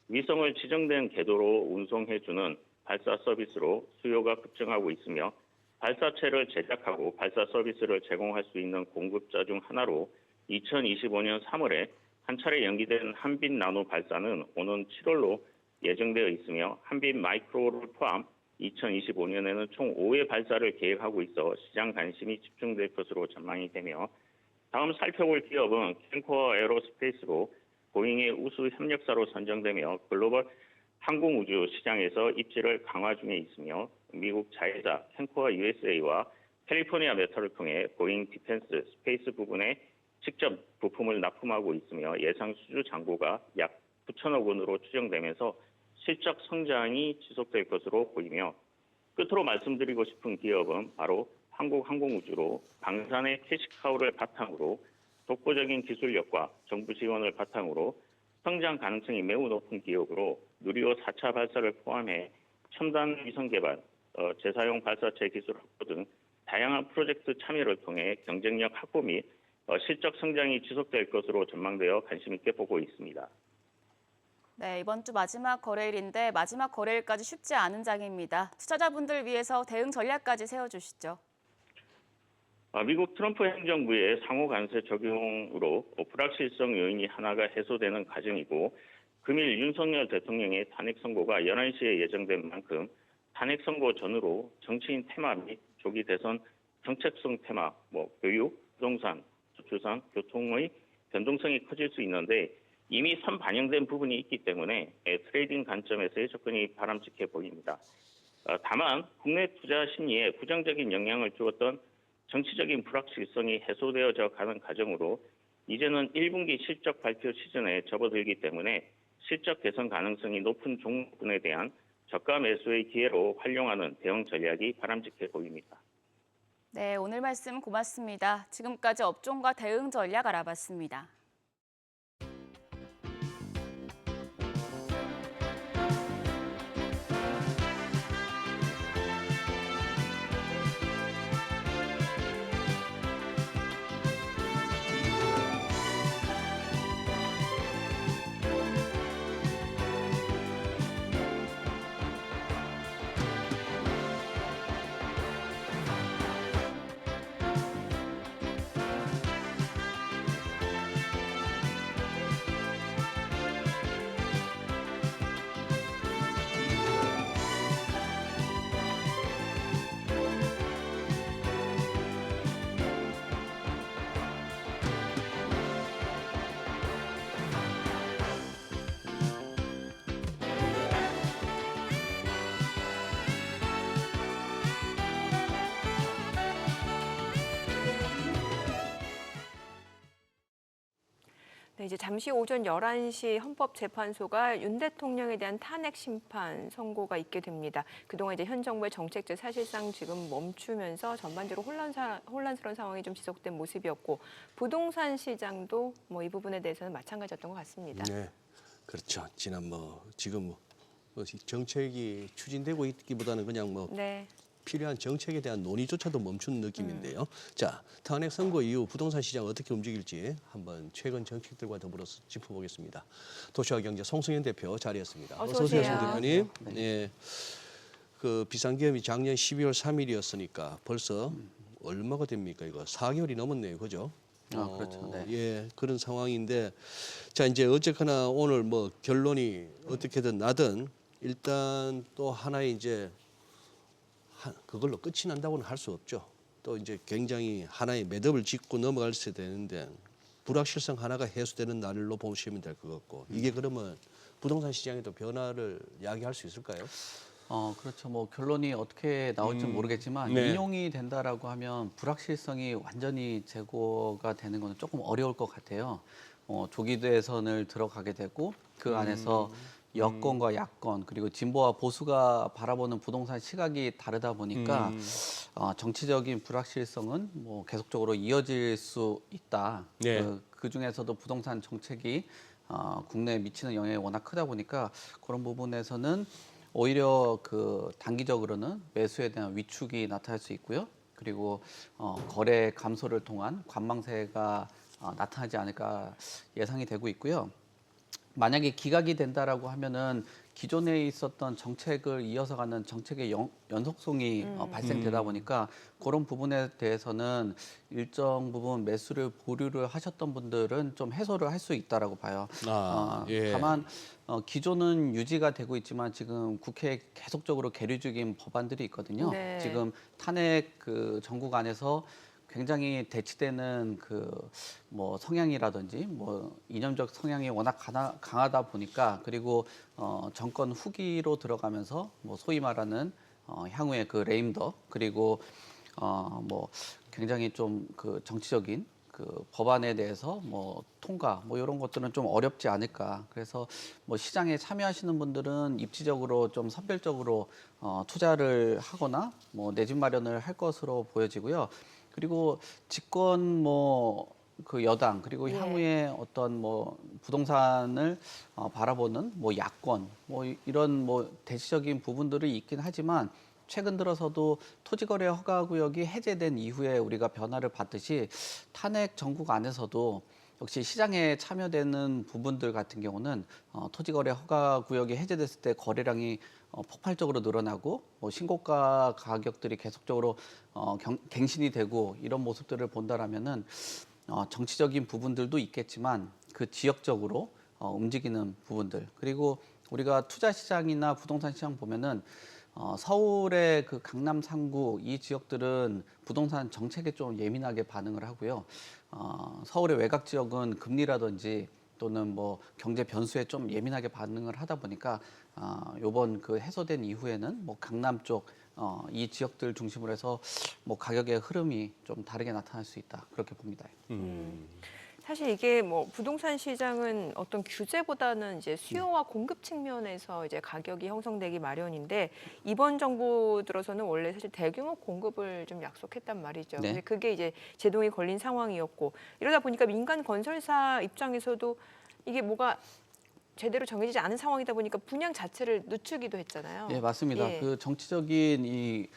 위성을 지정된 궤도로 운송해주는 발사 서비스로 수요가 급증하고 있으며 발사체를 제작하고 발사 서비스를 제공할 수 있는 공급자 중 하나로 2025년 3월에 한 차례 연기된 한빛 나노 발사는 오는 7월로 예정되어 있으며 한빛 마이크로를 포함 2025년에는 총 5회 발사를 계획하고 있어 시장 관심이 집중될 것으로 전망이 되며 다음 살펴볼 기업은 캔코어 에어로스페이스로 보잉의 우수 협력사로 선정되며 글로벌 항공우주 시장에서 입지를 강화 중에 있으며 미국 자회사 캔코어 USA와 캘리포니아 메탈을 통해 보잉 디펜스 스페이스 부분에 직접 부품을 납품하고 있으며 예상 수주 잔고가 약 9천억 원으로 추정되면서 실적 성장이 지속될 것으로 보이며 끝으로 말씀드리고 싶은 기업은 바로 한국항공우주로 방산의 캐시카우를 바탕으로 독보적인 기술력과 정부 지원을 바탕으로 성장 가능성이 매우 높은 기업으로 누리호 4차 발사를 포함해 첨단 위성 개발, 재사용 발사체 기술 확보 등 다양한 프로젝트 참여를 통해 경쟁력 확보 및 실적 성장이 지속될 것으로 전망되어 관심 있게 보고 있습니다. 네, 이번 주 마지막 거래일인데 마지막 거래일까지 쉽지 않은 장입니다. 투자자분들 위해서 대응 전략까지 세워주시죠. 미국 트럼프 행정부의 상호 관세 적용으로 불확실성 요인이 하나가 해소되는 과정이고 금일 윤석열 대통령의 탄핵 선고가 11시에 예정된 만큼 탄핵 선고 전후로 정치인 테마 및 조기 대선 정책성 테마, 교육, 부동산, 주상, 교통의 변동성이 커질 수 있는데 이미 선반영된 부분이 있기 때문에 트레이딩 관점에서의 접근이 바람직해 보입니다. 다만 국내 투자 심리에 부정적인 영향을 주었던 정치적인 불확실성이 해소되어져 가는 과정으로 이제는 1분기 실적 발표 시즌에 접어들기 때문에 실적 개선 가능성이 높은 종목군에 대한 저가 매수의 기회로 활용하는 대응 전략이 바람직해 보입니다. 네, 오늘 말씀 고맙습니다. 지금까지 업종과 대응 전략 알아봤습니다. 네, 이제 잠시 오전 11시 헌법재판소가 윤 대통령에 대한 탄핵 심판 선고가 있게 됩니다. 그동안 이제 현 정부의 정책들 사실상 지금 멈추면서 전반적으로 혼란스러운 상황이 좀 지속된 모습이었고 부동산 시장도 뭐 이 부분에 대해서는 마찬가지였던 것 같습니다. 네, 그렇죠. 지금 정책이 추진되고 있기보다는 그냥 네. 필요한 정책에 대한 논의조차도 멈춘 느낌인데요. 자, 탄핵 선고 이후 부동산 시장 어떻게 움직일지 한번 최근 정책들과 더불어서 짚어보겠습니다. 도시화경제 송승현 대표 자리했습니다. 어서 오세요. 송 대표님. 네. 그 비상계엄이 작년 12월 3일이었으니까 벌써 얼마가 됩니까? 이거 4개월이 넘었네요. 그죠? 그렇죠. 네. 예, 그런 상황인데 자, 이제 어쨌거나 오늘 뭐 결론이 어떻게든 나든 일단 또 하나의 이제 그걸로 끝이 난다고는 할 수 없죠. 또 이제 굉장히 하나의 매듭을 짓고 넘어갈 수 되는데 불확실성 하나가 해소되는 날로 보시면 될 것 같고 이게 그러면 부동산 시장에도 변화를 야기할 수 있을까요? 그렇죠. 뭐 결론이 어떻게 나올지는 모르겠지만 네. 인용이 된다라고 하면 불확실성이 완전히 제거가 되는 거는 조금 어려울 것 같아요. 조기 대선을 들어가게 되고 그 안에서 여권과 야권 그리고 진보와 보수가 바라보는 부동산 시각이 다르다 보니까 정치적인 불확실성은 뭐 계속적으로 이어질 수 있다. 네. 그 중에서도 부동산 정책이 국내에 미치는 영향이 워낙 크다 보니까 그런 부분에서는 오히려 그 단기적으로는 매수에 대한 위축이 나타날 수 있고요. 그리고 거래 감소를 통한 관망세가 나타나지 않을까 예상이 되고 있고요. 만약에 기각이 된다라고 하면은 기존에 있었던 정책을 이어서 가는 정책의 연속성이 발생되다 보니까 그런 부분에 대해서는 일정 부분 매수를 보류를 하셨던 분들은 좀 해소를 할 수 있다라고 봐요. 예. 다만 기존은 유지가 되고 있지만 지금 국회에 계속적으로 계류 중인 법안들이 있거든요. 네. 지금 탄핵 그 정국 안에서 굉장히 대치되는 그 뭐 성향이라든지 뭐 이념적 성향이 워낙 강하다 보니까 그리고 정권 후기로 들어가면서 뭐 소위 말하는 향후의 그 레임덕 그리고 뭐 굉장히 좀 그 정치적인 그 법안에 대해서 뭐 통과 뭐 이런 것들은 좀 어렵지 않을까. 그래서 뭐 시장에 참여하시는 분들은 입지적으로 좀 선별적으로 투자를 하거나 뭐 내 집 마련을 할 것으로 보여지고요. 그리고 집권 뭐 그 여당 그리고 예. 향후에 어떤 뭐 부동산을 바라보는 뭐 야권 뭐 이런 뭐 대치적인 부분들이 있긴 하지만 최근 들어서도 토지거래 허가구역이 해제된 이후에 우리가 변화를 봤듯이 탄핵 정국 안에서도 역시 시장에 참여되는 부분들 같은 경우는 토지거래 허가구역이 해제됐을 때 거래량이 폭발적으로 늘어나고 뭐 신고가 가격들이 계속적으로 갱신이 되고 이런 모습들을 본다라면은 정치적인 부분들도 있겠지만 그 지역적으로 움직이는 부분들 그리고 우리가 투자 시장이나 부동산 시장 보면은 서울의 그 강남 3구 이 지역들은 부동산 정책에 좀 예민하게 반응을 하고요. 서울의 외곽 지역은 금리라든지 또는 뭐 경제 변수에 좀 예민하게 반응을 하다 보니까 요번 그 해소된 이후에는 뭐 강남 쪽 이 지역들 중심으로 해서 뭐 가격의 흐름이 좀 다르게 나타날 수 있다 그렇게 봅니다. 사실 이게 뭐 부동산 시장은 어떤 규제보다는 이제 수요와 공급 측면에서 이제 가격이 형성되기 마련인데 이번 정부 들어서는 원래 사실 대규모 공급을 좀 약속했단 말이죠. 네. 근데 그게 이제 제동이 걸린 상황이었고 이러다 보니까 민간 건설사 입장에서도 이게 뭐가 제대로 정해지지 않은 상황이다 보니까 분양 자체를 늦추기도 했잖아요. 예, 맞습니다. 예. 그 정치적인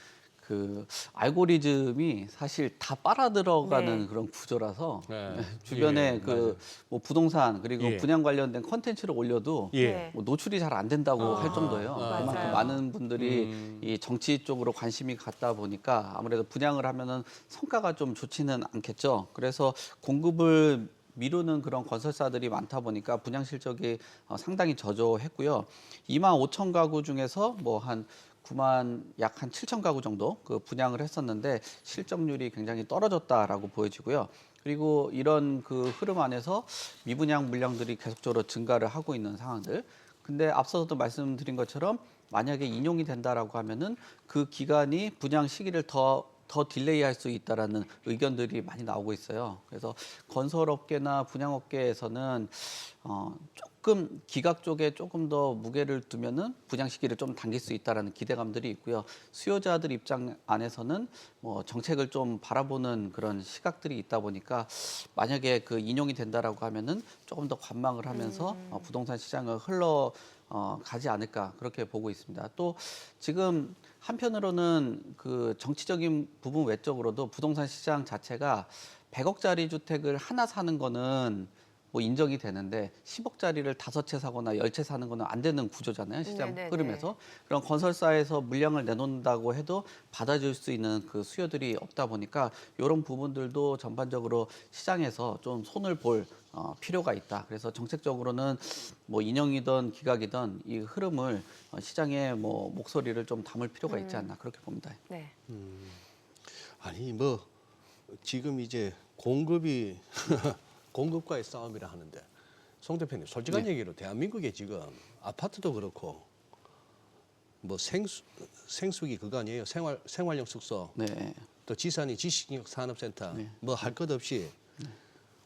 그 알고리즘이 사실 다 빨아들어가는 네. 그런 구조라서 네. 주변에 예, 그 뭐 부동산 그리고 예. 분양 관련된 콘텐츠를 올려도 예. 네. 뭐 노출이 잘 안 된다고 할 정도예요. 맞아요. 그만큼 많은 분들이 이 정치 쪽으로 관심이 갔다 보니까 아무래도 분양을 하면은 성과가 좀 좋지는 않겠죠. 그래서 공급을 미루는 그런 건설사들이 많다 보니까 분양 실적이 상당히 저조했고요. 2만 5천 가구 중에서 뭐 한 9만 약 한 7천 가구 정도 그 분양을 했었는데 실적률이 굉장히 떨어졌다라고 보여지고요. 그리고 이런 그 흐름 안에서 미분양 물량들이 계속적으로 증가를 하고 있는 상황들. 근데 앞서서도 말씀드린 것처럼 만약에 인용이 된다라고 하면은 그 기간이 분양 시기를 더 딜레이할 수 있다라는 의견들이 많이 나오고 있어요. 그래서 건설업계나 분양업계에서는 조금 기각 쪽에 조금 더 무게를 두면은 분양 시기를 좀 당길 수 있다라는 기대감들이 있고요. 수요자들 입장 안에서는 뭐 정책을 좀 바라보는 그런 시각들이 있다 보니까 만약에 그 인용이 된다라고 하면은 조금 더 관망을 하면서 부동산 시장을 가지 않을까 그렇게 보고 있습니다. 또 지금 한편으로는 그 정치적인 부분 외적으로도 부동산 시장 자체가 100억짜리 주택을 하나 사는 거는 뭐 인정이 되는데 10억짜리를 5채 사거나 10채 사는 거는 안 되는 구조잖아요. 시장 네네네. 흐름에서. 그런 건설사에서 물량을 내놓는다고 해도 받아줄 수 있는 그 수요들이 없다 보니까 이런 부분들도 전반적으로 시장에서 좀 손을 볼 필요가 있다. 그래서 정책적으로는 뭐 인형이든 기각이든 이 흐름을 시장의 뭐 목소리를 좀 담을 필요가 있지 않나 그렇게 봅니다. 네. 아니 뭐 지금 이제 공급이 공급과의 싸움이라 하는데 송 대표님 솔직한 얘기로 대한민국에 지금 아파트도 그렇고 뭐 생수기 그거 아니에요 생활용 숙소 네. 또 지산이 지식인력 산업센터 네. 뭐 할 것 없이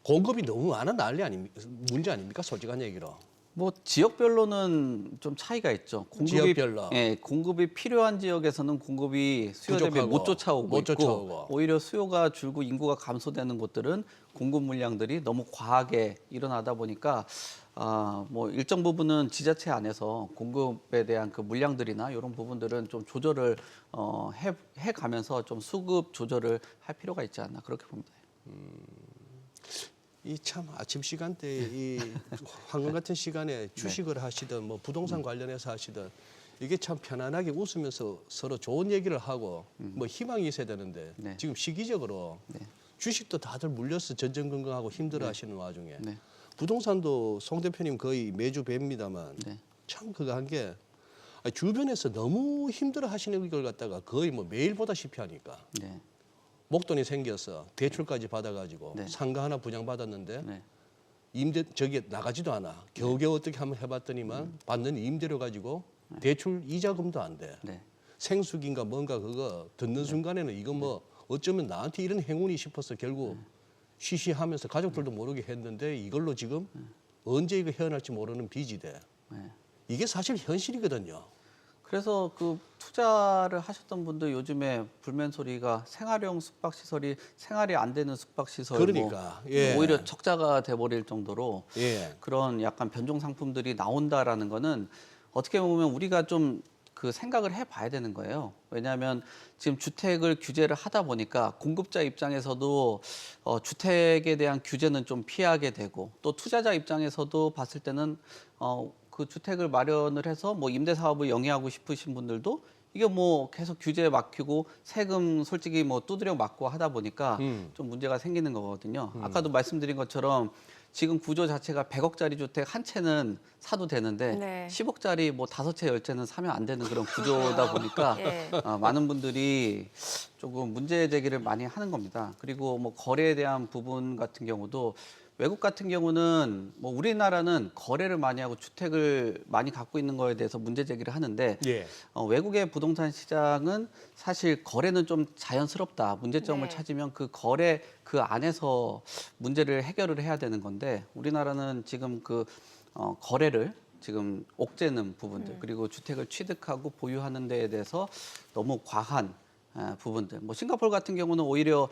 공급이 너무 많아 난리 아닙니까 문제 아닙니까 솔직한 얘기로 뭐 지역별로는 좀 차이가 있죠. 지역별로. 예, 공급이 필요한 지역에서는 공급이 수요 대비 부족하고, 못 쫓아오고 못 있고 쫓아오고. 오히려 수요가 줄고 인구가 감소되는 곳들은 공급 물량들이 너무 과하게 일어나다 보니까 뭐 일정 부분은 지자체 안에서 공급에 대한 그 물량들이나 이런 부분들은 좀 조절을 해 가면서 좀 수급 조절을 할 필요가 있지 않나 그렇게 봅니다. 이 참 아침 시간대에 이 황금 같은 시간에 주식을 하시든 뭐 부동산 관련해서 하시든 이게 참 편안하게 웃으면서 서로 좋은 얘기를 하고 뭐 희망이 있어야 되는데 네. 지금 시기적으로 주식도 다들 물려서 전전긍긍하고 힘들어하시는 와중에 네. 부동산도 송 대표님 거의 매주 뵙니다만 네. 참 그거 한 게 주변에서 너무 힘들어하시는 걸 갖다가 거의 뭐 매일 보다시피 하니까 네. 목돈이 생겨서 대출까지 받아가지고 네. 상가 하나 분양받았는데 네. 임대 저기 나가지도 않아. 겨우겨우 어떻게 한번 해봤더니만 받는 임대료 가지고 대출 이자금도 안 돼. 네. 생수기인가 뭔가 그거 듣는 순간에는 이거 뭐 어쩌면 나한테 이런 행운이 싶어서 결국 쉬쉬하면서 가족들도 모르게 했는데 이걸로 지금 언제 이거 헤어날지 모르는 빚이 돼. 네. 이게 사실 현실이거든요. 그래서 그 투자를 하셨던 분들 요즘에 불면 소리가 생활용 숙박시설이 생활이 안 되는 숙박시설 그러니까, 뭐 예. 오히려 적자가 돼버릴 정도로 예. 그런 약간 변종 상품들이 나온다라는 거는 어떻게 보면 우리가 좀 그 생각을 해봐야 되는 거예요. 왜냐하면 지금 주택을 규제를 하다 보니까 공급자 입장에서도 주택에 대한 규제는 좀 피하게 되고 또 투자자 입장에서도 봤을 때는 그 주택을 마련을 해서 뭐 임대 사업을 영위하고 싶으신 분들도 이게 뭐 계속 규제에 막히고 세금 솔직히 뭐 두드려 맞고 하다 보니까 좀 문제가 생기는 거거든요. 아까도 말씀드린 것처럼 지금 구조 자체가 100억짜리 주택 한 채는 사도 되는데 네. 10억짜리 뭐 5채, 10채는 사면 안 되는 그런 구조다 보니까 예. 많은 분들이 조금 문제 제기를 많이 하는 겁니다. 그리고 뭐 거래에 대한 부분 같은 경우도 외국 같은 경우는 뭐 우리나라는 거래를 많이 하고 주택을 많이 갖고 있는 거에 대해서 문제 제기를 하는데 예. 외국의 부동산 시장은 사실 거래는 좀 자연스럽다. 문제점을 네. 찾으면 그 거래 그 안에서 문제를 해결을 해야 되는 건데 우리나라는 지금 그 거래를 지금 옥죄는 부분들 그리고 주택을 취득하고 보유하는 데에 대해서 너무 과한 부분들. 뭐 싱가포르 같은 경우는 오히려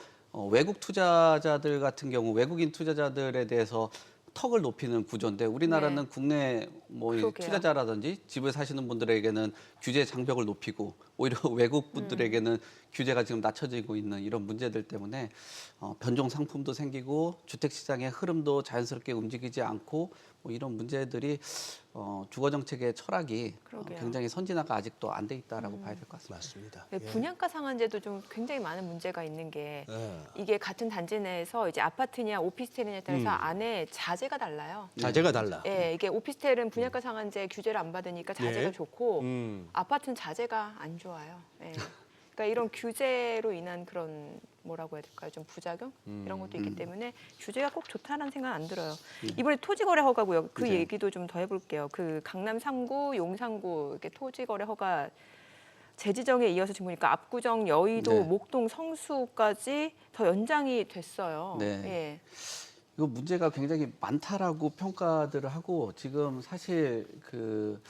외국 투자자들 같은 경우 외국인 투자자들에 대해서 턱을 높이는 구조인데 우리나라는 네. 국내 뭐 이 그러게요. 투자자라든지 집을 사시는 분들에게는 규제 장벽을 높이고 오히려 외국 분들에게는 규제가 지금 낮춰지고 있는 이런 문제들 때문에 변종 상품도 생기고 주택 시장의 흐름도 자연스럽게 움직이지 않고 뭐 이런 문제들이 주거 정책의 철학이 그러게요. 굉장히 선진화가 아직도 안 돼 있다라고 봐야 될 것 같습니다. 맞습니다. 네, 분양가 상한제도 좀 굉장히 많은 문제가 있는 게 예. 이게 같은 단지 내에서 이제 아파트냐 오피스텔이냐에 따라서 안에 자재가 달라요. 자재가 달라. 예, 이게 오피스텔은 분양가 상한제 규제를 안 받으니까 자재가 예. 좋고 아파트는 자재가 안 좋아요. 예. 그러니까 이런 규제로 인한 그런 뭐라고 해야 될까요? 좀 부작용 이런 것도 있기 때문에 규제가 꼭 좋다는 생각은 안 들어요. 이번에 토지거래 허가고요. 그 네. 얘기도 좀 더 해볼게요. 그 강남 3구, 용산구 이렇게 토지거래 허가 재지정에 이어서 지금 보니까 압구정, 여의도, 네. 목동, 성수까지 더 연장이 됐어요. 네. 예. 이거 문제가 굉장히 많다라고 평가들을 하고 지금 사실 그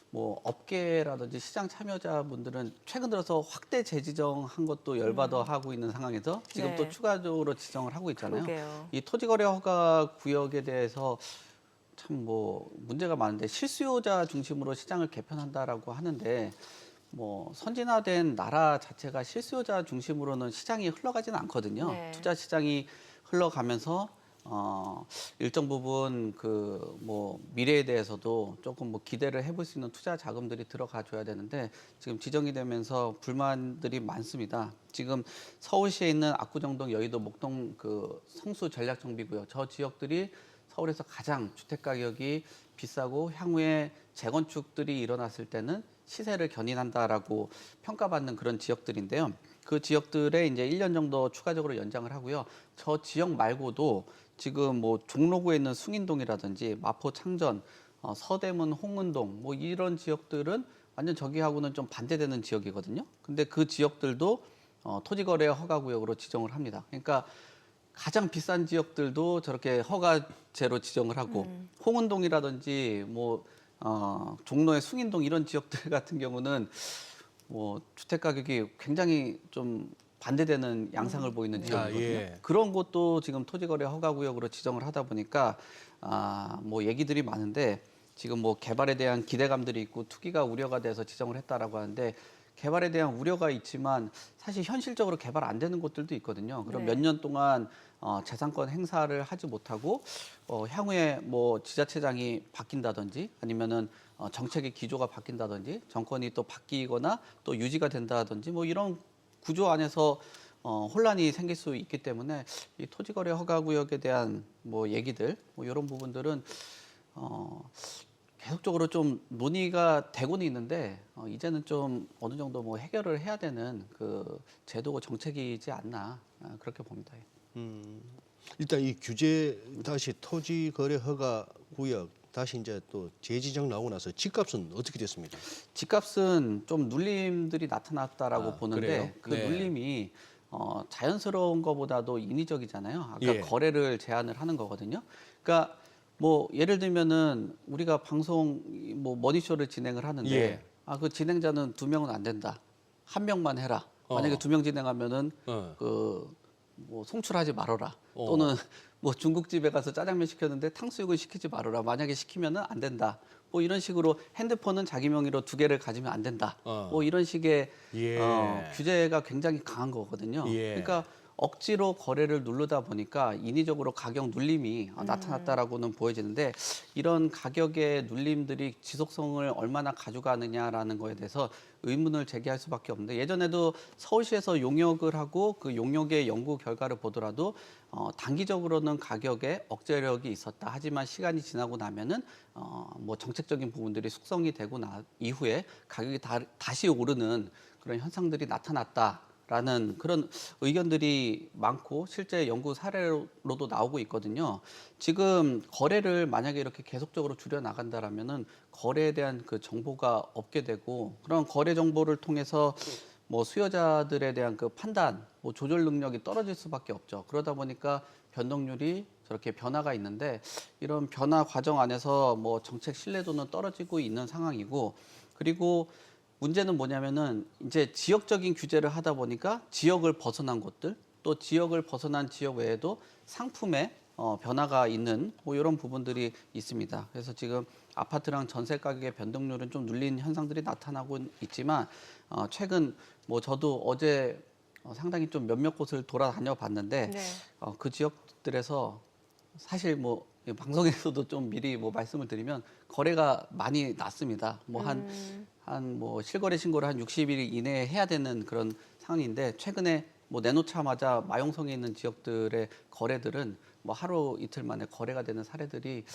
뭐 업계라든지 시장 참여자분들은 최근 들어서 확대 재지정한 것도 열받아 하고 있는 상황에서 지금 네. 또 추가적으로 지정을 하고 있잖아요. 그러게요. 이 토지거래 허가 구역에 대해서 참 뭐 문제가 많은데 실수요자 중심으로 시장을 개편한다라고 하는데 뭐 선진화된 나라 자체가 실수요자 중심으로는 시장이 흘러가지는 않거든요. 네. 투자 시장이 흘러가면서 일정 부분 그 뭐 미래에 대해서도 조금 뭐 기대를 해볼 수 있는 투자 자금들이 들어가 줘야 되는데 지금 지정이 되면서 불만들이 많습니다. 지금 서울시에 있는 압구정동, 여의도, 목동 그 성수 전략정비구역 저 지역들이 서울에서 가장 주택 가격이 비싸고 향후에 재건축들이 일어났을 때는 시세를 견인한다라고 평가받는 그런 지역들인데요. 그 지역들에 이제 1년 정도 추가적으로 연장을 하고요. 저 지역 말고도 지금 뭐 종로구에 있는 숭인동이라든지 마포 창전, 서대문, 홍은동 뭐 이런 지역들은 완전 저기하고는 좀 반대되는 지역이거든요. 근데 그 지역들도 토지거래 허가구역으로 지정을 합니다. 그러니까 가장 비싼 지역들도 저렇게 허가제로 지정을 하고 홍은동이라든지 뭐 종로의 숭인동 이런 지역들 같은 경우는 뭐 주택 가격이 굉장히 좀 반대되는 양상을 보이는 지역이거든요. 예. 그런 곳도 지금 토지거래 허가구역으로 지정을 하다 보니까 뭐 얘기들이 많은데 지금 뭐 개발에 대한 기대감들이 있고 투기가 우려가 돼서 지정을 했다라고 하는데 개발에 대한 우려가 있지만 사실 현실적으로 개발 안 되는 곳들도 있거든요. 그럼 네. 몇 년 동안 재산권 행사를 하지 못하고 향후에 뭐 지자체장이 바뀐다든지 아니면은 정책의 기조가 바뀐다든지 정권이 또 바뀌거나 또 유지가 된다든지 뭐 이런 구조 안에서 혼란이 생길 수 있기 때문에 이 토지거래 허가구역에 대한 뭐 얘기들 뭐 이런 부분들은 계속적으로 좀 논의가 되고는 있는데 이제는 좀 어느 정도 뭐 해결을 해야 되는 그 제도고 정책이지 않나 그렇게 봅니다. 일단 이 규제 다시 토지 거래 허가 구역 다시 이제 또 재지정 나오고 나서 집값은 어떻게 됐습니까? 집값은 좀 눌림들이 나타났다라고 그래요? 보는데 그 네. 눌림이 자연스러운 것보다도 인위적이잖아요. 아까 예. 거래를 제한을 하는 거거든요. 그러니까 뭐 예를 들면은 우리가 방송 뭐 머니쇼를 진행을 하는데 예. 그 진행자는 2명은 안 된다. 1명만 해라. 만약에 2명 진행하면은 그 뭐 송출하지 말아라. 또는 뭐 중국집에 가서 짜장면 시켰는데 탕수육은 시키지 말아라. 만약에 시키면은 안 된다. 뭐 이런 식으로 핸드폰은 자기 명의로 2개를 가지면 안 된다. 뭐 이런 식의 예. 규제가 굉장히 강한 거거든요. 예. 그러니까 억지로 거래를 누르다 보니까 인위적으로 가격 눌림이 나타났다라고는 보여지는데 이런 가격의 눌림들이 지속성을 얼마나 가져가느냐라는 거에 대해서 의문을 제기할 수밖에 없는데 예전에도 서울시에서 용역을 하고 그 용역의 연구 결과를 보더라도 단기적으로는 가격에 억제력이 있었다. 하지만 시간이 지나고 나면은 뭐 정책적인 부분들이 숙성이 되고 이후에 가격이 다시 오르는 그런 현상들이 나타났다라는 그런 의견들이 많고 실제 연구 사례로도 나오고 있거든요. 지금 거래를 만약에 이렇게 계속적으로 줄여 나간다라면은 거래에 대한 그 정보가 없게 되고 그런 거래 정보를 통해서 뭐 수요자들에 대한 그 판단, 뭐 조절 능력이 떨어질 수밖에 없죠. 그러다 보니까 변동률이 저렇게 변화가 있는데 이런 변화 과정 안에서 뭐 정책 신뢰도는 떨어지고 있는 상황이고 그리고 문제는 뭐냐면은 이제 지역적인 규제를 하다 보니까 지역을 벗어난 곳들 또 지역을 벗어난 지역 외에도 상품에 변화가 있는 뭐 이런 부분들이 있습니다. 그래서 지금 아파트랑 전세 가격의 변동률은 좀 눌린 현상들이 나타나고 있지만 최근 뭐 저도 어제 상당히 좀 몇몇 곳을 돌아다녀 봤는데 네. 그 지역들에서 사실 뭐 방송에서도 좀 미리 뭐 말씀을 드리면 거래가 많이 났습니다. 뭐 한 뭐 실거래 신고를 한 60일 이내에 해야 되는 그런 상황인데 최근에 뭐 내놓자마자 마용성에 있는 지역들의 거래들은 뭐 하루 이틀 만에 거래가 되는 사례들이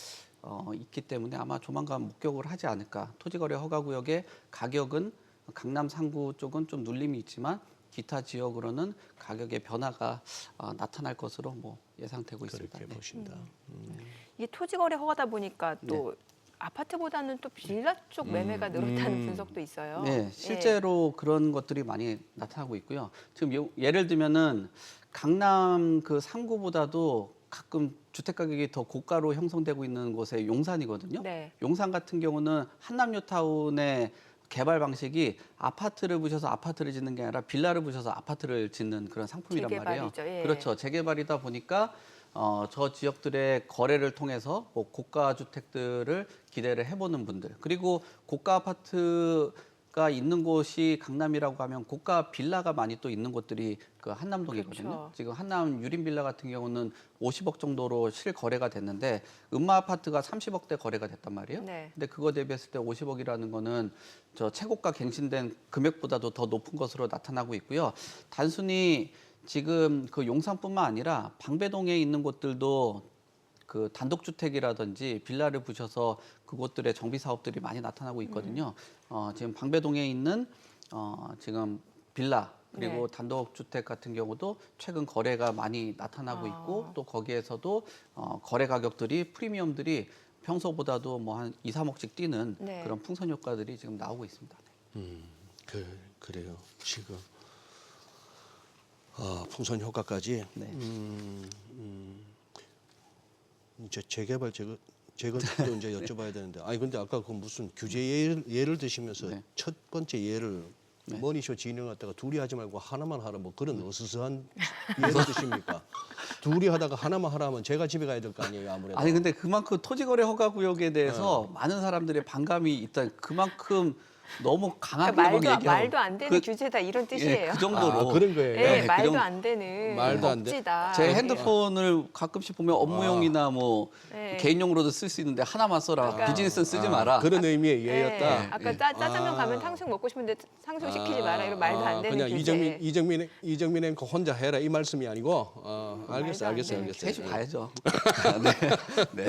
있기 때문에 아마 조만간 목격을 하지 않을까. 토지거래 허가구역의 가격은 강남 상구 쪽은 좀 눌림이 있지만 기타 지역으로는 가격의 변화가 나타날 것으로 뭐 예상되고 있습니다. 그렇게 보신다. 이게 토지거래 허가다 보니까 또 아파트보다는 또 빌라 쪽 매매가 늘었다는 분석도 있어요. 네, 실제로 그런 것들이 많이 나타나고 있고요. 지금 예를 들면은 강남 그 상구보다도 가끔 주택 가격이 더 고가로 형성되고 있는 곳에 용산이거든요. 네. 용산 같은 경우는 한남 뉴타운의 개발 방식이 아파트를 부셔서 아파트를 짓는 게 아니라 빌라를 부셔서 아파트를 짓는 그런 상품이란 말이에요. 재개발이죠. 예. 그렇죠. 재개발이다 보니까 저 지역들의 거래를 통해서 뭐 고가 주택들을 기대를 해보는 분들 그리고 고가 아파트가 있는 곳이 강남이라고 하면 고가 빌라가 많이 또 있는 곳들이 그 한남동이거든요. 그렇죠. 지금 한남 유림 빌라 같은 경우는 50억 정도로 실거래가 됐는데 음마 아파트가 30억대 거래가 됐단 말이에요. 네. 근데 그거 대비했을 때 50억이라는 거는 저 최고가 갱신된 금액보다도 더 높은 것으로 나타나고 있고요. 단순히 지금 그 용산뿐만 아니라 방배동에 있는 곳들도 그 단독주택이라든지 빌라를 부셔서 그곳들의 정비 사업들이 많이 나타나고 있거든요. 지금 방배동에 있는 지금 빌라 그리고 단독주택 같은 경우도 최근 거래가 많이 나타나고 있고 또 거기에서도 거래 가격들이 프리미엄들이 평소보다도 뭐 한 2, 3억씩 뛰는 그런 풍선 효과들이 지금 나오고 있습니다. 그래요. 지금 풍선 효과까지. 네. 이제 재개발 재건축도 이제 여쭤봐야 되는데, 아니 근데 아까 그 무슨 규제 예를 드시면서 첫 번째 예를 머니쇼 진행하다가 둘이 하지 말고 하나만 하라 뭐 그런 어수선한 예를 드십니까? 둘이 하다가 하나만 하라 하면 제가 집에 가야 될 거 아니에요 아무래도. 아니 근데 그만큼 토지거래 허가구역에 대해서 많은 사람들의 반감이 있다. 그만큼 너무 강하게 얘기하고 말도 안 되는 규제다 이런 뜻이에요. 그 정도로 그런 거예요. 네, 말도 그 안 되는 말도 안 돼. 억지다. 제 핸드폰을 가끔씩 보면 업무용이나 뭐 네. 개인용으로도 쓸 수 있는데 하나만 써라. 비즈니스는 쓰지 마라. 그런 의미의 네. 예였다. 아까 짜장면 가면 탕수육 먹고 싶은데 탕수육 시키지 마라. 이런 말도 안 되는 그냥 규제. 이정민 앵커 혼자 해라 이 말씀이 아니고 알겠어요. 셋이 가야죠. 네.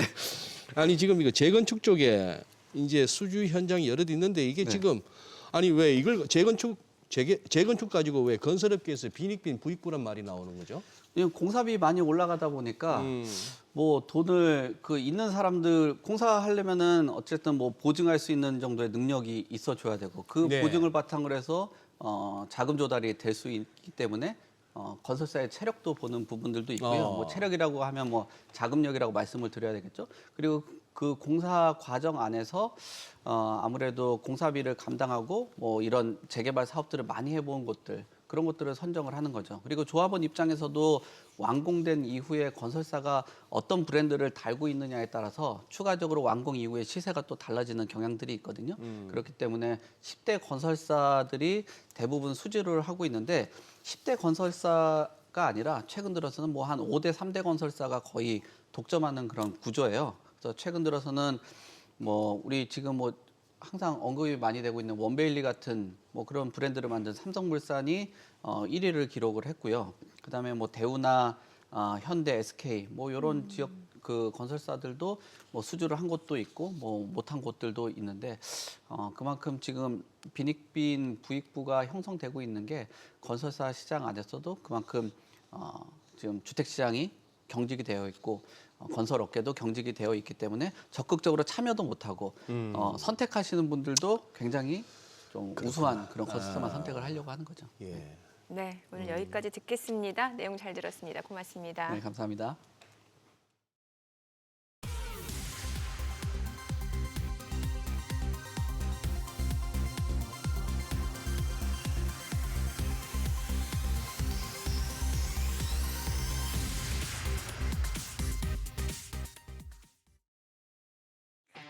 아니 지금 이거 재건축 쪽에 이제 수주 현장이 여럿 있는데 이게 지금 아니 왜 이걸 재건축 가지고 왜 건설업계에서 빈익빈 부익부란 말이 나오는 거죠? 공사비 많이 올라가다 보니까 뭐 돈을 그 있는 사람들 공사하려면은 어쨌든 뭐 보증할 수 있는 정도의 능력이 있어줘야 되고 그 보증을 바탕으로 해서 자금 조달이 될 수 있기 때문에 건설사의 체력도 보는 부분들도 있고요. 뭐 체력이라고 하면 뭐 자금력이라고 말씀을 드려야 되겠죠. 그리고 그 공사 과정 안에서 아무래도 공사비를 감당하고 뭐 이런 재개발 사업들을 많이 해본 곳들 그런 것들을 선정을 하는 거죠. 그리고 조합원 입장에서도 완공된 이후에 건설사가 어떤 브랜드를 달고 있느냐에 따라서 추가적으로 완공 이후에 시세가 또 달라지는 경향들이 있거든요. 그렇기 때문에 10대 건설사들이 대부분 수주를 하고 있는데 10대 건설사 건설사가 아니라 최근 들어서는 뭐 한 5대 3대 건설사가 거의 독점하는 그런 구조예요. 그래서 최근 들어서는 뭐 우리 지금 뭐 항상 언급이 많이 되고 있는 원베일리 같은 뭐 그런 브랜드를 만든 삼성물산이 1위를 기록을 했고요. 그다음에 뭐 대우나 현대, SK 뭐 이런 지역 그 건설사들도 뭐 수주를 한 곳도 있고 뭐 못한 곳들도 있는데 그만큼 지금 빈익빈 부익부가 형성되고 있는 게 건설사 시장 안에서도 그만큼 지금 주택 시장이 경직이 되어 있고 건설 업계도 경직이 되어 있기 때문에 적극적으로 참여도 못하고 선택하시는 분들도 굉장히 좀 우수한 그런 건설사만 선택을 하려고 하는 거죠. 예. 네, 오늘 여기까지 듣겠습니다. 내용 잘 들었습니다. 고맙습니다. 네, 감사합니다.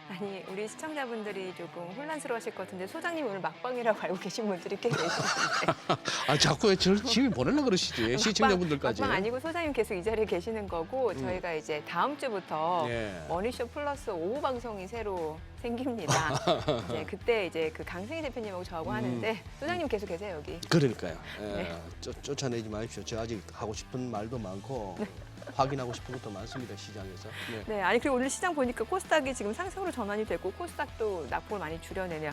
아니, 우리 시청자분들이 조금 혼란스러우실 것 같은데 소장님 오늘 막방이라고 알고 계신 분들이 꽤 계시는데 자꾸 왜 저를 집에 보내려고 그러시지, 시청자분들까지. 막방 아니고 소장님 계속 이 자리에 계시는 거고 저희가 이제 다음 주부터 예. 머니쇼 플러스 오후 방송이 새로 생깁니다. 이제 그때 이제 그 강승희 대표님하고 저하고 하는데 소장님 계속 계세요 여기. 그러니까요. 예. 네. 쫓아내지 마십시오. 저 아직 하고 싶은 말도 많고 확인하고 싶은 것도 많습니다, 시장에서. 네. 네, 아니 그리고 오늘 시장 보니까 코스닥이 지금 상승으로 전환이 됐고 코스닥도 낙폭을 많이 줄여내네요.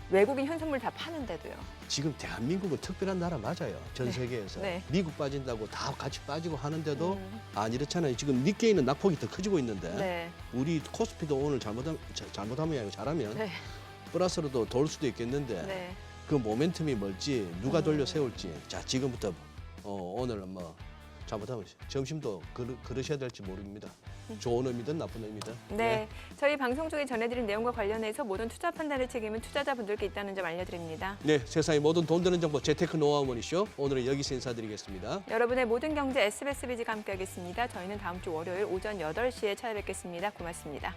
외국인 현선물 다 파는데도요. 지금 대한민국은 특별한 나라 맞아요. 전 세계에서. 네. 미국 빠진다고 다 같이 빠지고 하는데도 안 이렇잖아요. 지금 니케이는 낙폭이 더 커지고 있는데 네. 우리 코스피도 오늘 잘못하면 아니고 잘하면 네. 플러스로도 돌 수도 있겠는데 네. 그 모멘텀이 뭘지 누가 돌려 세울지 자 지금부터 오늘은 뭐 잘못하면 점심도 그러셔야 될지 모릅니다. 좋은 의미든 나쁜 의미든. 네, 저희 방송 중에 전해드린 내용과 관련해서 모든 투자 판단의 책임은 투자자분들께 있다는 점 알려드립니다. 네, 세상의 모든 돈 되는 정보 재테크 노하우 머니쇼 오늘은 여기서 인사드리겠습니다. 여러분의 모든 경제 SBS 비즈가 함께하겠습니다. 저희는 다음 주 월요일 오전 8시에 찾아뵙겠습니다. 고맙습니다.